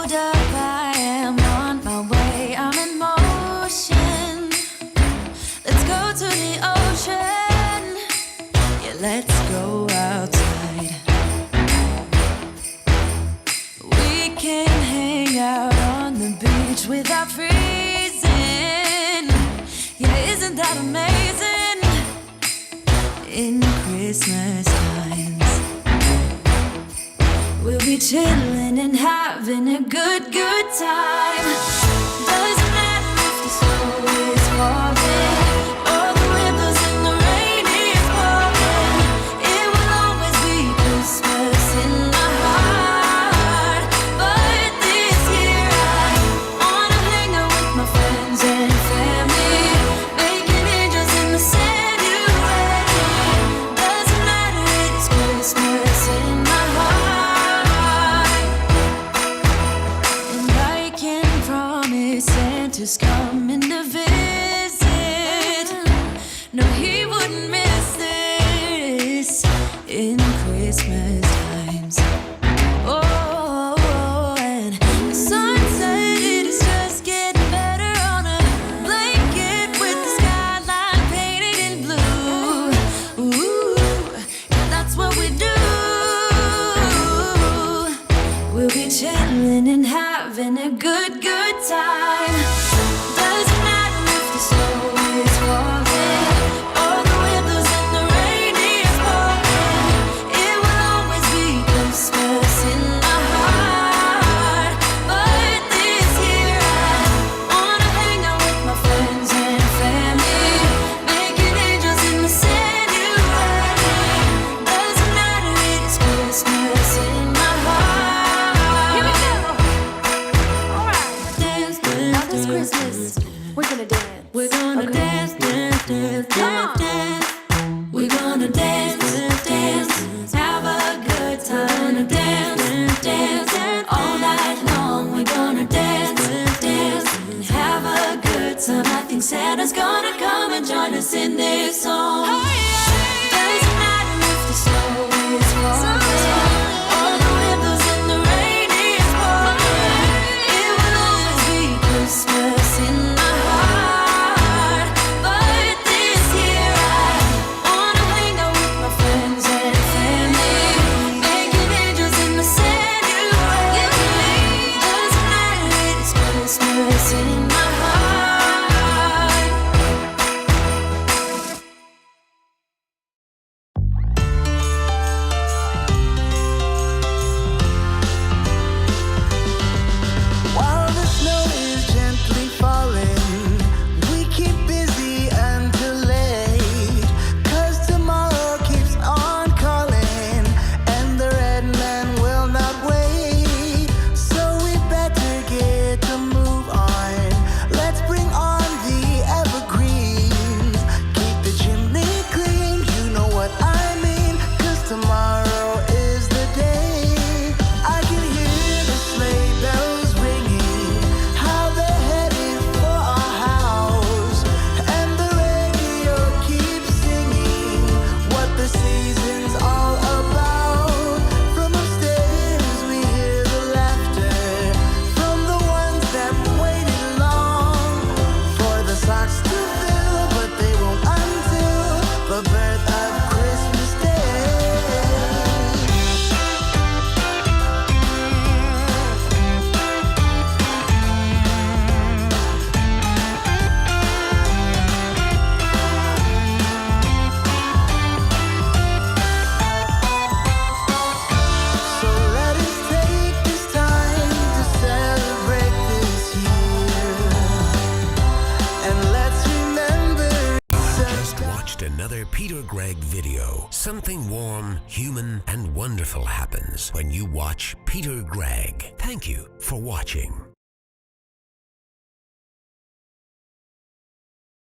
hold up, I am on my way. I'm in motion. Let's go to the ocean. Yeah, let's go outside. We can hang out on the beach without freezing. Yeah, isn't that amazing? In Christmas times, we'll be chilling and having a good time. Doesn't matter if the snow is falling or the wind blows and the rain is pouring. It will always be Christmas in my heart. But this year I wanna hang out with my friends and family, making angels in the sand. You ready? Doesn't matter, it's Christmas in my heart. And I can promise Santa's coming to visit. No, he wouldn't miss this in Christmas times. Oh, and the sun said it is just getting better on a blanket with the skyline painted in blue. Ooh, and that's what we do. We'll be chilling and having a good time. Doesn't matter if the snow is falling or the wind blows and the rain is pouring. It will always be Christmas in my heart. But this year I wanna hang out with my friends and family, making angels in the sand. You ready? Doesn't matter, it's Christmas in my heart. Here we go. All right. Dance, Now dance, this dance, Christmas, dance. we're gonna dance. We're gonna Okay. dance, dance, dance, Come dance, on. dance. We're gonna dance, dance, dance, have a good time. Dance, dance, dance, all night long. We're gonna dance, dance, and have a good time. I think Santa's gonna come and join us in this song. Doesn't matter if the snow is falling or the wind blows and the rain is pouring. It will always be Christmas in my heart. But this year I wanna hang out with my friends and family, making angels in the sand. You ready? Doesn't matter, it's Christmas in my heart. While the snow is gently falling, we keep busy until late. 'Cause tomorrow keeps on calling, and the red man will not wait. So we better get to move on. Let's bring on the evergreens. Keep the chimney clean, you know what I mean. 'Cause tomorrow is the day. I can hear the sleigh bells ringing, how they're headed for our house. And the radio keeps singing what the season's all about. From upstairs we hear the laughter from the ones that waited long for the socks to fill, but they won't until the birth of Christmas Day. So let us take this time to celebrate this year, and let's remember Just watched another Peter Gregg video. Something warm, human, and wonderful happens when you watch Peter Gregg. Thank you for watching.